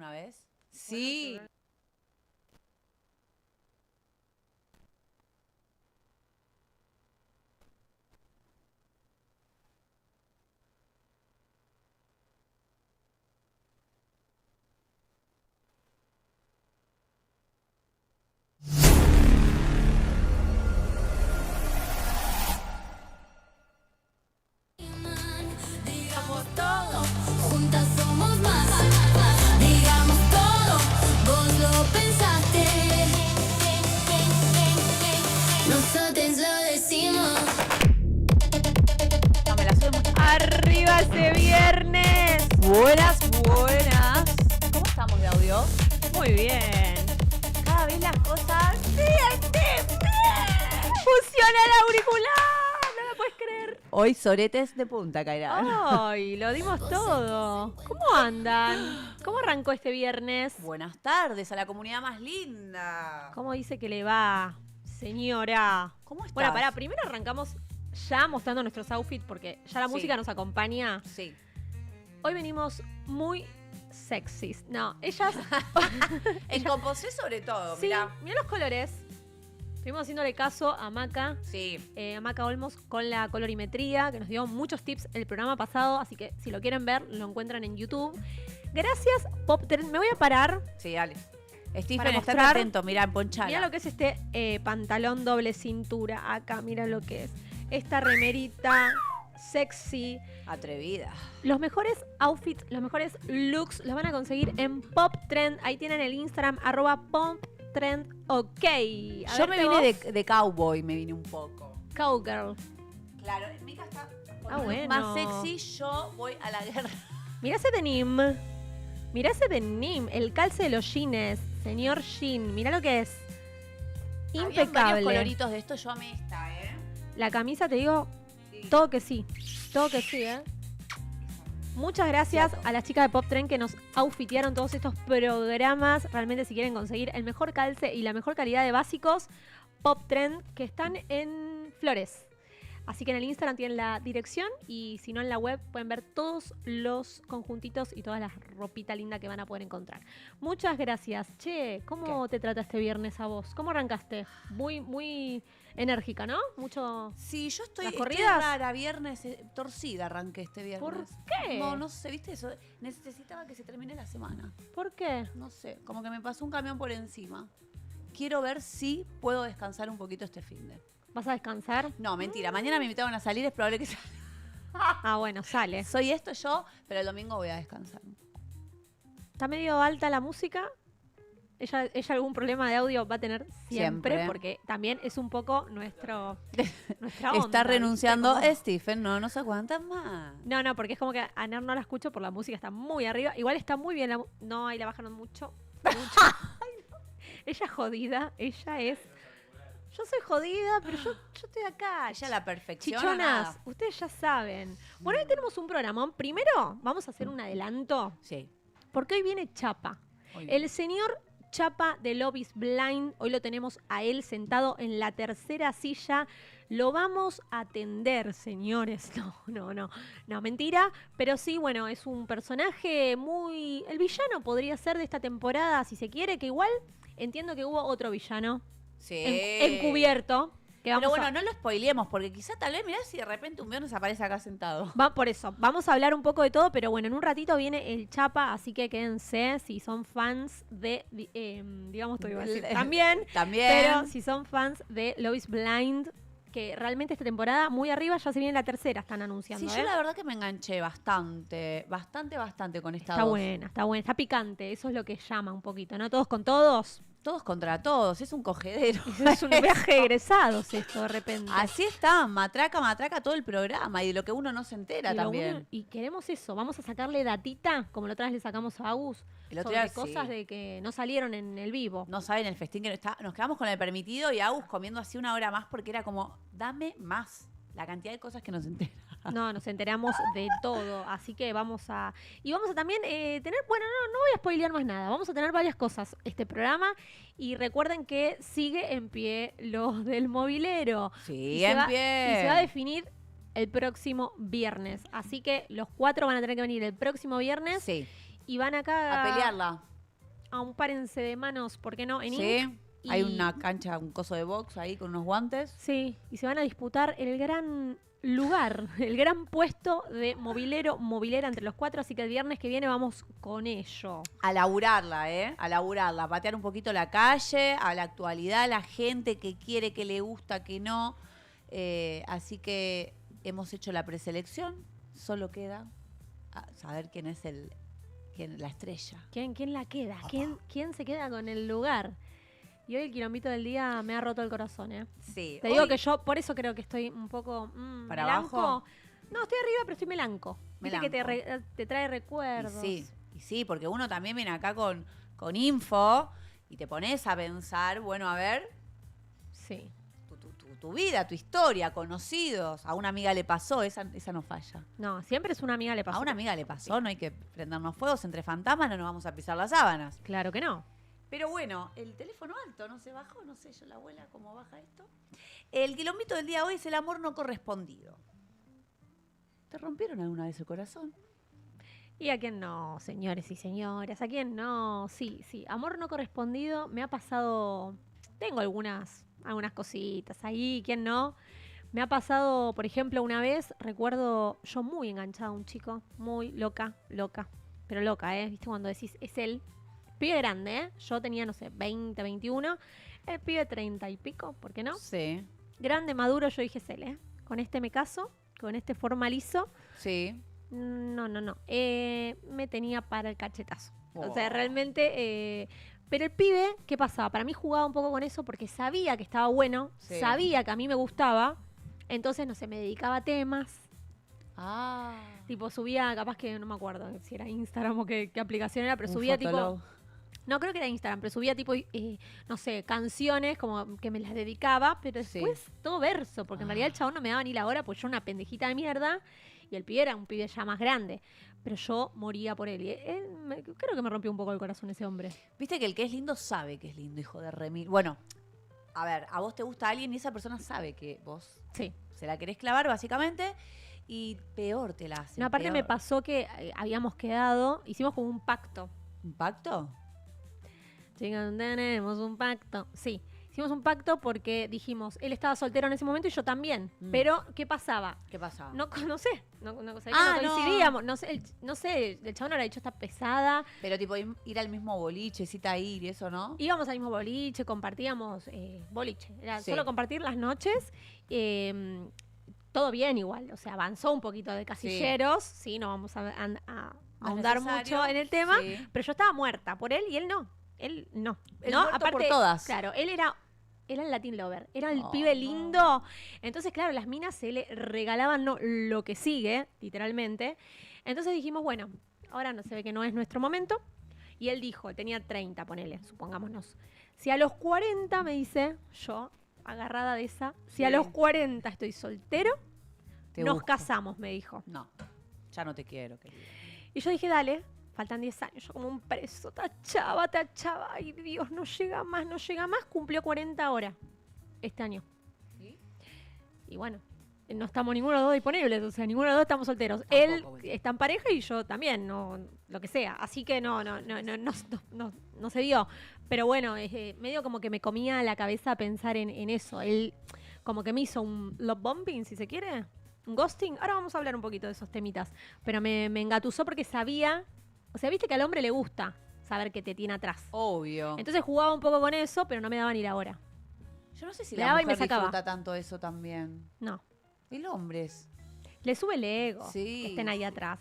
alguna vez? Sí. Digamos todo, juntas somos más. Digamos todo, vos lo pensaste. Nosotros lo decimos. No, me la sube mucho. ¡Arriba ese viernes! Buenas. ¿Cómo estamos de audio? Muy bien. Cada vez las cosas... ¡Funciona el auricular! ¡No lo puedes creer! Hoy soretes de punta caerán. ¡Ay! Lo dimos todo. ¿Cómo andan? ¿Cómo arrancó este viernes? Buenas tardes a la comunidad más linda. ¿Cómo dice que le va, señora? ¿Cómo estás? Bueno, pará, primero arrancamos ya mostrando nuestros outfits porque ya la Sí. música nos acompaña. Sí. Hoy venimos muy sexys. No, ellas... En Composé sobre todo, Sí, mirá. mirá los colores. Estuvimos haciéndole caso a Maca. Sí. A Maca Olmos con la colorimetría, que nos dio muchos tips el programa pasado, así que si lo quieren ver, lo encuentran en YouTube. Gracias, Pop Trend. Me voy a parar. Sí, dale. Stephen, Para estate mostrar- atento, mirá, ponchala. Mira lo que es este pantalón doble cintura. Acá, mira lo que es. Esta remerita sexy. Atrevida. Los mejores outfits, los mejores looks los van a conseguir en Pop Trend. Ahí tienen el Instagram, @PopTrend. Ok. A Yo ver, me ¿te vine vos? de cowboy, me vine un poco. Cowgirl. Claro, Mica está Bueno. más sexy, yo voy a la guerra. Mirá ese denim. Mirá ese denim. El calce de los jeans. Señor jean. Mirá lo que es. Habían varios Impecable. coloritos de esto, yo amé esta, La camisa, te digo, Sí. todo que sí. Todo que sí, Muchas gracias a las chicas de Pop Trend que nos outfitearon todos estos programas. Realmente, si quieren conseguir el mejor calce y la mejor calidad de básicos, Pop Trend, que están en Flores. Así que en el Instagram tienen la dirección y si no en la web pueden ver todos los conjuntitos y toda la ropita linda que van a poder encontrar. Muchas gracias. Che, ¿cómo te trata este viernes a vos? ¿Cómo arrancaste? Muy enérgica, ¿no? Mucho... Sí, yo estoy, ¿Las estoy corridas? rara, viernes, torcida arranqué este viernes. ¿Por qué? No sé, ¿viste eso? Necesitaba que se termine la semana. ¿Por qué? No sé, como que me pasó un camión por encima. Quiero ver si puedo descansar un poquito este finde. ¿Vas a descansar? No, mentira, mañana me invitaron a salir, es probable que salga. Ah, bueno, sale. Soy esto yo, pero el domingo voy a descansar. Está medio alta la música. Ella algún problema de audio va a tener siempre, Siempre. porque también es un poco nuestra onda. Está renunciando ¿viste? Como- Stephen, no se aguanta más. No, porque es como que a Ner no la escucho por la música, está muy arriba. Igual está muy bien No, ahí la bajaron mucho. Ella es jodida, ella es... Yo soy jodida, pero yo estoy acá. Ella la perfección. Chichonas, ustedes ya saben. Bueno, hoy tenemos un programón. Primero, vamos a hacer un adelanto, Sí. porque hoy viene Chapa. Hoy El señor Chapa de Love is Blind, hoy lo tenemos a él sentado en la tercera silla. Lo vamos a atender, señores. No, mentira. Pero sí, bueno, es un personaje muy... El villano podría ser de esta temporada, si se quiere, que igual entiendo que hubo otro villano Sí. encubierto. Que vamos Pero bueno, a... no lo spoileemos, porque quizá tal vez, mirá si de repente un viernes aparece acá sentado. Va por eso, vamos a hablar un poco de todo, pero bueno, en un ratito viene el Chapa, así que quédense si son fans de, digamos, todo iba a decir, también, pero si son fans de Love is Blind, que realmente esta temporada muy arriba, ya se viene la tercera, están anunciando. Sí, yo la verdad que me enganché bastante con esta Está dos. buena, está picante, eso es lo que llama un poquito, ¿no? Todos con todos. Todos contra todos, es un cogedero. Es un viaje de egresados esto de repente. Así está, matraca todo el programa y de lo que uno no se entera Y lo también. bueno- y queremos eso, vamos a sacarle datita, como la otra vez le sacamos a Agus, El otro sobre día, cosas sí. de que no salieron en el vivo. No saben el festín que no está. Nos quedamos con el permitido y Agus comiendo así una hora más porque era como, dame más. La cantidad de cosas que nos enteran. No, nos enteramos de todo, así que vamos a... Y vamos a también tener... Bueno, no voy a spoilear más nada, vamos a tener varias cosas este programa y recuerden que sigue en pie los del mobilero. Sí, Y se en va- pie. Y se va a definir el próximo viernes, así que los 4 van a tener que venir el próximo viernes Sí, y van acá... a pelearla. a un párense de manos, ¿por qué no? En Sí, Inc. hay Y- una cancha, un coso de box ahí con unos guantes. Sí, y se van a disputar el gran lugar, el gran puesto de movilera entre los 4, así que el viernes que viene vamos con ello. A laburarla, ¿eh? A laburarla, a patear un poquito la calle, a la actualidad, a la gente que quiere, que le gusta, que no. Así que hemos hecho la preselección, solo queda saber quién es la estrella. ¿Quién la queda? ¿Quién se queda con el lugar? Y hoy el quilombito del día me ha roto el corazón, ¿eh? Sí. Te digo que yo, por eso creo que estoy un poco ¿Para melanco. abajo? No, estoy arriba, pero estoy melanco. Viste que Melanco. te trae recuerdos. Y sí, porque uno también viene acá con info y te pones a pensar, bueno, a ver, Sí. tu vida, tu historia, conocidos. A una amiga le pasó, esa no falla. No, siempre es una amiga le pasó. A una amiga le pasó, no hay que prendernos fuegos entre fantasmas, no nos vamos a pisar las sábanas. Claro que no. Pero bueno, el teléfono alto no se bajó, no sé yo la abuela cómo baja esto. El quilombito del día hoy es el amor no correspondido. ¿Te rompieron alguna vez el corazón? ¿Y a quién no, señores y señoras? ¿A quién no? Sí. Amor no correspondido. Me ha pasado. Tengo algunas cositas ahí, ¿quién no? Me ha pasado, por ejemplo, una vez, recuerdo yo muy enganchada a un chico, muy loca. Pero loca, ¿eh? ¿Viste cuando decís es él? Pibe grande, ¿eh? Yo tenía, no sé, 20, 21. El pibe 30 y pico, ¿por qué no? Sí. Grande, maduro, yo dije es él, ¿eh? Con este me caso, con este formalizo. Sí. No. Me tenía para el cachetazo. O sea, Oh. realmente. Pero el pibe, ¿qué pasaba? Para mí jugaba un poco con eso porque sabía que estaba bueno, Sí. sabía que a mí me gustaba. Entonces, no sé, me dedicaba a temas. Ah. Tipo, subía, capaz que no me acuerdo si era Instagram o qué aplicación era, pero Un subía fotolog. tipo. No, creo que era Instagram, pero subía tipo, no sé, canciones como que me las dedicaba, pero Sí. después todo verso, porque en realidad el chabón no me daba ni la hora, pues yo una pendejita de mierda, y el pibe era un pibe ya más grande. Pero yo moría por él. Y creo que me rompió un poco el corazón ese hombre. Viste que el que es lindo sabe que es lindo, hijo de remil. Bueno, a ver, a vos te gusta alguien y esa persona sabe que vos Sí. se la querés clavar, básicamente, y peor te la hace. No, aparte me pasó que habíamos quedado, hicimos como un pacto. ¿Un pacto? Chicas, tenemos un pacto. Sí, hicimos un pacto porque dijimos, él estaba soltero en ese momento y yo también. Mm. Pero, ¿qué pasaba? ¿Qué pasaba? No sé, no Ah, no. coincidíamos. No sé, el chabón habrá dicho está pesada. Pero tipo ir al mismo boliche, cita ir y eso, ¿no? Íbamos al mismo boliche, compartíamos boliche. Era Sí. solo compartir las noches. Todo bien igual, o sea, avanzó un poquito de casilleros. Sí, no vamos a ahondar necesario, mucho en el tema. sí. Pero yo estaba muerta por él y él no. Él no. Él ¿no? muerto por todas. Claro, él era el Latin Lover, era el Oh, pibe no. lindo. Entonces, claro, las minas se le regalaban lo que sigue, literalmente. Entonces dijimos, bueno, ahora no se ve que no es nuestro momento. Y él dijo, tenía 30, ponele, supongámonos. Si a los 40, me dice, yo, agarrada de esa, si a Sí. los 40 estoy soltero, Te nos busco. casamos, me dijo. No, ya no te quiero, querida. Y yo dije, dale, faltan 10 años. Yo como un preso, tachaba. Ay, Dios, no llega más. Cumplió 40 ahora, este año. ¿Sí? Y bueno, no estamos ninguno de los dos disponibles, o sea, ninguno de los dos estamos solteros. Tampoco, Él bueno. está en pareja y yo también, no, lo que sea. Así que no se dio. Pero bueno, medio como que me comía la cabeza pensar en eso. Él como que me hizo un love bombing, si se quiere, un ghosting. Ahora vamos a hablar un poquito de esos temitas. Pero me engatusó porque sabía, o sea, viste que al hombre le gusta saber que te tiene atrás. Obvio. Entonces jugaba un poco con eso, pero no me daba ni la hora. Yo no sé si le la daba y mujer me sacaba. disfruta tanto eso también. No. El hombre es... Le sube el ego Sí, que estén ahí sí. atrás.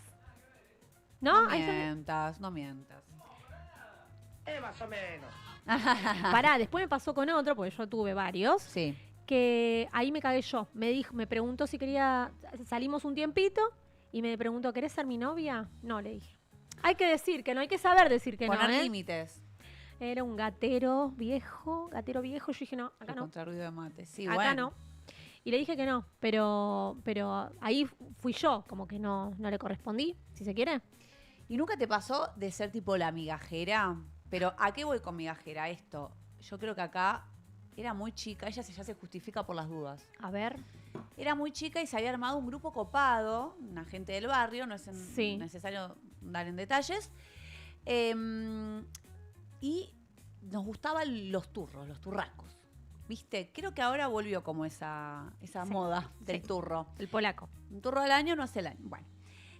¿No? No Ahí se- mientas, no mientas. Más o menos. Pará, después me pasó con otro, porque yo tuve varios, Sí. que ahí me cagué yo. Me preguntó si quería, salimos un tiempito y me preguntó, ¿querés ser mi novia? No, le dije. Hay que decir que no, hay que saber decir que Poner no, ¿eh? límites. Era un gatero viejo. Yo dije, no, acá El no. contrarruido de mate. Sí, Acá bueno. no. Y le dije que no, pero ahí fui yo, como que no le correspondí, si se quiere. ¿Y nunca te pasó de ser tipo la migajera? Pero ¿a qué voy con migajera? Esto. Yo creo que acá era muy chica, ella ya se justifica por las dudas. A ver. Era muy chica y se había armado un grupo copado, una gente del barrio, no es Sí. necesario dar en detalles. Y nos gustaban los turros, los turracos. ¿Viste? Creo que ahora volvió como esa Sí, moda del sí. turro. El polaco. Un turro al año no hace el año. Bueno,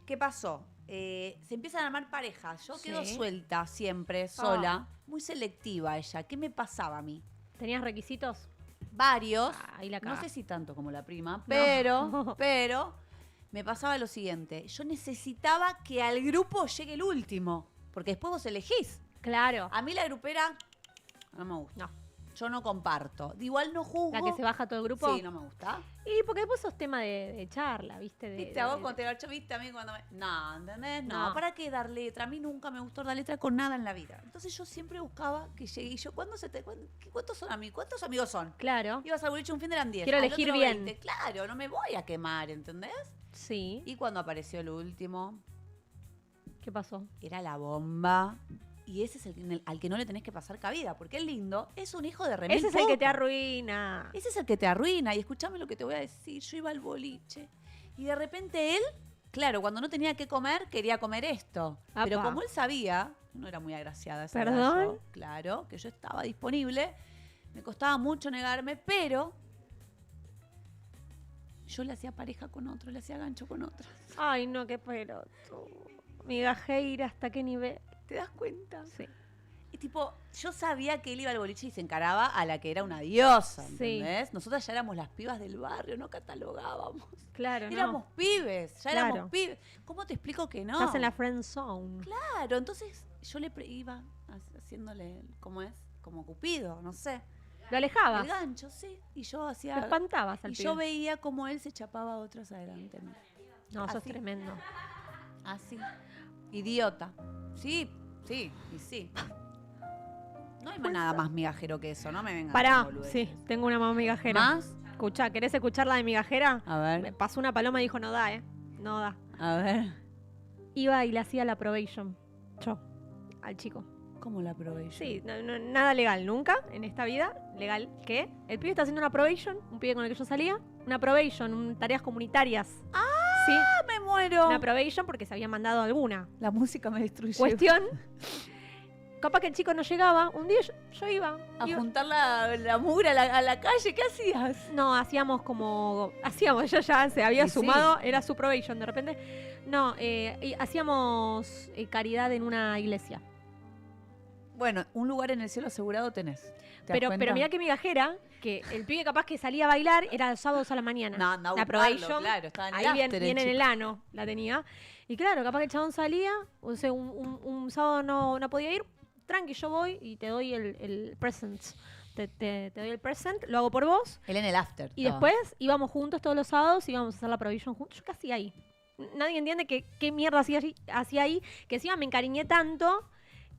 ¿qué pasó? Se empiezan a armar parejas. Yo quedo Sí. suelta siempre, sola. Muy selectiva ella. ¿Qué me pasaba a mí? ¿Tenías requisitos? Varios. Ahí la No cagaste. sé si tanto como la prima, No. pero me pasaba lo siguiente. Yo necesitaba que al grupo llegue el último. Porque después vos elegís. Claro. A mí la grupera no me gusta. No. Yo no comparto. Igual no juzgo. La que se baja todo el grupo. Sí, no me gusta. Y porque después sos tema de charla, ¿viste? ¿Viste? A vos cuando te garcho, ¿viste? A mí cuando me... No, ¿entendés? No, No. ¿para qué dar letra? A mí nunca me gustó dar letra con nada en la vida. Entonces yo siempre buscaba que llegue. Y yo, ¿cuántos son amigos? ¿Cuántos amigos son? Claro. Ibas al boliche un fin de eran 10. Quiero al elegir otro bien. 20. Claro, no me voy a quemar, ¿entendés? Sí. Y cuando apareció el último, ¿Qué pasó? era la bomba. Y ese es al que no le tenés que pasar cabida. Porque el lindo es un hijo de remil Ese es el que te popa. arruina. Ese es el que te arruina. Y escuchame lo que te voy a decir. Yo iba al boliche y de repente él, claro, cuando no tenía que comer, quería comer esto. Apa. Pero como él sabía, no era muy agraciada esa ¿Perdón? edad yo, claro, que yo estaba disponible, me costaba mucho negarme, pero yo le hacía pareja con otro, le hacía gancho con otro. Ay, no, qué pelotudo. Migajeira, ¿hasta qué nivel? ¿Te das cuenta? Sí. Y tipo, yo sabía que él iba al boliche y se encaraba a la que era una diosa, Sí. ¿entendés? Nosotras ya éramos las pibas del barrio, no catalogábamos. Claro, Éramos no. pibes, ya Claro. éramos pibes. ¿Cómo te explico que no? Estás en la friend zone. Claro, entonces yo iba haciéndole, ¿cómo es? Como Cupido, no sé. Lo alejabas. El gancho, sí. Y yo Lo hacía... espantabas al Y pibe. yo veía cómo él se chapaba a otros adelante. mío. No, sos así. tremendo. Así. Idiota. Sí, sí, y sí. No hay nada más migajero que eso, no me vengan Pará, con boludeces. sí, tengo una mamá migajera. ¿Más? Escuchá, ¿querés escuchar la de migajera? A Me ver, pasó una paloma y dijo, no da, no da. a ver. Iba y le hacía la probation. Yo, al chico. ¿Cómo la probé yo? Sí, nada legal, nunca en esta vida. Legal, ¿qué? El pibe está haciendo una probation, un pibe con el que yo salía. Una probation, tareas comunitarias. ¡Ah! Sí, ¡Me muero! una probation porque se había mandado alguna. La música me destruye. Cuestión, capaz que el chico no llegaba. Un día yo iba. A iba- juntar la mugre a la calle, ¿qué hacías? No, hacíamos, ya se había Y sí. sumado, era su probation de repente. No, hacíamos caridad en una iglesia. Bueno, un lugar en el cielo asegurado tenés. ¿Te das Pero cuenta? mirá que migajera, que el pibe capaz que salía a bailar era los sábados a la mañana. No, anda a la buscarlo, probation, claro, estaba en el ahí after, viene en chico. el ano, la tenía. Y claro, capaz que el chabón salía, o sea, un sábado no podía ir, tranqui, yo voy y te doy el present. Te doy el present, lo hago por vos. Él en el after. Y estaba. después íbamos juntos todos los sábados, íbamos a hacer la provision juntos. Yo casi ahí. Nadie entiende qué mierda hacía ahí, que encima me encariñé tanto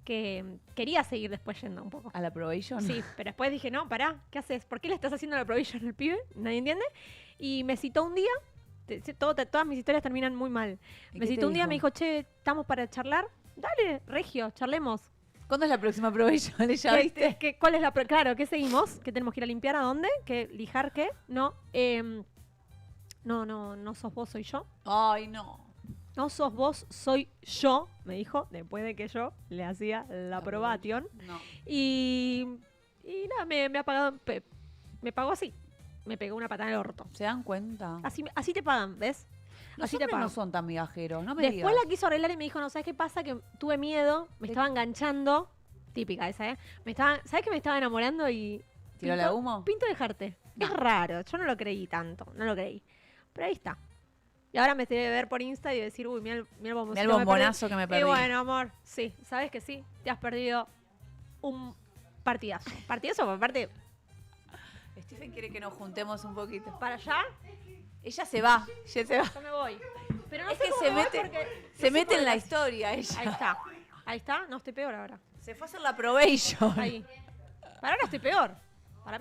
que quería seguir después yendo un poco. ¿A la probation? Sí, pero después dije, no, pará, ¿qué haces? ¿Por qué le estás haciendo la provision al pibe? Nadie entiende. Y me citó un día, todas mis historias terminan muy mal. ¿Y Me qué citó te un día, dijo? me dijo, che, ¿estamos para charlar? Dale, Regio, charlemos. ¿Cuándo es la próxima probation? ¿Ya viste? ¿Cuál es claro, ¿qué seguimos? ¿Qué tenemos que ir a limpiar? ¿A dónde? ¿Qué lijar qué? No, no sos vos, soy yo. Ay, no. No sos vos, soy yo, me dijo, después de que yo le hacía la probation. No. Y nada, me ha pagado, me pagó así. Me pegó una patada en el orto. ¿Se dan cuenta? Así te pagan, ¿ves? Los así te hombres pagan. no son tan migajeros, no me Después digas. la quiso arreglar y me dijo, no, ¿sabes qué pasa? Que tuve miedo, me estaba enganchando. Típica esa, ¿eh? ¿Sabes que me estaba enamorando y... ¿Tiró la humo? Pinto dejarte. No. Es raro, yo no lo creí tanto, no lo creí. Pero ahí está. Y ahora me debe ver por Insta y decir, uy, mira el bomboncito. Mirá el bombonazo que me perdí. Y bueno, amor, sí, sabes que sí, te has perdido un partidazo. Partidazo, por parte, Stephen quiere que nos juntemos un poquito. para allá, Ella se va, ella se va. yo me voy. Pero no Es sé que cómo se me voy mete, porque- se no sé mete por en la qué. historia ella. Ahí está, no estoy peor ahora. Se fue a hacer la probation. Ahí. Para ahora estoy peor. Para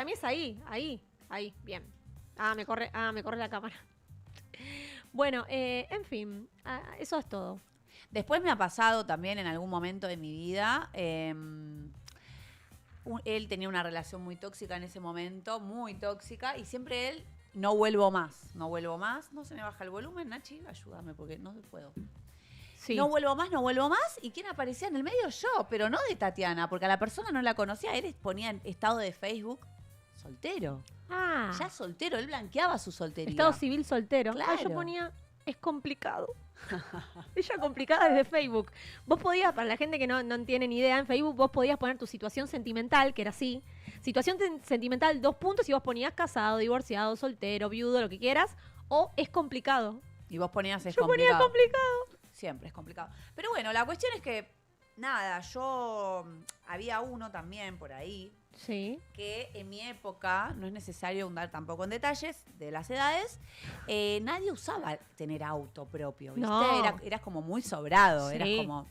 mí es ahí, bien. Me corre la cámara. Bueno, en fin, eso es todo. Después me ha pasado también en algún momento de mi vida. Él tenía una relación muy tóxica en ese momento, muy tóxica, y siempre él, no vuelvo más. No se me baja el volumen, Nachi, ayúdame porque no puedo. Sí. No vuelvo más, no vuelvo más. ¿Y quién aparecía en el medio? Yo, pero no de Tatiana, porque a la persona no la conocía. Él ponía en estado de Facebook soltero. Ah, Ya soltero, él blanqueaba su soltería. estado civil soltero. Ah, yo Claro. ponía, es complicado. Ella complicada desde Facebook. Vos podías, para la gente que no tiene ni idea, en Facebook vos podías poner tu situación sentimental, que era así. Situación sentimental, 2 puntos, y vos ponías casado, divorciado, soltero, viudo, lo que quieras. O es complicado. Y vos ponías es Yo ponía complicado. complicado. Siempre es complicado. Pero bueno, la cuestión es que, nada, yo había uno también por ahí Sí. que en mi época, no es necesario ahondar tampoco en detalles de las edades, nadie usaba tener auto propio, ¿viste? No. Era como muy sobrado, Sí. era como,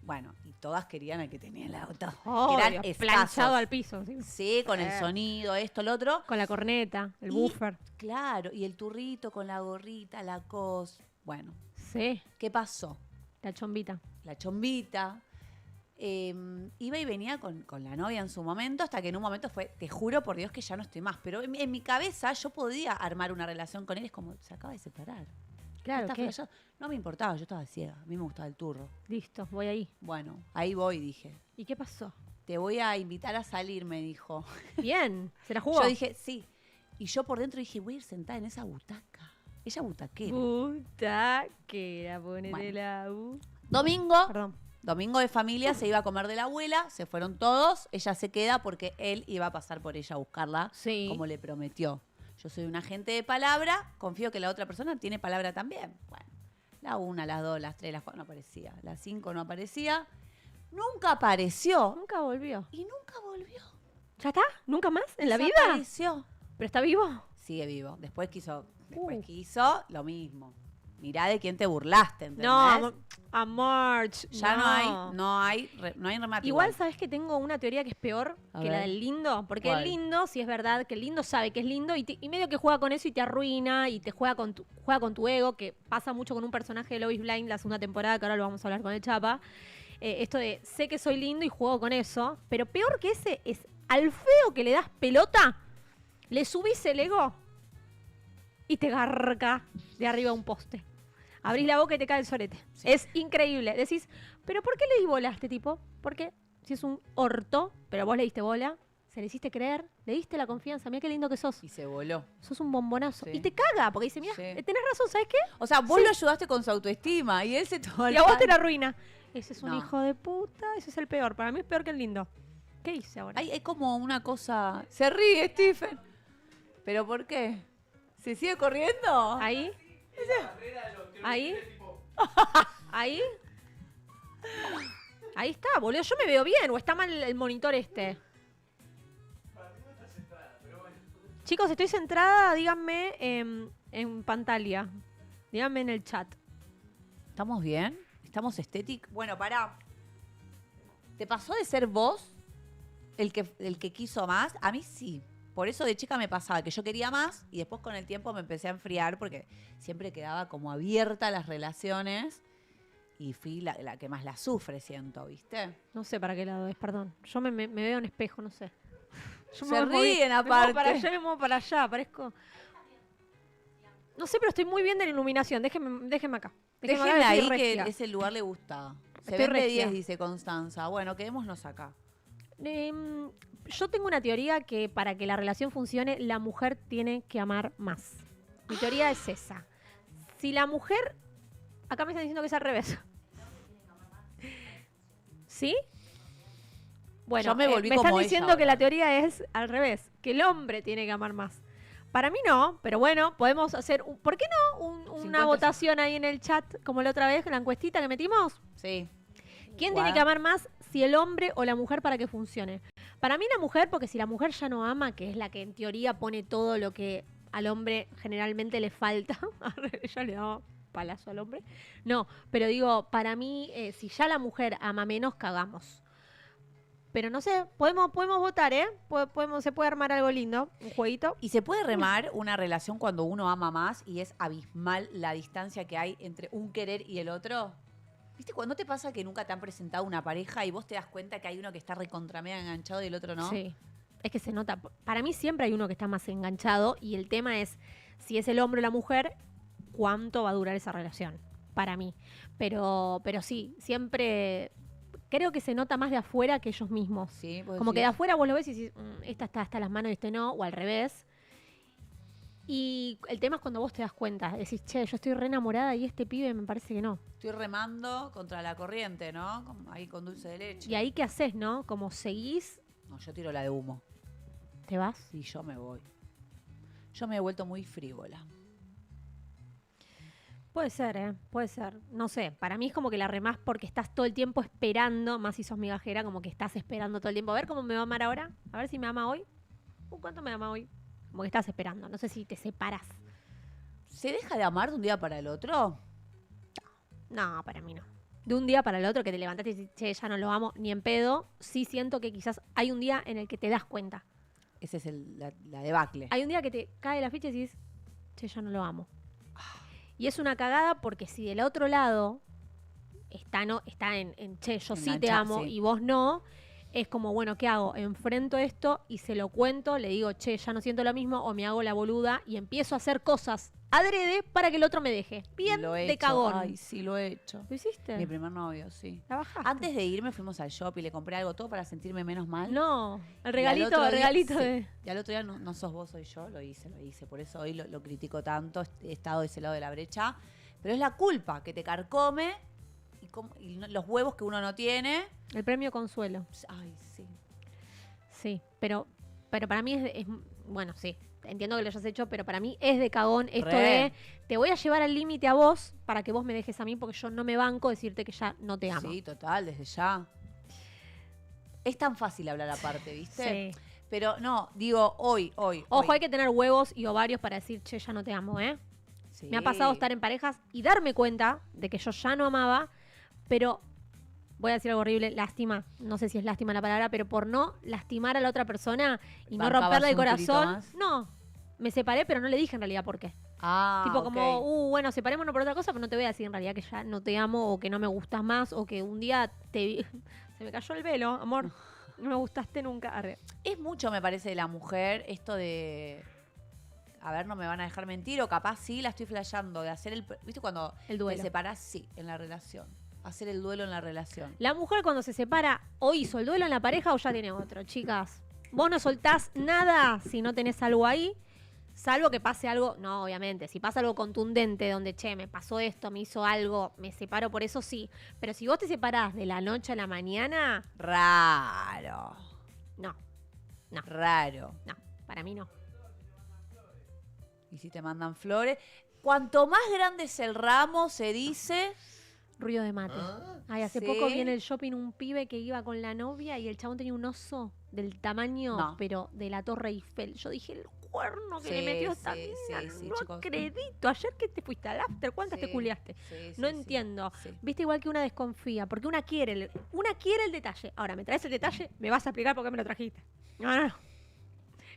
bueno, y todas querían el que tenía el auto. Obvio, Eran planchado escasos. al piso. Sí. Sí, con el sonido, esto, lo otro. Con la corneta, el Y, buffer. Claro, y el turrito con la gorrita, la cos. Bueno, Sí, ¿qué pasó? la chombita. La chombita. Iba y venía con la novia en su momento, hasta que en un momento fue, te juro por Dios que ya no estoy más. Pero en mi cabeza yo podía armar una relación con él, es como, se acaba de separar. Claro, Está ¿qué? flasheado. No me importaba, yo estaba ciega. A mí me gustaba el turro. Listo, voy ahí. Bueno, ahí voy, dije. ¿Y qué pasó? Te voy a invitar a salir, me dijo. Bien, se la jugó. Yo dije, sí. Y yo por dentro dije, voy a ir sentada en esa butaca. Ella butaquera. Butaquera, ponete Bueno. la Domingo, Perdón. domingo de familia, se iba a comer de la abuela, se fueron todos, ella se queda porque él iba a pasar por ella a buscarla, Sí. como le prometió. Yo soy un agente de palabra, confío que la otra persona tiene palabra también. Bueno, la 1, las 2, las 3, las 4 no aparecía, las 5 no aparecía, nunca apareció Nunca volvió. y nunca volvió. ¿Ya está? ¿Nunca más en la vida? Desapareció. ¿Pero está vivo? Sigue vivo. Después quiso lo mismo. Mirá de quién te burlaste, ¿entendés? No, a March. Ya no hay remate. Igual sabes que tengo una teoría que es peor A que la ver. del lindo. Porque ¿Cuál? el lindo, si es verdad, que el lindo sabe que es lindo y medio que juega con eso y te arruina y te juega con tu ego, que pasa mucho con un personaje de Love is Blind, la segunda temporada, que ahora lo vamos a hablar con el Chapa. Esto de sé que soy lindo y juego con eso. Pero peor que ese es al feo que le das pelota, le subís el ego y te garca de arriba a un poste. Abrís la boca y te cae el sorete. Sí. Es increíble. Decís, ¿pero por qué le di bola a este tipo? Porque si es un orto, pero vos le diste bola, se le hiciste creer, le diste la confianza. Mira qué lindo que sos. Y se voló. Sos un bombonazo. Sí. Y te caga, porque dice, mira, Sí. tenés razón, ¿sabes qué? O sea, vos Sí. lo ayudaste con su autoestima y él se tomó el Y a vos te pan. la arruina. Ese es un No. hijo de puta, ese es el peor. Para mí es peor que el lindo. ¿Qué hice ahora? Hay como una cosa... Se ríe, Stephen. ¿Pero por qué? ¿Se sigue corriendo? Ahí. Ahí. Ahí. Ahí está, boludo. Yo me veo bien o está mal el monitor este. Chicos, estoy centrada, díganme en pantalla. Díganme en el chat. ¿Estamos bien? ¿Estamos estéticos? Bueno, pará. ¿Te pasó de ser vos el que quiso más? A mí sí. Por eso de chica me pasaba que yo quería más y después con el tiempo me empecé a enfriar porque siempre quedaba como abierta a las relaciones y fui la que más la sufre, siento, ¿viste? No sé para qué lado es, perdón. Yo me veo en espejo, no sé. Yo Se voy ríen me muevo aparte. para allá, me muevo para allá, parezco... No sé, pero estoy muy bien de la iluminación. Déjenme acá. Déjenme acá, ahí estoy que regia. ese lugar le gusta. Se Estoy ven de regia. 10, dice Constanza. Bueno, quedémonos acá. Yo tengo una teoría que para que la relación funcione, la mujer tiene que amar más. Mi teoría es esa. Si la mujer... Acá me están diciendo que es al revés. ¿Sí? Bueno, Yo me volví me están como ella diciendo que ahora. la teoría es al revés, que el hombre tiene que amar más. Para mí no, pero bueno, podemos hacer, ¿por qué no? Una 50. votación ahí en el chat, como la otra vez, la encuestita que metimos. Sí. ¿Quién Guau. tiene que amar más, si el hombre o la mujer, para que funcione? Para mí la mujer, porque si la mujer ya no ama, que es la que en teoría pone todo lo que al hombre generalmente le falta, ella le da palazo al hombre. No, pero digo, para mí, si ya la mujer ama menos, cagamos. Pero no sé, podemos votar, ¿eh? Se puede armar algo lindo, un jueguito. ¿Y se puede remar una relación cuando uno ama más y es abismal la distancia que hay entre un querer y el otro? ¿Viste? Cuando te pasa que nunca te han presentado una pareja y vos te das cuenta que hay uno que está recontra mega enganchado y el otro no. Sí, es que se nota. Para mí siempre hay uno que está más enganchado y el tema es, si es el hombre o la mujer, ¿cuánto va a durar esa relación? para mí. Pero sí, siempre creo que se nota más de afuera que ellos mismos. Sí, vos Como que de decís. afuera vos lo ves y decís, esta está hasta las manos y este no, o al revés. Y el tema es cuando vos te das cuenta, decís, che, yo estoy re enamorada y este pibe me parece que no. Estoy remando contra la corriente, ¿no? Ahí con dulce de leche. Y ahí, ¿qué haces, no? Como seguís, No, yo tiro la de humo. te vas. Y yo me voy. Yo me he vuelto muy frívola. Puede ser, ¿eh? Puede ser. No sé, para mí es como que la remás porque estás todo el tiempo esperando, más si sos migajera, como que estás esperando todo el tiempo. A ver cómo me va a amar ahora, a ver si me ama hoy. ¿Cuánto me ama hoy? Como que estás esperando, no sé si te separas. ¿Se deja de amar de un día para el otro? No, para mí no. De un día para el otro que te levantaste y dices, che, ya no lo amo, ni en pedo, sí siento que quizás hay un día en el que te das cuenta. Ese es la debacle. Hay un día que te cae la ficha y dices, che, ya no lo amo. Y es una cagada porque si del otro lado está en che, yo sí te Engancha, amo sí. y vos no, es como, bueno, ¿qué hago? Enfrento esto y se lo cuento, le digo, che, ya no siento lo mismo, o me hago la boluda y empiezo a hacer cosas adrede para que el otro me deje. Bien Lo he de hecho. cagón. Ay, sí, lo he hecho. ¿Lo hiciste? Mi primer novio, sí. ¿La bajaste? Antes de irme fuimos al shop y le compré algo todo para sentirme menos mal. No, el Y al regalito, otro día- regalito sí. de... Y al otro día no sos vos, soy yo, lo hice. Por eso hoy lo critico tanto, he estado de ese lado de la brecha. Pero es la culpa que te carcome y los huevos que uno no tiene. El premio consuelo. Ay, sí. Sí, pero para mí bueno, sí, entiendo que lo hayas hecho, pero para mí es de cagón esto Re. de te voy a llevar al límite a vos para que vos me dejes a mí porque yo no me banco decirte que ya no te amo. Sí, total, desde ya. Es tan fácil hablar aparte, ¿viste? Sí. Pero no, digo, hoy. Ojo, hoy. hay que tener huevos y ovarios para decir, che, ya no te amo, ¿eh? Sí. Me ha pasado estar en parejas y darme cuenta de que yo ya no amaba, pero voy a decir algo horrible, lástima, no sé si es lástima la palabra, pero por no lastimar a la otra persona y no Bancabas romperle el un kilito corazón, más. no, me separé, pero no le dije en realidad por qué. Ah, Tipo ok. como, bueno, separémonos por otra cosa, pero no te voy a decir en realidad que ya no te amo o que no me gustas más o que un día se me cayó el velo, amor, no me gustaste nunca. Arre. Es mucho, me parece, de la mujer esto de... A ver, no me van a dejar mentir, o capaz sí la estoy flasheando, de hacer ¿viste cuando El duelo. te separás? Sí, en la relación. Hacer el duelo en la relación. La mujer cuando se separa o hizo el duelo en la pareja o ya tiene otro, chicas. Vos no soltás nada si no tenés algo ahí, salvo que pase algo, no, obviamente, si pasa algo contundente donde, che, me pasó esto, me hizo algo, me separo por eso, sí. Pero si vos te separás de la noche a la mañana, Raro. no, Raro. no, para mí no. Y si te mandan flores. Cuanto más grande es el ramo, se dice... Ruido de mate. Ay, hace ¿sí? poco vi en el shopping un pibe que iba con la novia y el chabón tenía un oso del tamaño, No. pero de la Torre Eiffel. Yo dije, el cuerno que le Sí, metió esta sí, mina, sí, no chicos. acredito. Ayer que te fuiste al after, ¿cuántas Sí, te culiaste? sí, sí, No sí, entiendo. sí. Viste, igual que una desconfía, porque una quiere el detalle. Ahora, me traes el detalle, me vas a explicar por qué me lo trajiste. No.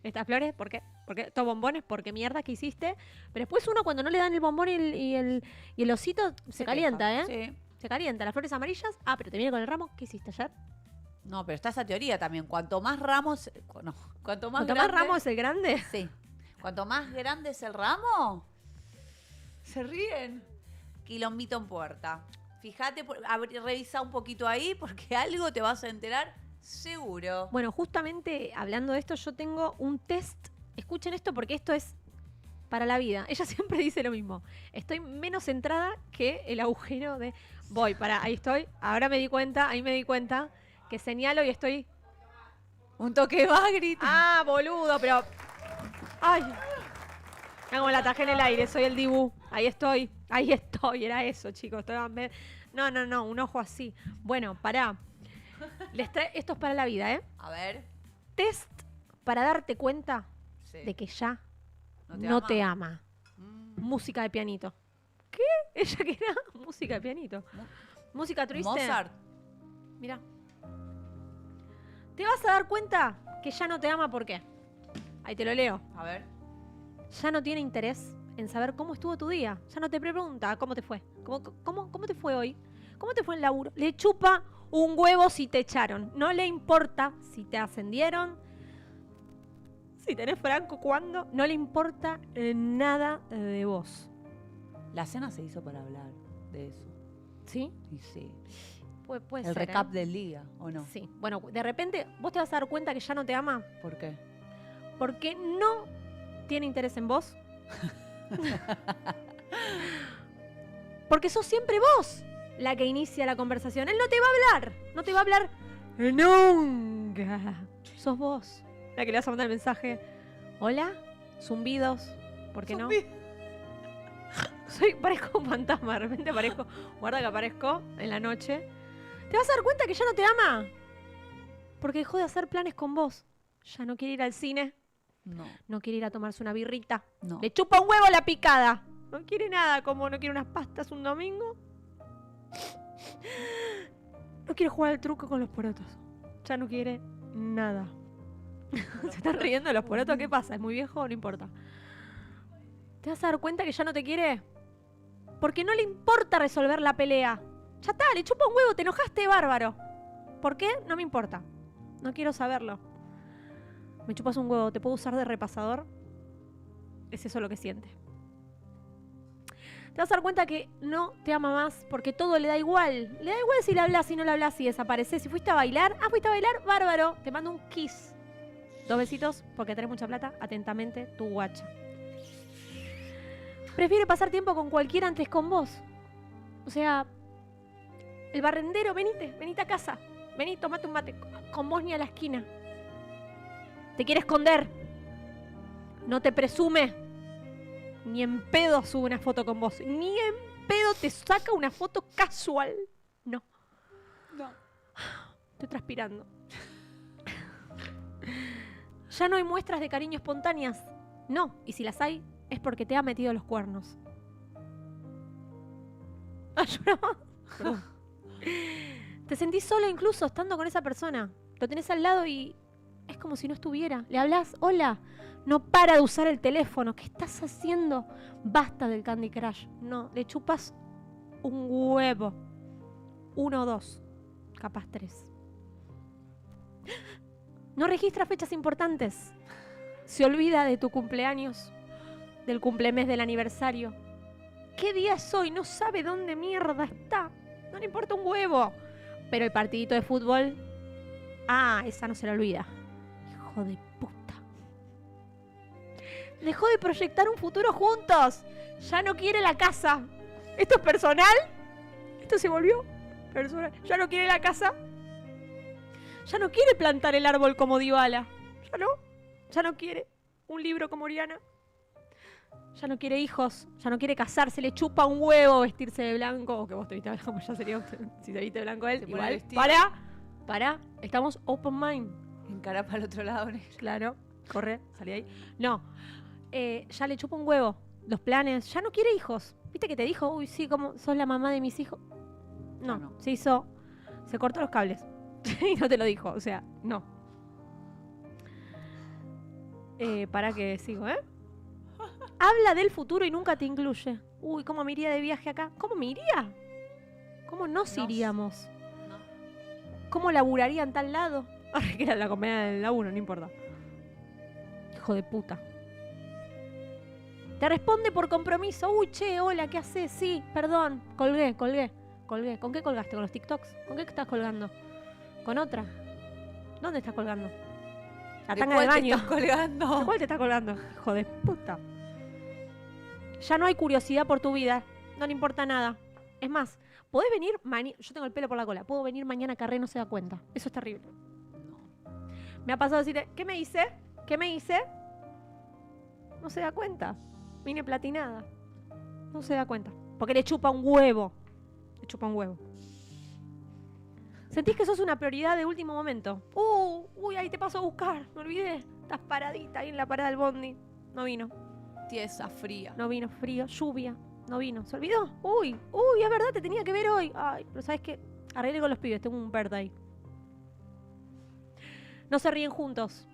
Estas flores, ¿por qué? Porque estos bombones, ¿por qué mierda que hiciste? Pero después uno cuando no le dan el bombón y el osito, se calienta, ¿eh? Sí. Se calienta. Las flores amarillas, pero te viene con el ramo. ¿Qué hiciste ayer? No, pero está esa teoría también. Cuanto más ramos... No, cuanto más ¿Cuanto más grande- ramo es el grande? Sí. Cuanto más grande es el ramo, se ríen. Quilombito en puerta. Fíjate, revisa un poquito ahí porque algo te vas a enterar seguro. Bueno, justamente hablando de esto, yo tengo un test. Escuchen esto porque esto es para la vida. Ella siempre dice lo mismo. Estoy menos centrada que el agujero de... ahí estoy. Ahora ahí me di cuenta que señalo y estoy... Un toque más, grita. Ah, boludo, pero... Ay. Hago la tajé en el aire, soy el Dibu. Ahí estoy, era eso, chicos. No, un ojo así. Bueno, pará. Esto es para la vida, ¿eh? A ver. Test para darte cuenta Sí. de que ya ¿No no ama? te ama. Mm. Música de pianito. ¿Qué? ¿Ella qué era? Música de pianito. Música triste. Mozart. Mira. Te vas a dar cuenta que ya no te ama, ¿por qué? Ahí te lo leo. A ver. Ya no tiene interés en saber cómo estuvo tu día. Ya no te pregunta cómo te fue. ¿Cómo te fue hoy? ¿Cómo te fue el laburo? Le chupa un huevo si te echaron. No le importa si te ascendieron, si tenés franco, cuándo. No le importa nada de vos. La cena se hizo para hablar. de eso. ¿Sí? Y sí. Puede El ser. recap del día, ¿o no? Sí. Bueno, de repente vos te vas a dar cuenta que ya no te ama ¿Por qué? porque no tiene interés en vos. Porque sos siempre vos la que inicia la conversación. Él no te va a hablar. No te va a hablar nunca. Sos vos la que le vas a mandar el mensaje. Hola, zumbidos. ¿Por qué no? Parezco un fantasma. De repente aparezco. Guarda que aparezco en la noche. Te vas a dar cuenta que ya no te ama. Porque dejó de hacer planes con vos. Ya no quiere ir al cine. No, No quiere ir a tomarse una birrita. no. Le chupa un huevo la picada. No quiere nada, como no quiere unas pastas un domingo. No quiere jugar al truco con los porotos. Ya no quiere nada. ¿Se están riendo de los porotos? ¿Qué pasa? ¿Es muy viejo? No importa. ¿Te vas a dar cuenta que ya no te quiere? Porque no le importa resolver la pelea. Ya está, le chupa un huevo, te enojaste, bárbaro. ¿Por qué? No me importa. No quiero saberlo. Me chupas un huevo, ¿te puedo usar de repasador? Es eso lo que siente. Te vas a dar cuenta que no te ama más porque todo le da igual. Le da igual si le hablas, si no le hablas, si desapareces. Si fuiste a bailar, fuiste a bailar, bárbaro. Te mando un kiss. 2 besitos porque tenés mucha plata. Atentamente, tu guacha. Prefiere pasar tiempo con cualquiera antes con vos. O sea, el barrendero, venite a casa. Vení, tomate un mate. Con vos ni a la esquina. Te quiere esconder. No te presume. Ni en pedo sube una foto con vos. Ni en pedo te saca una foto casual. No. No. Estoy transpirando. Ya no hay muestras de cariño espontáneas. No. Y si las hay, es porque te ha metido los cuernos. ¿Lloraba? Perdón. Te sentís solo incluso estando con esa persona. Lo tenés al lado y es como si no estuviera. Le hablas, hola. No para de usar el teléfono. ¿Qué estás haciendo? Basta del Candy Crush. No, le chupas un huevo. 1 o 2. Capaz 3. No registra fechas importantes. Se olvida de tu cumpleaños. Del cumplemes del aniversario. ¿Qué día es hoy? No sabe dónde mierda está. No le importa un huevo. Pero el partidito de fútbol... esa no se la olvida. Hijo de puta. Dejó de proyectar un futuro juntos. Ya no quiere la casa. ¿Esto es personal? ¿Esto se volvió personal? ¿Ya no quiere la casa? ¿Ya no quiere plantar el árbol como Dybala? ¿Ya no? ¿Ya no quiere un libro como Oriana? Ya no quiere hijos, ya no quiere casarse, le chupa un huevo vestirse de blanco. O que vos te viste de blanco, pues ya sería si te viste de blanco él. Se pone Igual, vestido. para, estamos open mind. Encara para el otro lado. Claro, corre, salí ahí. No, ya le chupa un huevo, los planes, ya no quiere hijos. ¿Viste que te dijo, uy, sí, como sos la mamá de mis hijos? No, No. se cortó los cables. Y no te lo dijo, o sea, no. Para que sigo, Habla del futuro y nunca te incluye. Uy, ¿cómo me iría de viaje acá? ¿Cómo me iría? ¿Cómo nos iríamos? No. ¿Cómo laburaría en tal lado? Que era la comedia del laburo, no importa. Hijo de puta. Te responde por compromiso. Uy, che, hola, ¿qué haces? Sí, perdón. Colgué. ¿Con qué colgaste? ¿Con los TikToks? ¿Con qué estás colgando? ¿Con otra? ¿Dónde estás colgando? La tanga del baño. ¿Estás colgando? ¿De cuál te estás colgando? Hijo de puta. Ya no hay curiosidad por tu vida. No le importa nada. Es más, podés venir mañana. Yo tengo el pelo por la cola. Puedo venir mañana a Carré, no se da cuenta. Eso es terrible. Me ha pasado decirle, ¿qué me hice? ¿Qué me hice? No se da cuenta. Vine platinada. No se da cuenta. Porque le chupa un huevo. Le chupa un huevo. ¿Sentís que sos una prioridad de último momento? Uy, ahí te paso a buscar. Me olvidé. Estás paradita ahí en la parada del bondi. No vino. Tiesa, fría. No vino, frío, lluvia. No vino. ¿Se olvidó? Uy, es verdad, te tenía que ver hoy. Ay, pero ¿sabes qué? Arreglé con los pibes, tengo un birthday. No se ríen juntos.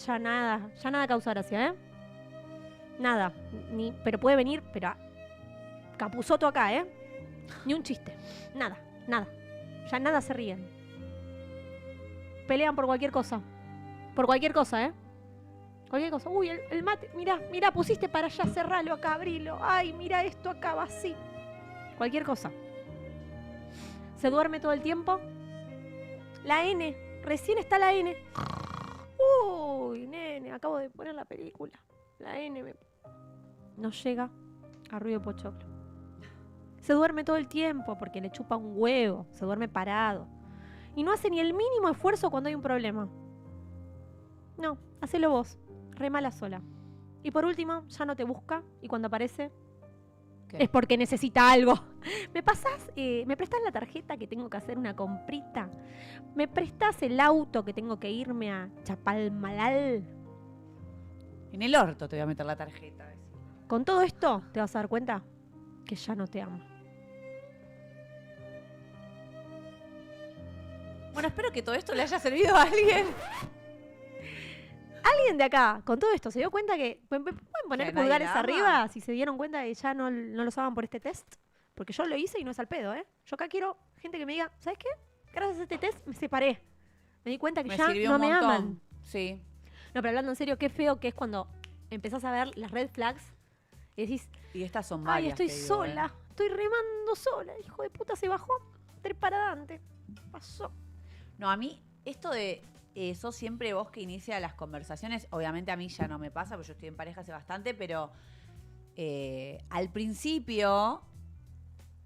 Ya nada causa gracia, Nada. Pero puede venir, pero Capuzoto acá, Ni un chiste. Nada. Ya nada se ríen. Pelean por cualquier cosa. Por cualquier cosa, Cualquier cosa. Uy, el mate. Mirá, pusiste para allá, cerralo acá, abrilo. Ay, mira esto acá, va así. Cualquier cosa. Se duerme todo el tiempo. La N. Recién está la N. Uy, nene, acabo de poner la película. La N no llega a ruido pochoclo. Se duerme todo el tiempo porque le chupa un huevo. Se duerme parado. Y no hace ni el mínimo esfuerzo cuando hay un problema. No, hacelo vos. Remala sola. Y por último, ya no te busca. Y cuando aparece, ¿Qué? es porque necesita algo. ¿Me pasás? ¿Me prestás la tarjeta que tengo que hacer una comprita? ¿Me prestás el auto que tengo que irme a Chapalmalal? En el orto te voy a meter la tarjeta. Con todo esto, te vas a dar cuenta que ya no te ama. Bueno, espero que todo esto le haya servido a alguien. Alguien de acá, con todo esto, ¿se dio cuenta que pueden poner ¿Que nadie pulgares la ama? arriba si se dieron cuenta que ya no los aman por este test? Porque yo lo hice y no es al pedo, ¿eh? Yo acá quiero gente que me diga, ¿sabes qué? Gracias a este test me separé. Me di cuenta que Me ya sirvió no un me montón. aman. Sí. No, pero hablando en serio, qué feo que es cuando empezás a ver las red flags y decís, Y estas son ay, varias. estoy te digo, sola, estoy remando sola. El hijo de puta se bajó treparadante. Pasó. No, a mí, esto de sos siempre vos que inicia las conversaciones, obviamente a mí ya no me pasa, porque yo estoy en pareja hace bastante, pero al principio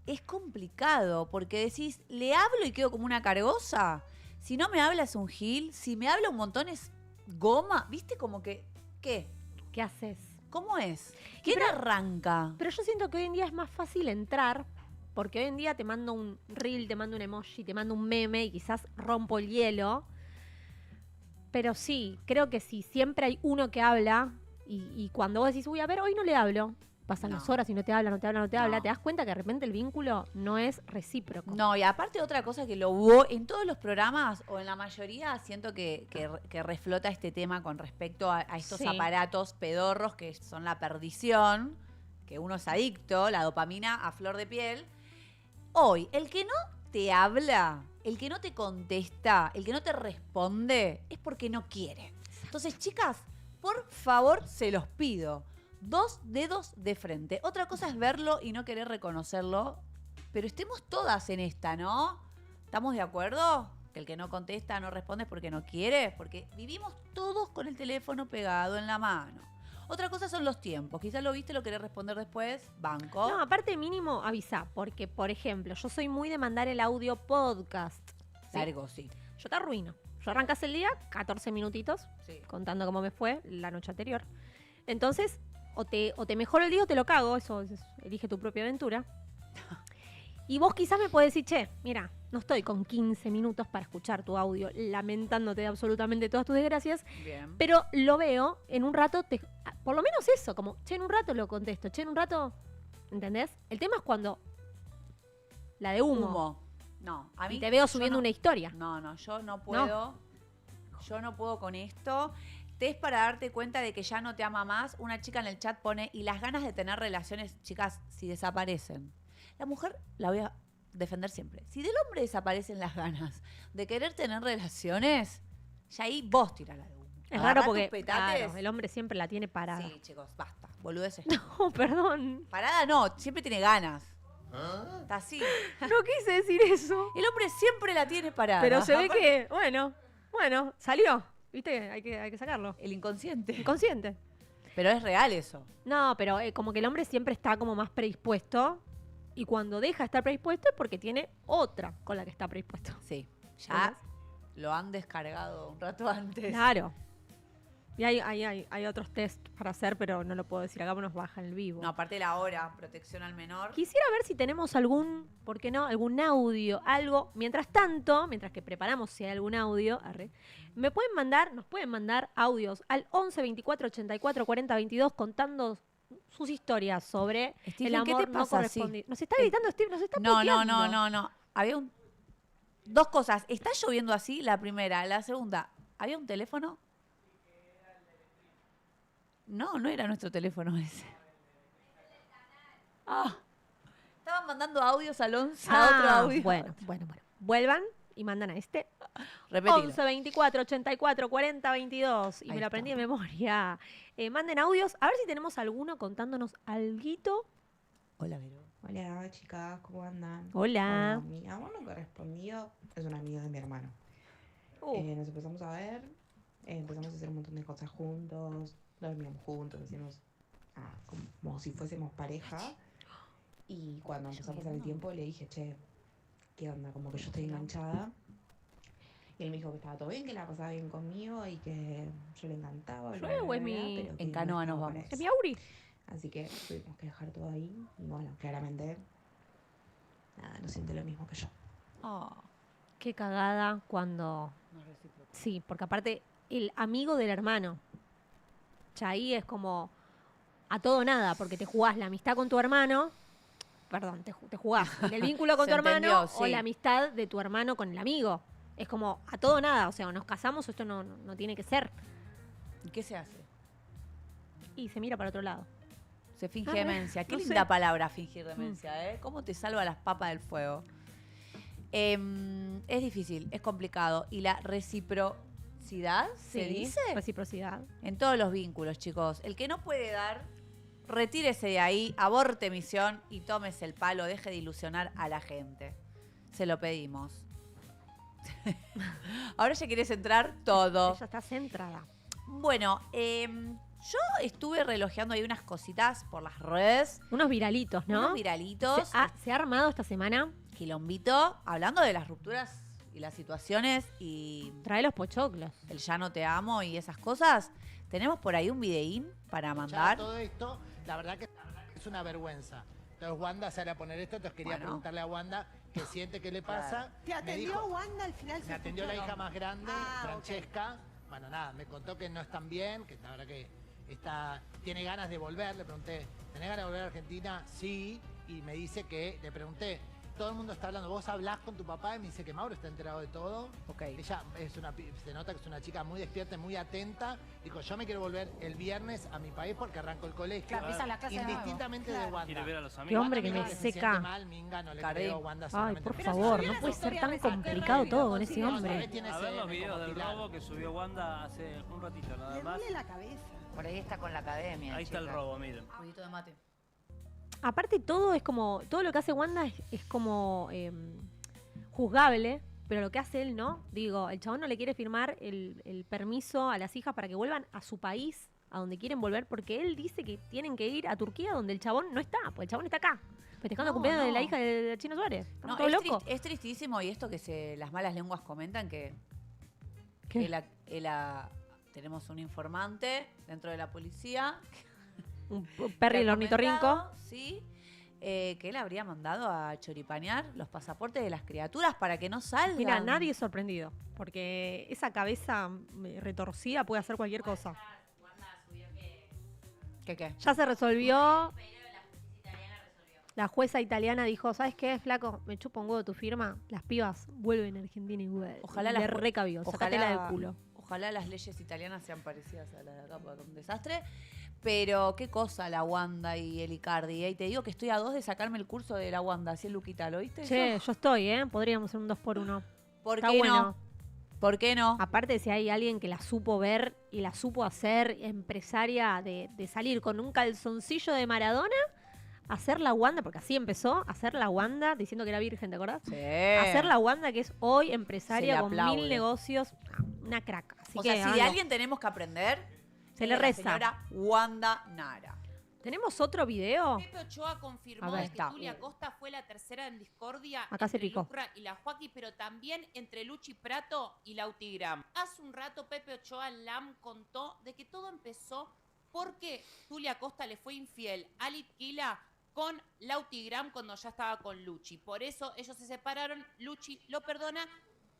es complicado, porque decís, ¿le hablo y quedo como una cargosa? Si no me habla es un gil, si me habla un montón es goma, ¿viste? Como que, ¿qué? ¿Qué haces? ¿Cómo es? ¿Quién pero- arranca? Pero yo siento que hoy en día es más fácil entrar, porque hoy en día te mando un reel, te mando un emoji, te mando un meme y quizás rompo el hielo. Pero sí, creo que sí, siempre hay uno que habla y cuando vos decís, uy, a ver, hoy no le hablo, pasan No. las horas y no te habla, no te habla, no te habla, No. te das cuenta que de repente el vínculo no es recíproco. No, y aparte otra cosa que en todos los programas, o en la mayoría, siento que reflota este tema con respecto a estos Sí. aparatos pedorros que son la perdición, que uno es adicto, la dopamina a flor de piel. Hoy, el que no te habla, el que no te contesta, el que no te responde, es porque no quiere. Entonces, chicas, por favor, se los pido. 2 dedos de frente. Otra cosa es verlo y no querer reconocerlo, pero estemos todas en esta, ¿no? ¿Estamos de acuerdo? Que el que no contesta, no responde es porque no quiere, porque vivimos todos con el teléfono pegado en la mano. Otra cosa son los tiempos. Quizás lo viste, lo querés responder después, banco. No, aparte mínimo avisa, porque por ejemplo, yo soy muy de mandar el audio podcast. ¿sí? Largo, sí. Yo te arruino. Yo arrancas el día, 14 minutitos, Sí. contando cómo me fue la noche anterior. Entonces, o te mejoro el día o te lo cago, elige tu propia aventura. Y vos quizás me podés decir, che, mira, no estoy con 15 minutos para escuchar tu audio lamentándote de absolutamente todas tus desgracias, Bien. pero lo veo, en un rato, por lo menos eso, como, che, en un rato lo contesto, che, en un rato, ¿entendés? El tema es cuando la de humo. No, a mí Y te veo yo subiendo no- una historia. No, yo no puedo. Yo no puedo con esto. Te es para darte cuenta de que ya no te ama más. Una chica en el chat pone, y las ganas de tener relaciones, chicas, si desaparecen. La mujer la voy a defender siempre. Si del hombre desaparecen las ganas de querer tener relaciones, ya ahí vos tirás la de humo. Es Agarrá raro tus porque petates. claro, el hombre siempre la tiene parada. Sí, chicos, basta. Boludeces. No, perdón. Parada no, siempre tiene ganas. Está así. No quise decir eso. El hombre siempre la tiene parada. Pero se ve que, bueno, salió. ¿Viste? Hay que sacarlo. El inconsciente. Inconsciente. Pero es real eso. No, pero como que el hombre siempre está como más predispuesto. Y cuando deja de estar predispuesto es porque tiene otra con la que está predispuesto. Sí. Ya lo han descargado un rato antes. Claro. Y hay otros test para hacer, pero no lo puedo decir acá porque nos baja el vivo. No, aparte la hora, protección al menor. Quisiera ver si tenemos algún, ¿por qué no? Algún audio, algo. Mientras tanto, mientras que preparamos si hay algún audio, nos pueden mandar audios al 11 24 84 40 22 contando sus historias sobre Stephen, el ¿qué amor te no pasa? correspondido. Nos está gritando Steve, nos está No, puteando. no. Había dos cosas. Está lloviendo así, la primera. La segunda, ¿había un teléfono? No era nuestro teléfono ese. Ah. Estaban mandando audios al 11 a otro audio. Bueno. Vuelvan y mandan a este. Repetilo. 11 24 84 40 22. Y Ahí me lo está. aprendí de memoria. Manden audios. A ver si tenemos alguno contándonos alguito. Hola, Vero. Hola chicas, ¿cómo andan? Hola. Bueno, mi amor no correspondido es un amigo de mi hermano. Nos empezamos a ver, empezamos a hacer un montón de cosas juntos, dormíamos juntos, hacíamos como si fuésemos pareja. Y cuando empezó a pasar el tiempo le dije, che, ¿qué onda? Como que yo estoy enganchada. Y él me dijo que estaba todo bien, que la pasaba bien conmigo y que yo le encantaba. bla, bla, ¿O bla, es bla, mi- pero que En no canoa nos estaba para vamos. ¿Es eso. mi Auri? Así que tuvimos que dejar todo ahí. Y bueno, claramente, nada, no siente lo mismo que yo. Oh, Qué cagada cuando... no es recíproco. Sí, porque aparte, el amigo del hermano. Ya ahí es como a todo o nada, porque te jugás la amistad con tu hermano. Perdón, te jugás el vínculo con Se tu hermano entendió, o sí. la amistad de tu hermano con el amigo. Es como a todo o nada. O sea, o nos casamos o esto no tiene que ser. ¿Y qué se hace? Y se mira para otro lado. Se finge Ah, demencia. Qué no sé. linda palabra fingir demencia, ¿eh? ¿Cómo te salva las papas del fuego? Es difícil, es complicado. ¿Y la reciprocidad se Sí, dice? reciprocidad. En todos los vínculos, chicos. El que no puede dar, retírese de ahí, aborte misión y tómese el palo, deje de ilusionar a la gente. Se lo pedimos. Ahora ya quieres entrar todo. Ella está centrada. Bueno, yo estuve relojeando ahí unas cositas por las redes. Unos viralitos, ¿no? Unos viralitos. Se ha armado esta semana. Quilombito, hablando de las rupturas y las situaciones y Trae los pochoclos. el ya no te amo y esas cosas. Tenemos por ahí un videín para Ya mandar. todo esto, la verdad que es una vergüenza. Entonces Wanda sale a poner esto, entonces quería Bueno. preguntarle a Wanda qué siente, qué le pasa. ¿Te Me atendió dijo- Wanda al final? Me se atendió la escuchó, hija ¿no? más grande, Ah, Francesca. Bueno, nada, me contó que no están bien, que la verdad que tiene ganas de volver. Le pregunté, ¿tenés ganas de volver a Argentina? Sí. Y me dice que, le pregunté, todo el mundo está hablando, ¿vos hablás con tu papá? Y me dice que Mauro está enterado de todo. Ok. Ella se nota que es una chica muy despierta y muy atenta. Dijo, yo me quiero volver el viernes a mi país porque arranco el colegio. Claro, empieza la clase de nuevo. Indistintamente de Claro. Wanda. Quiere ver a los Qué amigos. hombre que Wanda me dice se seca. siente mal, Minga, no le Cardín. creo, Wanda Ay, solamente por me- favor, subí no las puede ser historias tan de Zac complicado Efron, todo con sí, ese no, hombre. tiene A ver los CM, videos del como robo que subió Wanda hace un ratito nada Le más. duele la cabeza. Por ahí está con la academia. Ahí está el chicas. robo, miren. Juguito de mate. Aparte todo es como, todo lo que hace Wanda es como juzgable, pero lo que hace él no. Digo, el chabón no le quiere firmar el permiso a las hijas para que vuelvan a su país, a donde quieren volver, porque él dice que tienen que ir a Turquía, donde el chabón no está, porque el chabón está acá, festejando el No, cumpleaños de la no. hija de Chino Suárez. Estamos No, todos es, locos. es tristísimo y esto que las malas lenguas comentan que ¿Qué? tenemos un informante dentro de la policía. Un que Perry ha el ornitorrinco. comentado, Sí. Que él habría mandado a choripanear los pasaportes de las criaturas para que no salgan. Mira, nadie es sorprendido, porque esa cabeza retorcida puede hacer cualquier cosa. ¿Qué? Ya se resolvió. La jueza italiana dijo, ¿sabes qué, flaco? Me chupa un huevo tu firma. Las pibas vuelven a Argentina igual. Ojalá Le las- recabió, sacatela del culo. Ojalá las leyes italianas sean parecidas a las de acá, porque es un desastre. Pero qué cosa la Wanda y el Icardi. Y te digo que estoy a 2 de sacarme el curso de la Wanda, así es Luquita, ¿lo viste? Che, eso? yo estoy, ¿eh? Podríamos hacer un 2x1. ¿Por Está qué bueno. no? ¿Por qué no? Aparte, si hay alguien que la supo ver y la supo hacer, empresaria de salir con un calzoncillo de Maradona, hacer la Wanda, porque así empezó, hacer la Wanda, diciendo que era virgen, ¿te acordás? Sí. Hacer la Wanda, que es hoy Se le empresaria con aplaude. 1000 negocios, una crack. Así O que sea, si de háganlo. alguien tenemos que aprender, Se es le de reza. La señora Wanda Nara. ¿Tenemos otro video? Pepe Ochoa A confirmó ver. de que Está. Tulia Costa fue la tercera en discordia Acá se entre picó. Lucra y la Joaquí, pero también entre Luchi Prato y Lauti Gram. Hace un rato Pepe Ochoa Lam contó de que todo empezó porque Tulia Costa le fue infiel a Litquila con Lauti Gram cuando ya estaba con Luchi. Por eso ellos se separaron, Luchi lo perdona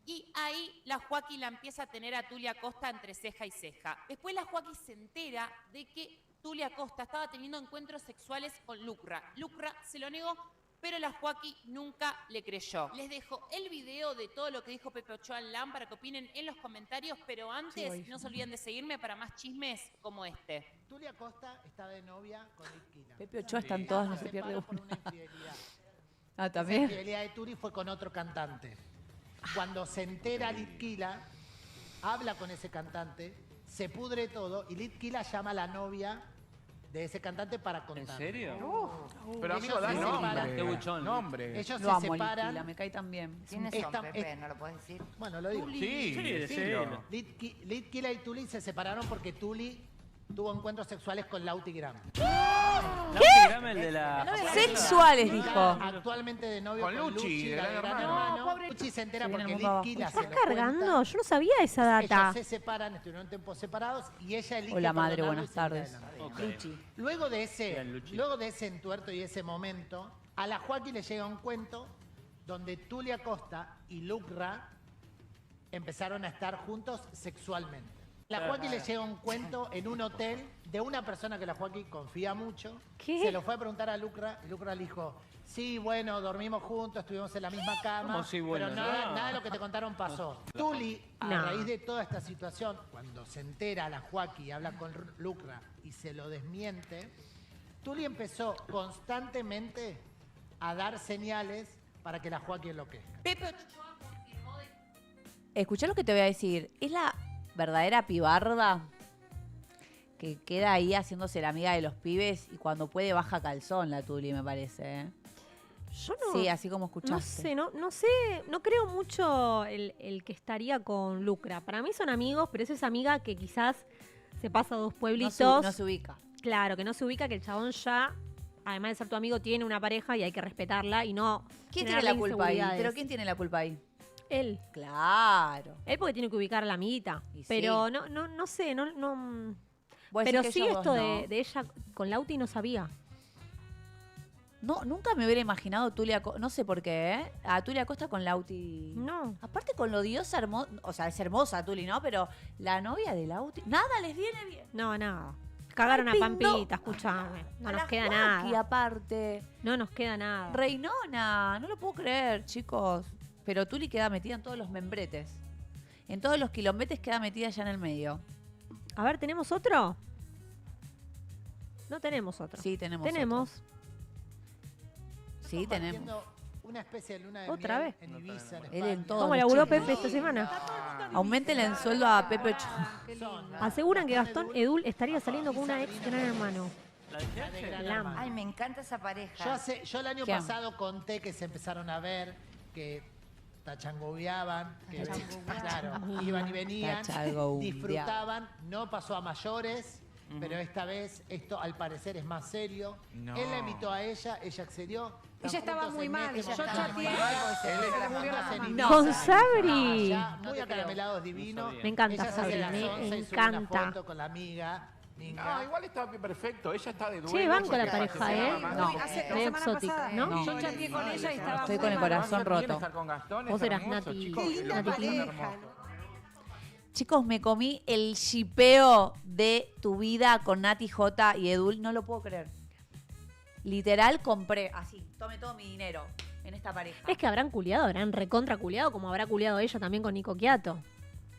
y ahí la Joaquí la empieza a tener a Tulia Costa entre ceja y ceja. Después la Joaquí se entera de que Tulia Costa estaba teniendo encuentros sexuales con Lucra. Lucra se lo negó, pero la Joaquí nunca le creyó. Les dejo el video de todo lo que dijo Pepe Ochoa Lam para que opinen en los comentarios, pero antes no se olviden de seguirme para más chismes como este. Tulia Costa está de novia con Litquila. Pepe Ochoa están todas, no se separó pierde por una. una infidelidad. Ah, Esa también. infidelidad de Turi fue con otro cantante. Cuando se entera Litquila, habla con ese cantante, se pudre todo y Litquila llama a la novia de ese cantante para contar. ¿En serio? Pero Ellos amigo, da se separan. Qué buchón. nombre. Ellos Lo se amo, separan. Litquila, me cae tan bien. ¿Quiénes Esta- son, Pepe? ¿No lo puedes decir? Bueno, lo digo. Sí, decilo. Litquila y Tuli se separaron porque Tuli tuvo encuentros sexuales con Lauti Gram. ¿Qué? El de la... Sexuales, dijo. Actualmente de novio Con Luchi, la Gran de Gran Hermano. Hermano. Luchi se entera Se viene porque el mundo abajo. Litquila se ¿Estás lo cuenta. cargando? Yo no sabía esa data. Ellos se separan, estuvieron un tiempo separados y ella elige Hola, madre, perdonarlo buenas y seguir tardes. adelante. Ok. Luchi. Luego de Bien, Luchi. ese entuerto y ese momento, a la Joaquín le llega un cuento donde Tulia Costa y Lucra empezaron a estar juntos sexualmente. La Joaquín le llega un cuento en un hotel de una persona que la Joaquín confía mucho. ¿Qué? Se lo fue a preguntar a Lucra y Lucra le dijo, sí, bueno, dormimos juntos, estuvimos en la misma cama, ¿Cómo sí, bueno? pero nada, No. nada de lo que te contaron pasó. Tuli, a No. raíz de toda esta situación, cuando se entera la Joaquín y habla con Lucra y se lo desmiente, Tuli empezó constantemente a dar señales para que la Joaquín enloquezca. Pepe Ochoa confirmó de Escuchá lo que te voy a decir. Es la verdadera pibarda que queda ahí haciéndose la amiga de los pibes y cuando puede baja calzón la Tuli, me parece. ¿eh? Yo no, Sí, así como escuchaste. no sé, no creo mucho el que estaría con Lucra. Para mí son amigos, pero es esa amiga que quizás se pasa a dos pueblitos. No se ubica. Claro, que no se ubica, que el chabón ya, además de ser tu amigo, tiene una pareja y hay que respetarla y no. ¿Quién tiene generarle la culpa ahí? inseguridades. ¿Pero quién tiene la culpa ahí? Él. Claro. Él porque tiene que ubicar a la amiguita. Y Pero sí. no sé, no. Vos Pero decís que sí ellos esto dos de, no. de ella con Lauti no sabía. No, nunca me hubiera imaginado Tulia Costa, no sé por qué, ¿eh? A Tulia Costa con Lauti. No. Aparte con lo diosa hermosa, o sea, es hermosa Tuli, ¿no? Pero la novia de Lauti, nada les viene bien. No, nada. Cagaron a Ay, Pampita, escúchame. No A nos la queda Joaquí, nada. aparte. No nos queda nada. Reinona, no lo puedo creer, chicos. Pero Tuli queda metida en todos los membretes. En todos los quilombetes queda metida allá en el medio. A ver, ¿tenemos otro? No tenemos otro. Sí, tenemos. Tenemos. otro. Sí, tenemos. Compartiendo una especie de luna de ¿Otra miel vez? en Ibiza, en Él en España. todo. ¿Cómo los laburó chicos. Pepe esta semana? Aumentenle el sueldo a Pepe Ochoa. Aseguran que Gastón Edul estaría saliendo con una ex gran hermano. ¿La de La de GH? Gran Lam. Hermano. Ay, me encanta esa pareja. Yo el año ¿Qué? pasado conté que se empezaron a ver, que tachangobeaban, que claro, iban y venían, Tachangobeaban. disfrutaban, no pasó a mayores, pero esta vez esto al parecer es más serio. No. Él la invitó a ella accedió. Ella estaba muy mal, Ella yo estaba chateé. muy mal, Se le juntos murió la en mamá. Ibiza. Con Sabri. Ya, muy No te acaramelados, divino. No Me encanta Ella se hace Sabri, la me sonsa y sube encanta. una foto con la amiga. Minga. Igual está perfecto. Ella está de duelo. Che, banco porque la pareja, se ¿eh? llama No. Maxi. Hace la Re semana exótica, pasada. ¿no? Yo chateé con ella y estaba Estoy muy con el mal. corazón Va a ser bien roto. estar con Gastón, Vos es eras hermoso, Nati. chicos. Qué Lo linda que es pareja. hermoso. Chicos, me comí el shipeo de tu vida con Nati J y Edul. No lo puedo creer. Literal, compré así. Tome todo mi dinero en esta pareja. Es que habrán culiado, habrán recontra culiado, como habrá culiado ella también con Nico Quiato.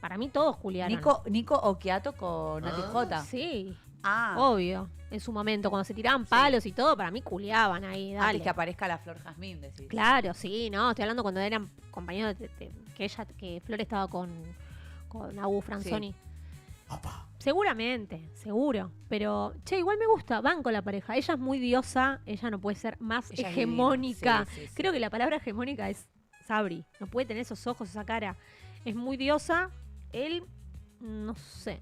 Para mí todos culiaron. Nico Okiato con Nati J. Sí, Ah, obvio. En su momento, cuando se tiraban palos y todo, para mí culiaban ahí, dale. antes que aparezca la Flor Jazmín, decís. Claro, sí, no, estoy hablando cuando eran compañeros que Flor estaba con Agu Franzoni. Seguramente, seguro. Pero, che, igual me gusta, van con la pareja. Ella es muy diosa, ella no puede ser más Ella es hegemónica. divina, sí, sí, sí. Creo que la palabra hegemónica es Sabri. No puede tener esos ojos, esa cara. Es muy diosa. Él, no sé.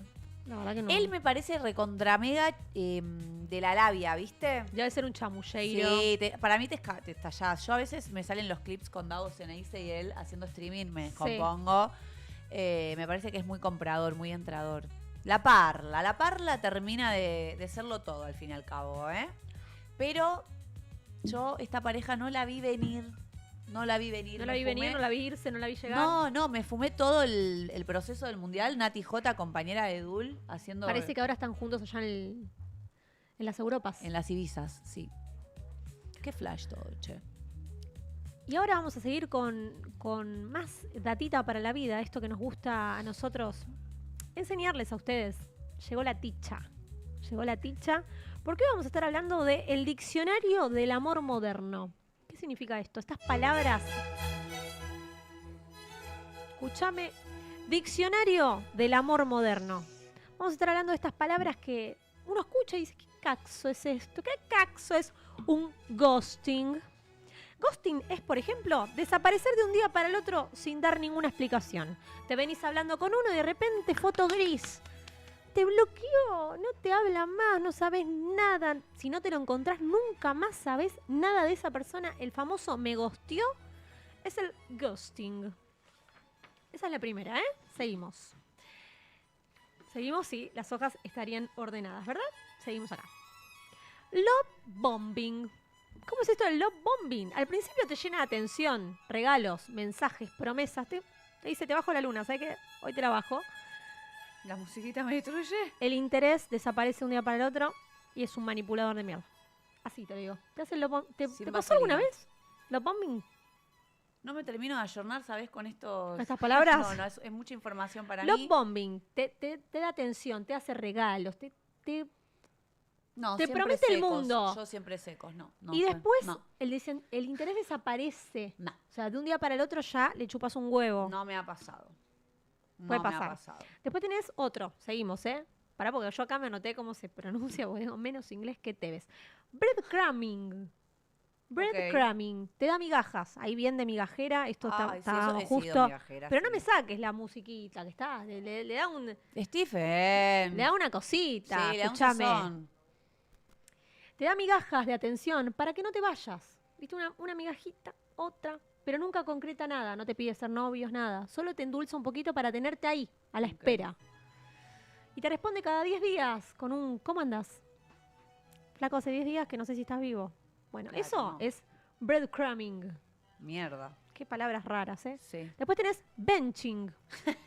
La verdad que no. Él me parece recontramega de la labia, ¿viste? Debe ser un chamulleiro. Sí, para mí te estallás. Yo a veces me salen los clips con Dago Ceneice y él haciendo streaming, me compongo. Me parece que es muy comprador, muy entrador. La parla termina de serlo todo al fin y al cabo, ¿eh? Pero yo esta pareja no la vi venir. No la vi venir. No la me vi venir, fumé- no la vi irse, no la vi llegar. No, me fumé todo el proceso del mundial. Nati J, compañera de Dul, haciendo Parece que ahora están juntos allá en las Europas. en las Ibizas, sí. Qué flash todo, che. Y ahora vamos a seguir con más datita para la vida, esto que nos gusta a nosotros enseñarles a ustedes. Llegó la ticha. Porque hoy vamos a estar hablando del diccionario del amor moderno. ¿Qué significa esto? Estas palabras. Escúchame. Diccionario del amor moderno. Vamos a estar hablando de estas palabras que uno escucha y dice, caxo es esto? ¿Qué caxo es un ghosting? Ghosting es, por ejemplo, desaparecer de un día para el otro sin dar ninguna explicación. Te venís hablando con uno y de repente foto gris. Te bloqueó, no te habla más, no sabes nada. Si no te lo encontrás, nunca más sabes nada de esa persona. El famoso me ghosteó es el ghosting. Esa es la primera, ¿eh? Seguimos. Seguimos, sí, las hojas estarían ordenadas, ¿verdad? Seguimos acá. Love bombing. ¿Cómo es esto del love bombing? Al principio te llena de atención, regalos, mensajes, promesas. Te dice, te bajo la luna, ¿sabes qué? Hoy te la bajo. La musiquita me destruye. El interés desaparece un día para el otro y es un manipulador de mierda. Así te lo digo. ¿Te hace el love bombing? ¿Te pasó alguna vez? ¿Love bombing? No me termino de ayornar, ¿sabes? Con estos... ¿Estas palabras? No, es mucha información para Love mí. bombing. Te da atención, te hace regalos, te No, te siempre promete el secos. mundo. Yo siempre secos, no. Y después no. el interés desaparece. No. O sea, de un día para el otro ya le chupas un huevo. No me ha pasado. No Puede me ha pasar. pasado. Después tenés otro. Seguimos, ¿eh? Pará, porque yo acá me anoté cómo se pronuncia, porque tengo menos inglés que Tevez. Breadcrumbing. Breadcrumbing. Te da migajas. Ahí bien de migajera. Esto Ay, está sí, eso he sido justo. migajera, Pero no sí. me saques la musiquita que está. Le da un... Stephen. Le da una cosita. Sí, le da un escuchame. sazón. Te da migajas de atención para que no te vayas. ¿Viste? Una migajita, otra. Pero nunca concreta nada. No te pide ser novios, nada. Solo te endulza un poquito para tenerte ahí, a la espera. Y te responde cada 10 días con un ¿cómo andás? Flaco, hace 10 días que no sé si estás vivo. Bueno, Claro, eso no. es breadcrumbing. Mierda. Qué palabras raras, ¿eh? Sí. Después tenés benching.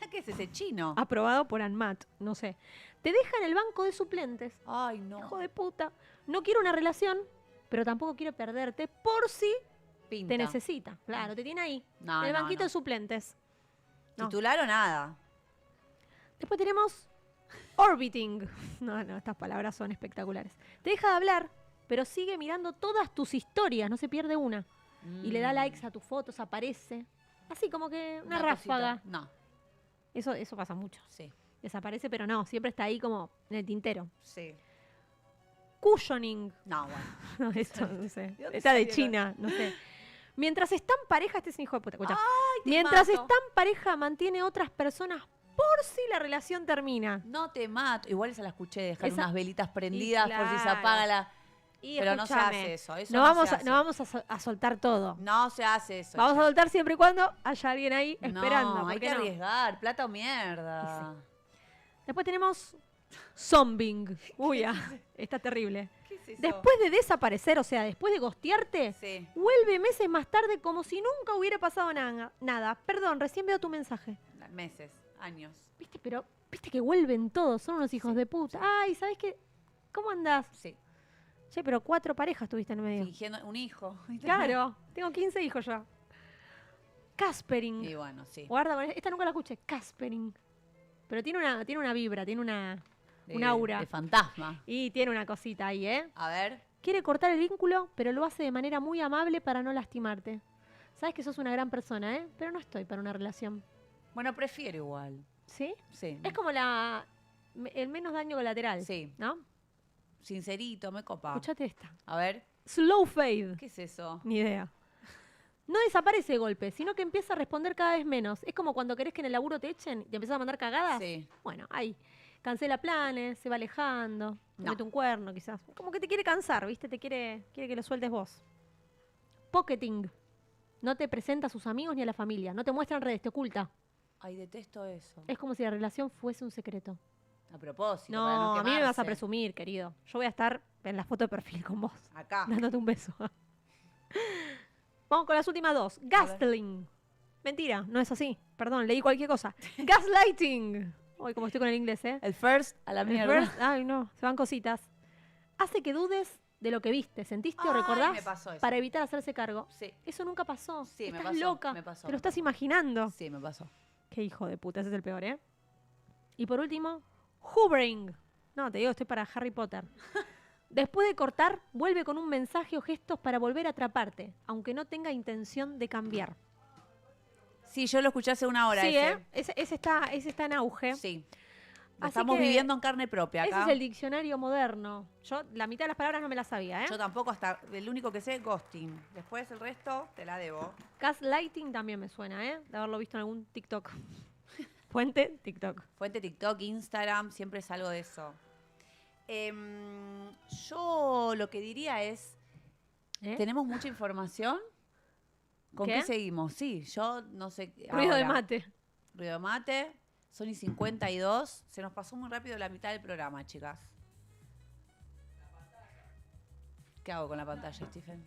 ¿Qué es ese chino? Aprobado por ANMAT, no sé. Te deja en el banco de suplentes. Ay, no. Hijo de puta. No quiero una relación, pero tampoco quiero perderte por si Pinta. te necesita. Claro, te tiene ahí. No, en el no, banquito no. de suplentes. No. ¿Titular o nada? Después tenemos orbiting. No, estas palabras son espectaculares. Te deja de hablar, pero sigue mirando todas tus historias, no se pierde una. Y le da likes a tus fotos, aparece. Así como que una ráfaga. cosita. No. Eso pasa mucho. Sí. Desaparece, pero no, siempre está ahí como en el tintero. Sí. Cushioning. No, bueno. No, esto no sé. ¿De dónde Esta de salieron? China, no sé. Mientras están pareja, este es un hijo de puta, escucha. Ay, te Mientras mato. están pareja, mantiene otras personas por si la relación termina. No te mato. Igual esa la escuché, dejar Esa- unas velitas prendidas Y por si se claro. apaga la... Y Pero no se escúchame, hace eso. Eso no, no vamos se a, hace. no vamos a soltar todo. No se hace eso. Vamos a che. soltar siempre y cuando haya alguien ahí esperando. No, ¿por hay qué que no? arriesgar. Plata o mierda. Después tenemos zombing. Uy, está terrible. ¿Qué es eso? Después de desaparecer, o sea, después de gostearte, Sí. vuelve meses más tarde como si nunca hubiera pasado nada. Perdón, recién veo tu mensaje. Meses, años. ¿Viste? Pero, viste que vuelven todos, son unos hijos de puta. Ay, ¿sabes qué? ¿Cómo andás? Sí. Che, pero 4 parejas tuviste en el medio. Fingiendo un hijo. Claro, tengo 15 hijos ya. Caspering. Y bueno, sí. Guarda, con esta nunca la escuché. Caspering. Pero tiene una vibra, tiene un aura. De fantasma. Y tiene una cosita ahí, ¿eh? A ver. Quiere cortar el vínculo, pero lo hace de manera muy amable para no lastimarte. Sabes que sos una gran persona, ¿eh? Pero no estoy para una relación. Bueno, prefiero igual. ¿Sí? Sí. Es como el menos daño colateral. Sí. ¿No? Sincerito, me copa. Escuchate esta. A ver. Slow fade. ¿Qué es eso? Ni idea. No desaparece de golpe, sino que empieza a responder cada vez menos. Es como cuando querés que en el laburo te echen y te empezás a mandar cagadas. Sí. Bueno, ahí. Cancela planes, se va alejando, te No. mete un cuerno quizás. Como que te quiere cansar, ¿viste? Quiere que lo sueltes vos. Pocketing. No te presenta a sus amigos ni a la familia. No te muestra en redes, te oculta. Ay, detesto eso. Es como si la relación fuese un secreto. A propósito. No, para no a mí me vas a quemarse. presumir, querido. Yo voy a estar en la foto de perfil con vos. Acá. Dándote un beso. Vamos con las últimas dos. Gaslighting. Mentira, no es así. Perdón, leí cualquier cosa. Gaslighting. Hoy como estoy con el inglés, ¿eh? El first a la El mierda. first- ay, no, se van cositas. Hace que dudes de lo que viste, sentiste o Ay, recordás me pasó eso. para evitar hacerse cargo. Sí. Eso nunca pasó. Sí, me Estás pasó, loca. me pasó, Te lo me estás pasó. imaginando. Sí, me pasó. Qué hijo de puta, ese es el peor, ¿eh? Y por último, hoovering. No, te digo, estoy para Harry Potter. Después de cortar, vuelve con un mensaje o gestos para volver a atraparte, aunque no tenga intención de cambiar. Sí, yo lo escuché hace una hora. Sí, ese. ¿eh? Ese está en auge. Sí. Lo Así estamos que viviendo en carne propia Ese acá. es el diccionario moderno. Yo la mitad de las palabras no me las sabía, ¿eh? Yo tampoco, hasta el único que sé es ghosting. Después el resto te la debo. Gaslighting también me suena, ¿eh? De haberlo visto en algún TikTok. Fuente, TikTok. Fuente TikTok, Instagram, siempre es algo de eso. Yo lo que diría es, ¿tenemos mucha información? ¿Con qué seguimos? Sí, yo no sé. Ruido de ahora. mate. Ruido de mate. Son y 52. Se nos pasó muy rápido la mitad del programa, chicas. ¿Qué hago con la pantalla, Stephen?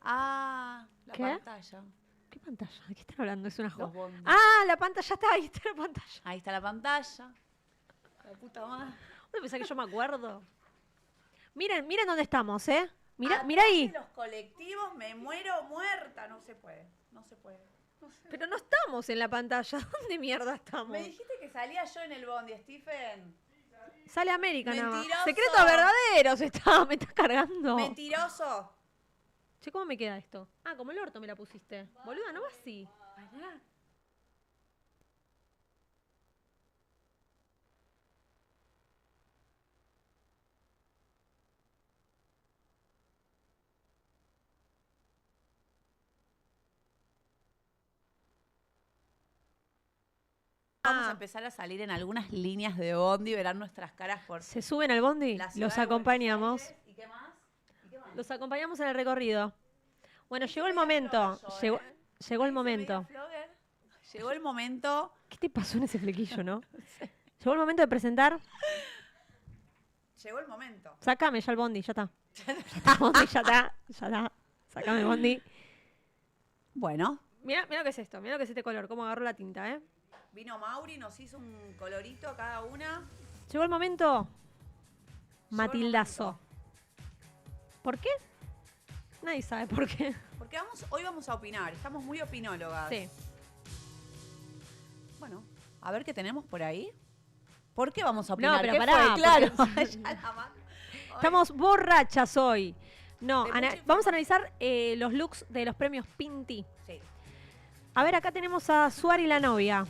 Ah, la ¿Qué? pantalla. ¿Qué pantalla? ¿De qué están hablando? Es una Los joda. bondis. Ah, la pantalla está ahí, está la pantalla. Ahí está la pantalla. La puta madre. ¿Dónde pensás que yo me acuerdo? Miren dónde estamos, ¿eh? Mira Atrás ahí. de los colectivos me muero muerta. No se puede. No se puede. Pero no estamos en la pantalla. ¿Dónde mierda estamos? Me dijiste que salía yo en el bondi, Stephen. Sale América nada más. Mentiroso. Secretos verdaderos me está cargando. Mentiroso. Che, ¿cómo me queda esto? Ah, como el orto me la pusiste. Boluda, no va así. Pará. Vamos a empezar a salir en algunas líneas de bondi, verán nuestras caras por... ¿Se suben al bondi? la ciudad Los de acompañamos. Buenos Aires. ¿Y qué más? ¿Y qué más? Los acompañamos en el recorrido. Bueno, llegó el momento. Llegó el momento. Llegó el momento. ¿Qué te pasó en ese flequillo, no? Llegó el momento de presentar. Llegó el momento. Sácame ya el bondi, ya está. Ya está, bondi, ya está. Sácame el bondi. Bueno. Mira lo que es esto, mira lo que es este color, cómo agarró la tinta, ¿eh? Vino Mauri, nos hizo un colorito a cada una. Llegó el momento. Matildazo. ¿Por qué? Nadie sabe por qué. Porque hoy vamos a opinar, estamos muy opinólogas. Sí. Bueno, a ver qué tenemos por ahí. ¿Por qué vamos a opinar? No, pero ¿Qué pará, fue? Claro. porque- Ya la mano. Estamos borrachas hoy. No, De mucha vamos a analizar los looks de los premios Pinti. Sí. A ver, acá tenemos a Suar y la novia.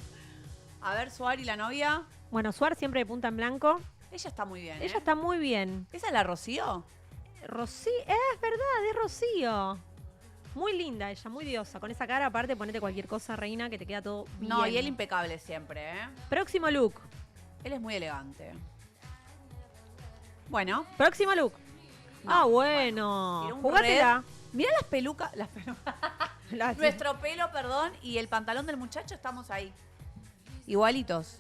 A ver, Suar y la novia. Bueno, Suar siempre de punta en blanco. Ella está muy bien. Ella está muy bien. ¿Esa es la Rocío? Rocío, es verdad, es Rocío. Muy linda ella, muy diosa. Con esa cara, aparte, ponete cualquier cosa, reina, que te queda todo bien. No, y él impecable siempre, ¿eh? Próximo look. Él es muy elegante. Bueno. Próximo look. No, bueno. Tiene un Jugátela. red. Mirá las pelucas. Nuestro pelo, perdón, y el pantalón del muchacho, estamos ahí. Igualitos.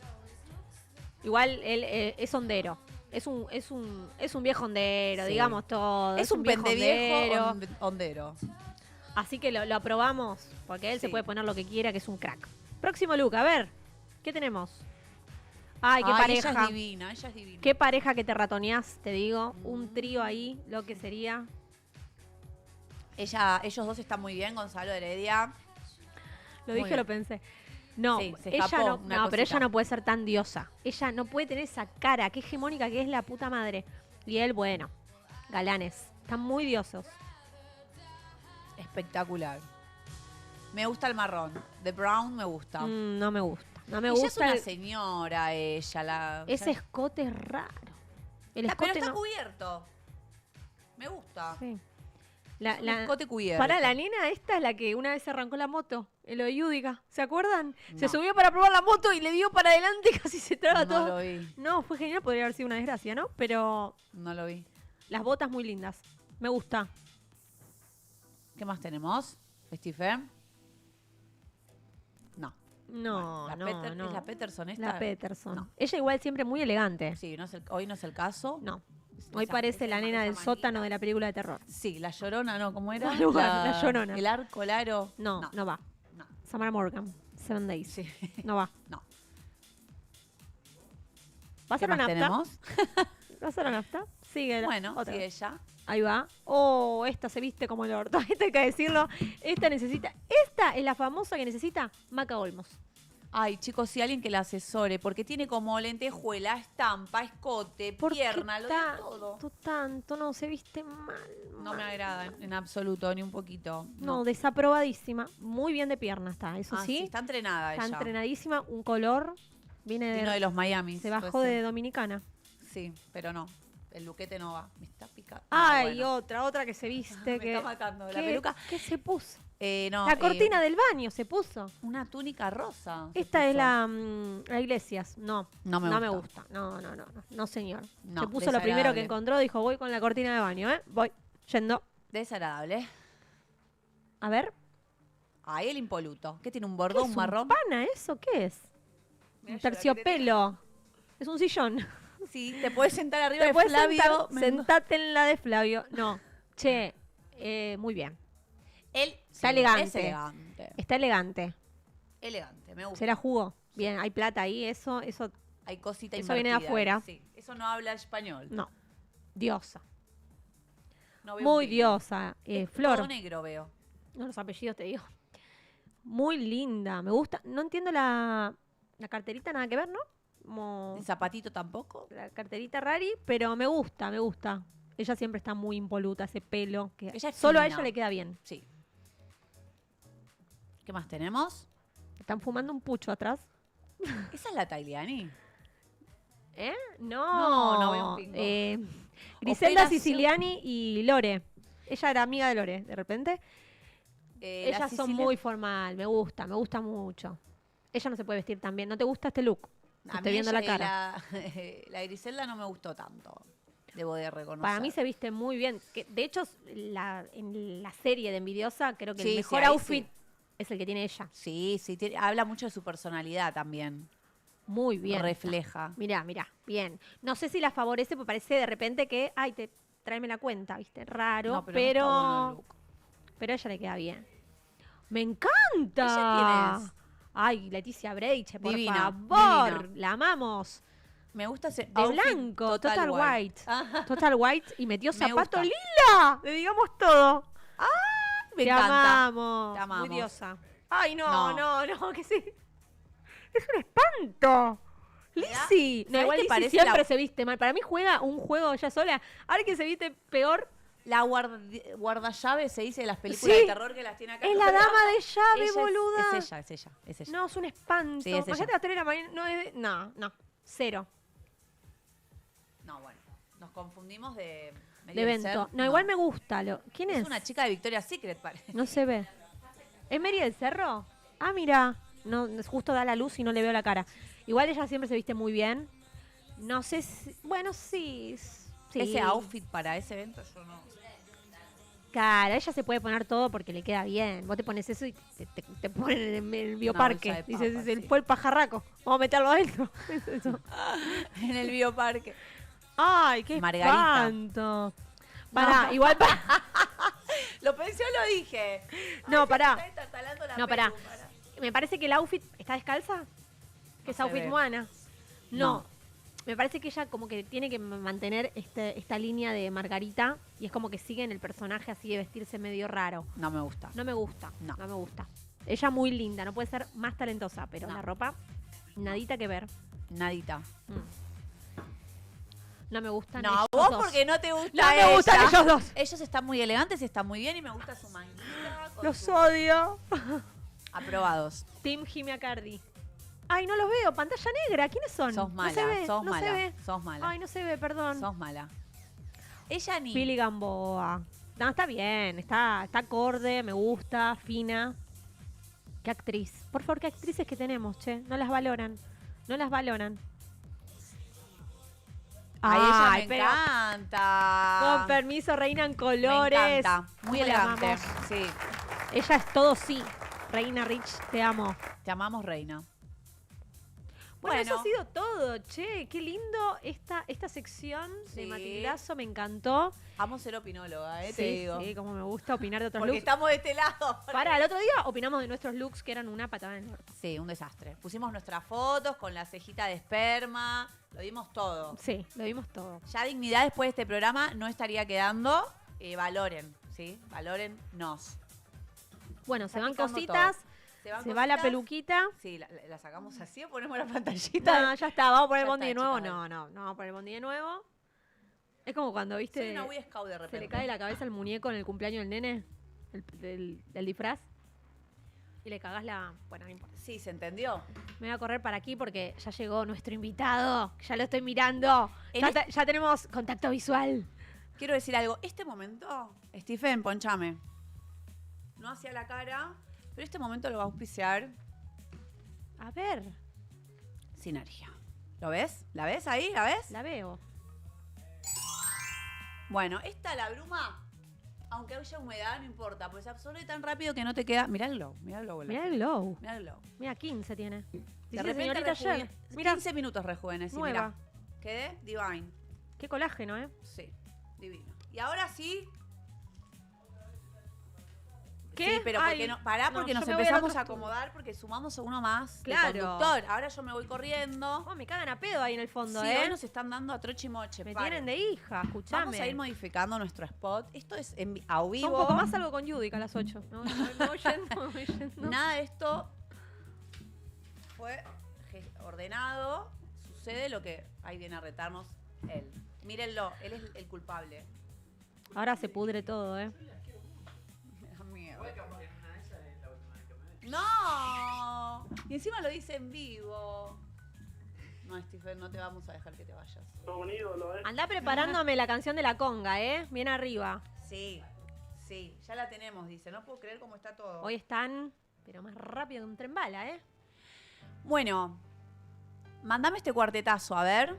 Igual él es hondero. Es un viejo hondero, Sí. digamos todo. Es un viejo pendeviejo hondero. hondero. Así que lo aprobamos, porque él se Sí. puede poner lo que quiera, que es un crack. Próximo look, a ver. ¿Qué tenemos? Ay, qué Ay, pareja. ella es divina, ella es divina. Qué pareja que te ratoneás, te digo. Un trío ahí, lo que sería. Ellos dos están muy bien, Gonzalo Heredia. Lo Muy dije o bien. lo pensé. No, Sí, se ella escapó no, una no, pero cosita. ella no puede ser tan diosa. Ella no puede tener esa cara, qué hegemónica que es la puta madre. Y él, bueno, galanes. Están muy diosos. Espectacular. Me gusta el marrón. The brown me gusta. No me gusta. No me Ella es gusta. una señora, ella. Ese escote es raro. El Pero escote está no- cubierto. Me gusta. Sí. Es un escote cubierto. Para la nena, esta es la que una vez se arrancó la moto, en lo de Yudica. ¿Se acuerdan? Se No. subió para probar la moto y le dio para adelante, casi se traga No todo. lo vi. No, fue genial, podría haber sido una desgracia, ¿no? Pero No lo vi. las botas muy lindas. Me gusta. ¿Qué más tenemos? ¿Stephen? No. No, La no, Peter- no. ¿Es la Peterson esta? La Peterson. No. Ella igual siempre muy elegante. Sí, hoy no es el caso. No. Hoy parece la nena del sótano de la película de terror. Sí, la Llorona, ¿no? ¿Cómo era? Tal cual, la Llorona. El arco, el aro. No, no va. No. Samara Morgan, 7 Days. Sí. No va. No. ¿Va a ¿Qué ser una más nafta? tenemos? ¿Va a ser una nafta? Sigue. Bueno, otra. sí, ella. Ahí va. Oh, esta se viste como el orto. Esta hay que decirlo. Esta necesita. Esta es la famosa que necesita Maca Olmos. Ay, chicos, si alguien que la asesore, porque tiene como lentejuela, estampa, escote, pierna, lo de todo. Tanto, no, se viste mal. No me agrada en absoluto, ni un poquito. No, desaprobadísima. Muy bien de pierna está, eso Ah, sí. está entrenada Está ella. entrenadísima. Un color Viene Vino de de... los Miami. Se bajó de Dominicana. Sí, pero no. El luquete no va. Me está picando. Ay, bueno. otra que se viste. Me que... está matando. La ¿Qué- peluca. ¿Qué se puso? No, La cortina del baño se puso. Una túnica rosa. se Esta es puso. la Iglesias. No, No me no gusta. me gusta. No, señor. No, se puso lo primero que desagradable. encontró, dijo, voy con la cortina de baño, ¿eh? Voy, yendo. Desagradable. A ver. Ahí el impoluto. ¿Qué tiene? ¿Un ¿Qué bordón, es un marrón? pana eso? ¿Qué es? Mirá Un yo la que terciopelo. Es un sillón. Sí, te puedes sentar arriba Te de puedes Flavio. sentar, sentate en la de Flavio. No. Che, muy bien. Él Está sí, elegante. Es elegante. Está elegante. Elegante, me gusta. Se la jugó. Bien, hay plata ahí, eso, Hay cosita Eso viene de invertida, afuera. Sí. Eso no habla español. no. Diosa. No veo Muy un pingo. diosa. Flor. Todo negro veo. No, los apellidos te digo. Muy linda. Me gusta. No entiendo la carterita, nada que ver, ¿no? Como El zapatito tampoco. la carterita rari, pero me gusta, me gusta. Ella siempre está muy impoluta, ese pelo. Que Ella es solo a fina. ella le queda bien. Sí. ¿Qué más tenemos? Están fumando un pucho atrás. ¿Esa es la Tailiani? ¿Eh? No, No, no veo un pingo. Griselda Operación- Siciliani y Lore. Ella era amiga de Lore, de repente. La Ellas son Sicilia- muy formal, me gusta mucho. Ella no se puede vestir tan bien. ¿No te gusta este look? Te A estoy mí viendo la ella- cara. La Griselda no me gustó tanto. Debo de reconocer. Para mí se viste muy bien. Que, de hecho, en la serie de Envidiosa, creo que Sí, el sí, mejor ahí outfit sí. es el que tiene ella. Sí, habla mucho de su personalidad también. Muy bien. Refleja. Mirá, bien. No sé si la favorece, porque parece de repente que, ay, tráeme la cuenta, ¿viste? Raro, No, pero no está bueno el look. pero a ella le queda bien. ¡Me encanta! ¿Ella quién es? Ay, Leticia Breiche, por Divina, favor. divina. La amamos. Me gusta ese De outfit blanco, total white. Ajá. Total white y metió Me zapato gusta. lila. Le digamos todo. Me Te encanta. amamos. Te amamos. Muy diosa. Ay, No. no, que sí. Es un espanto. Lizzy. No, ¿sabes igual qué Lizzy parece siempre la- se viste mal. Para mí juega un juego ella sola. Ahora que se viste peor. La guardallave se dice de las películas Sí. de terror que las tiene acá. Es la dama de llave, Ella boluda. Es ella. No, es un espanto. Sí, es ella. Imagínate las 3 de la mañana. No. Cero. No, bueno. Nos confundimos de De evento. No, igual me gusta. ¿Quién es? Es una chica de Victoria's Secret, parece. No se ve. ¿Es Mary del Cerro? Ah, mira. No, justo da la luz y no le veo la cara. Igual ella siempre se viste muy bien. No sé si... Bueno, sí. Ese outfit para ese evento yo no... Cara, ella se puede poner todo porque le queda bien. Vos te pones eso y te ponen en el bioparque. bolsa de Dices, papas, él sí. fue el pajarraco. Vamos a meterlo adentro. Eso. En el bioparque. Ay, qué Margarita. espanto. Pará, igual pará. Lo pensé o lo dije. No, Ay, pará. se me está instalando la No, pará. pelu, pará. Me parece que el outfit está descalza. Que es se outfit ve. Moana. No. No. Me parece que ella como que tiene que mantener esta línea de Margarita y es como que sigue en el personaje así de vestirse medio raro. No me gusta. No me gusta. No. No me gusta. Ella muy linda, no puede ser más talentosa, pero No. la ropa, nadita que ver. Nadita. No me gustan No, ellos vos dos. porque no te gusta No me gustan ella. ellos dos. Ellos están muy elegantes, están muy bien y me gusta su manguita. con Los su- odio. Aprobados. Team Jimmy Cardi. Ay, no los veo. Pantalla negra. ¿Quiénes son? Sos mala, no se ve, sos no mala, se ve. sos mala. Ay, no se ve, perdón. Sos mala. Ella ni... Pili Gamboa. No, está bien. Está acorde, me gusta, fina. Qué actriz. Por favor, qué actrices que tenemos, che. No las valoran. No las valoran. Ay, ella me pero encanta. con permiso, reina en Me colores. encanta. Muy ¿Cómo la elegante. amamos? Sí. Ella es todo sí. Reina Rich, te amo. Te amamos, reina. Bueno, eso Bueno. ha sido todo, che. Qué lindo esta sección de Sí. Matildazo, me encantó. Amo ser opinóloga, te Sí, digo. sí, como me gusta opinar de otros Porque looks. estamos de este lado. Para, el otro día opinamos de nuestros looks que eran una patada en el orto. Sí, un desastre. Pusimos nuestras fotos con la cejita de esperma. Lo dimos todo. Sí, lo vimos todo. Ya dignidad después de este programa no estaría quedando. Valoren, ¿sí? Valórennos. Bueno, se Está van picando cositas, todo. Se van se va la cositas. peluquita. Sí, la sacamos así o ponemos la pantallita. No, ya está, vamos a poner el Ya bondi de está, nuevo. chicas, No, vamos a poner el bondi de nuevo. Es como cuando, viste, Soy una Boy Scout de se repente. le cae la cabeza al muñeco en el cumpleaños del nene, del disfraz. Y le cagás la... Bueno, no importa. Sí, ¿se entendió? Me voy a correr para aquí porque ya llegó nuestro invitado. Ya lo estoy mirando. En Ya tenemos contacto visual. Quiero decir algo. Este momento, Stephen, ponchame. No hacia la cara, pero este momento lo va a auspiciar A ver, Sinergia. ¿Lo ves? ¿La ves ahí? ¿La ves? la veo. Bueno, esta la bruma, aunque haya humedad, no importa, porque se absorbe tan rápido que no te queda... Mirá el glow, mirá el glow. Mirá el glow. Mirá el glow. Mira, 15 tiene. De Dice repente señorita ayer. Mira, 15 minutos rejuvenecí, nueva. mirá. Quedé divine. Qué colágeno, ¿eh? Sí, divino. Y ahora sí... ¿Qué? Sí, pero Ay, porque no, pará, porque no, nos yo me voy al empezamos otro a acomodar porque sumamos a uno más de Claro. conductor. Ahora yo me voy corriendo. Oh, me cagan a pedo ahí en el fondo, Sí, ¿eh? hoy nos están dando a troche y moche. Me paren. tienen de hija, escuchame. Vamos a ir modificando nuestro spot. Esto es a vivo. Un poco más salgo con Judica a las 8. Me voy yendo, me voy yendo. Nada de esto fue ordenado. Sucede lo que ahí viene a retarnos él. Mírenlo, él es el culpable. Ahora se pudre todo, ¿eh? Me da miedo. ¡No! Y encima lo dice en vivo. No, Stephen, no te vamos a dejar que te vayas. Andá preparándome la canción de la conga, ¿eh? Bien arriba. Sí, sí, ya la tenemos, dice. No puedo creer cómo está todo. Hoy están, pero más rápido que un tren bala, ¿eh? Bueno, mandame este cuartetazo, a ver.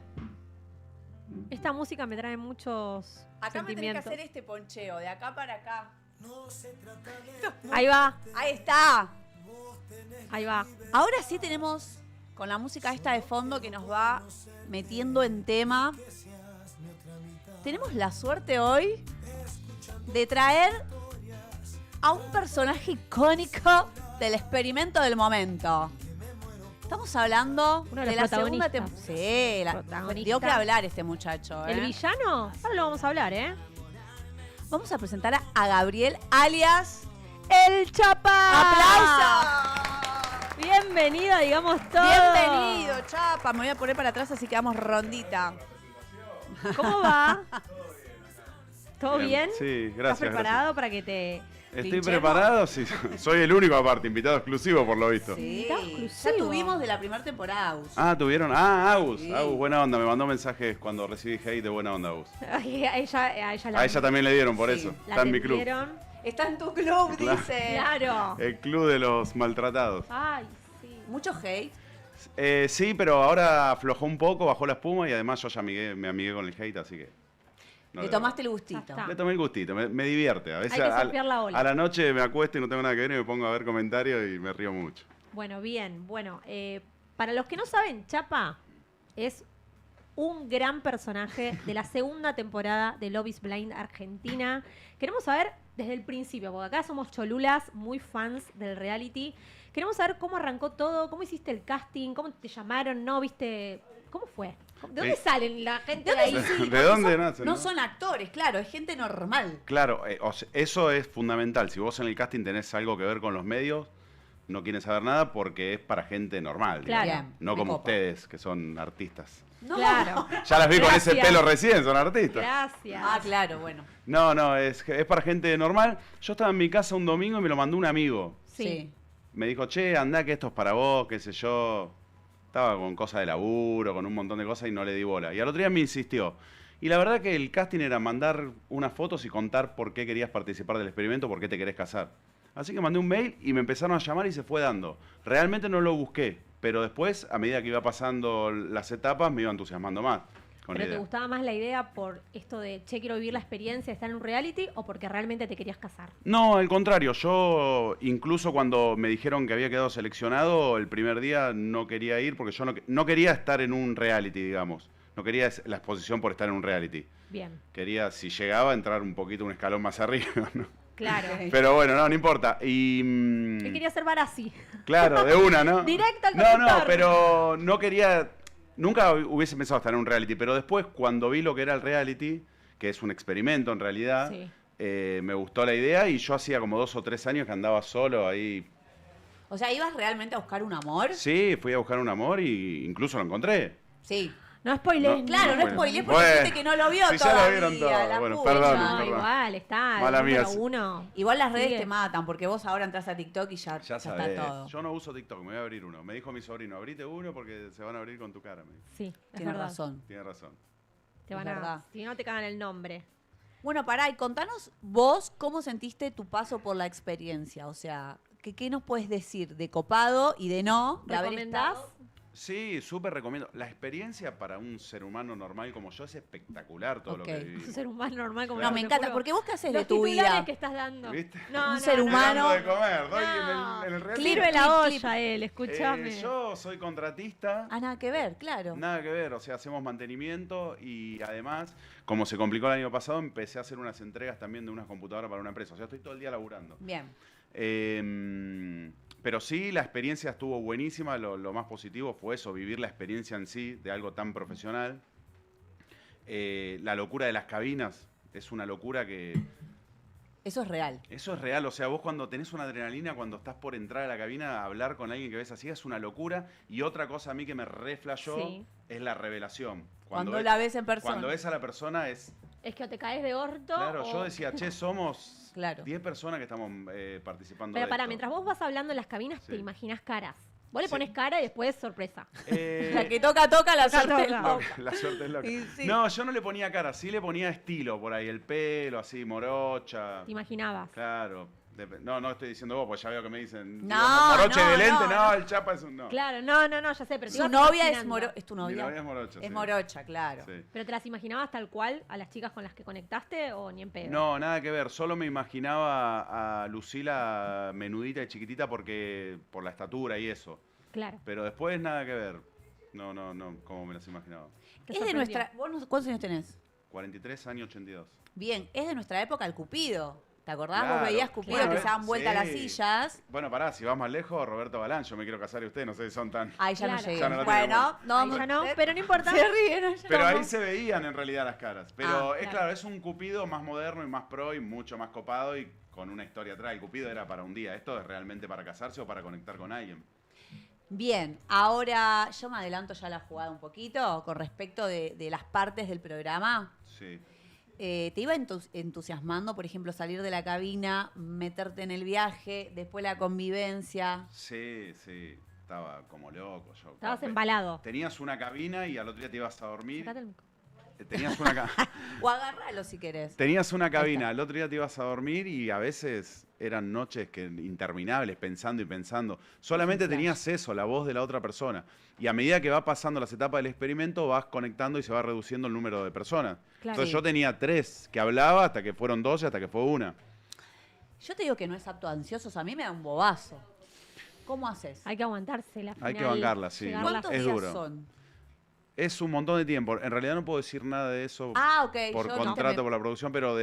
Esta música me trae muchos Acá me tenés que sentimientos. hacer este poncheo, de acá para acá. Ahí va, Ahí está. ahí va. Ahora sí tenemos con la música esta de fondo que nos va metiendo en tema. Tenemos la suerte hoy de traer a un personaje icónico del experimento del momento. Estamos hablando Uno de de los la segunda protagonistas. temporada. Sí, Protagonista. dio que hablar este muchacho. ¿El villano? Ahora lo vamos a hablar, ¿eh? Vamos a presentar a Gabriel, alias ¡El Chapa! ¡Aplausos! Bienvenido, digamos todo. Bienvenido, Chapa. Me voy a poner para atrás así que vamos rondita. ¿Cómo va? ¿Todo bien? Sí, ¿Estás gracias. preparado para que te... Estoy ¿Pinchemos? preparado, sí. Soy el único aparte, invitado exclusivo por lo visto. Sí, Invitado ya exclusivo. tuvimos de la primera temporada, Agus. Ah, ¿tuvieron? Ah, Agus. Sí. Agus, buena onda. Me mandó mensajes cuando recibí hate de buena onda, Agus. Ay, a ella A ella también le dieron por Sí, eso. la Está en mi club. atendieron. Está en tu club, Claro. dice. Claro. El club de los maltratados. Ay, sí. Mucho hate. Sí, pero ahora aflojó un poco, bajó la espuma y además yo ya me amigué con el hate, así que... no Le le- tomaste el gustito. Ya está. Le tomé el gustito, me divierte. A veces Hay que surfear la ola. a la noche me acuesto y no tengo nada que ver y me pongo a ver comentarios y me río mucho. Bueno, bien. Bueno, para los que no saben, Chapa es un gran personaje de la segunda temporada de Love is Blind Argentina. Queremos saber desde el principio, porque acá somos cholulas, muy fans del reality. Queremos saber cómo arrancó todo, cómo hiciste el casting, cómo te llamaron, ¿no? ¿Viste? ¿Cómo fue? ¿De dónde salen la gente de ahí? ¿De dónde nacen? No son actores, claro, es gente normal. Claro, o sea, eso es fundamental. Si vos en el casting tenés algo que ver con los medios, no quieren saber nada porque es para gente normal. Claro. digamos. Bien, No me como copa. ustedes, que son artistas. No. Claro. Ya las vi con ese Gracias. pelo recién, son artistas. Gracias. Ah, claro, bueno. No, es para gente normal. Yo estaba en mi casa un domingo y me lo mandó un amigo. Sí. Me dijo, che, andá que esto es para vos, qué sé yo. Estaba con cosas de laburo, con un montón de cosas y no le di bola. Y al otro día me insistió. Y la verdad que el casting era mandar unas fotos y contar por qué querías participar del experimento, por qué te querés casar. Así que mandé un mail y me empezaron a llamar y se fue dando. Realmente no lo busqué, pero después, a medida que iba pasando las etapas, me iba entusiasmando más. Con la ¿Pero te idea. gustaba más la idea por esto de, che, quiero vivir la experiencia de estar en un reality o porque realmente te querías casar? No, al contrario, yo incluso cuando me dijeron que había quedado seleccionado, el primer día no quería ir porque yo no quería estar en un reality, digamos. No quería la exposición por estar en un reality. Bien, Quería, si llegaba, entrar un poquito un escalón más arriba, ¿no? claro. Pero bueno, no importa. Y Él quería ser Barassi. claro, de una, ¿no? Directo al No, conductor. pero no quería... Nunca hubiese pensado estar en un reality, pero después cuando vi lo que era el reality, que es un experimento en realidad, Sí. me gustó la idea y yo hacía como 2 o 3 años que andaba solo ahí. O sea, ¿ibas realmente a buscar un amor? Sí, fui a buscar un amor y incluso lo encontré. Sí. No spoilees. Claro, no Bueno. spoilees porque hay gente que no lo vio si todavía. ya lo vieron todo. la Bueno, pucha. perdón, No, perdón. igual, está. Mala el mía, número sí. 1. Igual las redes Sigue. te matan porque vos ahora entras a TikTok y ya Ya está sabés. todo. Yo no uso TikTok, me voy a abrir uno. Me dijo mi sobrino, abrite uno porque se van a abrir con tu cara. Me dijo. Sí, es Tienes verdad. razón. Tiene razón. Te van Es a, verdad. si no te cagan el nombre. Bueno, pará, y contanos vos cómo sentiste tu paso por la experiencia. O sea, ¿qué nos puedes decir de copado y de no? De haber ¿Recomendás? estado? Sí, súper recomiendo. La experiencia para un ser humano normal como yo es espectacular todo lo que Ok. viví. Es un ser humano normal como No, yo, me te encanta, juro. porque vos qué haces Los de tu titulares vida. que estás dando. ¿Viste? No, Un no, ser no. humano. Dando de comer, doy No. en el reality. Sirve la Clip, olla él, escúchame. Yo soy contratista. Ah, nada que ver, claro. Nada que ver, o sea, hacemos mantenimiento y además, como se complicó el año pasado, empecé a hacer unas entregas también de unas computadoras para una empresa. O sea, estoy todo el día laburando. Bien. Pero sí, la experiencia estuvo buenísima. Lo más positivo fue eso, vivir la experiencia en sí de algo tan profesional. La locura de las cabinas es una locura que... Eso es real. Eso es real, o sea, vos cuando tenés una adrenalina, cuando estás por entrar a la cabina, hablar con alguien que ves así es una locura. Y otra cosa a mí que me reflashó Sí. es la revelación. Cuando la ves en persona. Cuando ves a la persona es... Es que o te caes de orto. Claro, o- yo decía, che, somos Claro. 10 personas que estamos participando Pero de pará, esto. mientras vos vas hablando en las cabinas, te Sí. imaginas caras. Vos le Sí. pones cara y después sorpresa. La que toca, la suerte. toca. No, la suerte es loca. Y sí. No, yo no le ponía cara, sí le ponía estilo por ahí, el pelo así, morocha. Te imaginabas. Claro. No estoy diciendo vos, pues ya veo que me dicen. No, digo, moroche no, de lente, no, no, el chapa es un no. Claro, no, ya sé, pero te Su ibas novia es, imaginando. es tu Mi novia. novia es morocha. Es sí. morocha, claro. Sí. ¿Pero te las imaginabas tal cual a las chicas con las que conectaste o ni en pedo? No, nada que ver. Solo me imaginaba a Lucila menudita y chiquitita porque por la estatura y eso. Claro. Pero después nada que ver. No, como me las imaginaba. Te Es de sorprendió. nuestra... ¿Cuántos años tenés? 43 años 82. Bien, es de nuestra época el Cupido. ¿Te acordás? Claro, Vos veías Cupido claro. que se daban vuelta Sí. las sillas. Bueno, pará, si vas más lejos, Roberto Galán, yo me quiero casar y ustedes no sé si son tan... Ahí ya Claro. no llegué. Ya no la Bueno, tengo. no, Ahí ya no, pero no importa. Se ríen. ya Pero no. ahí se veían en realidad las caras. Pero Ah, es claro, es un Cupido más moderno y más pro y mucho más copado y con una historia atrás. El Cupido era para un día. Esto es realmente para casarse o para conectar con alguien. Bien, ahora yo me adelanto ya a la jugada un poquito con respecto de las partes del programa. Sí. ¿Te iba entusiasmando, por ejemplo, salir de la cabina, meterte en el viaje, después la convivencia? Sí. Estaba como loco. Yo, Estabas embalado. Tenías una cabina y al otro día te ibas a dormir. Sacate el micro. Tenías una cabina. O agárralo si querés. Tenías una cabina, al otro día te ibas a dormir y a veces eran noches interminables pensando y pensando. Solamente tenías eso, la voz de la otra persona. Y a medida que va pasando las etapas del experimento, vas conectando y se va reduciendo el número de personas. Claro. Entonces yo tenía 3 que hablaba hasta que fueron 12, hasta que fue una. Yo te digo que no es apto ansioso, a mí me da un bobazo. ¿Cómo haces? Hay que aguantársela. Hay que bancarla, sí. ¿Cuántos es días duro. son? Es un montón de tiempo. En realidad no puedo decir nada de eso Ah, ok. por yo contrato, no. por la producción, pero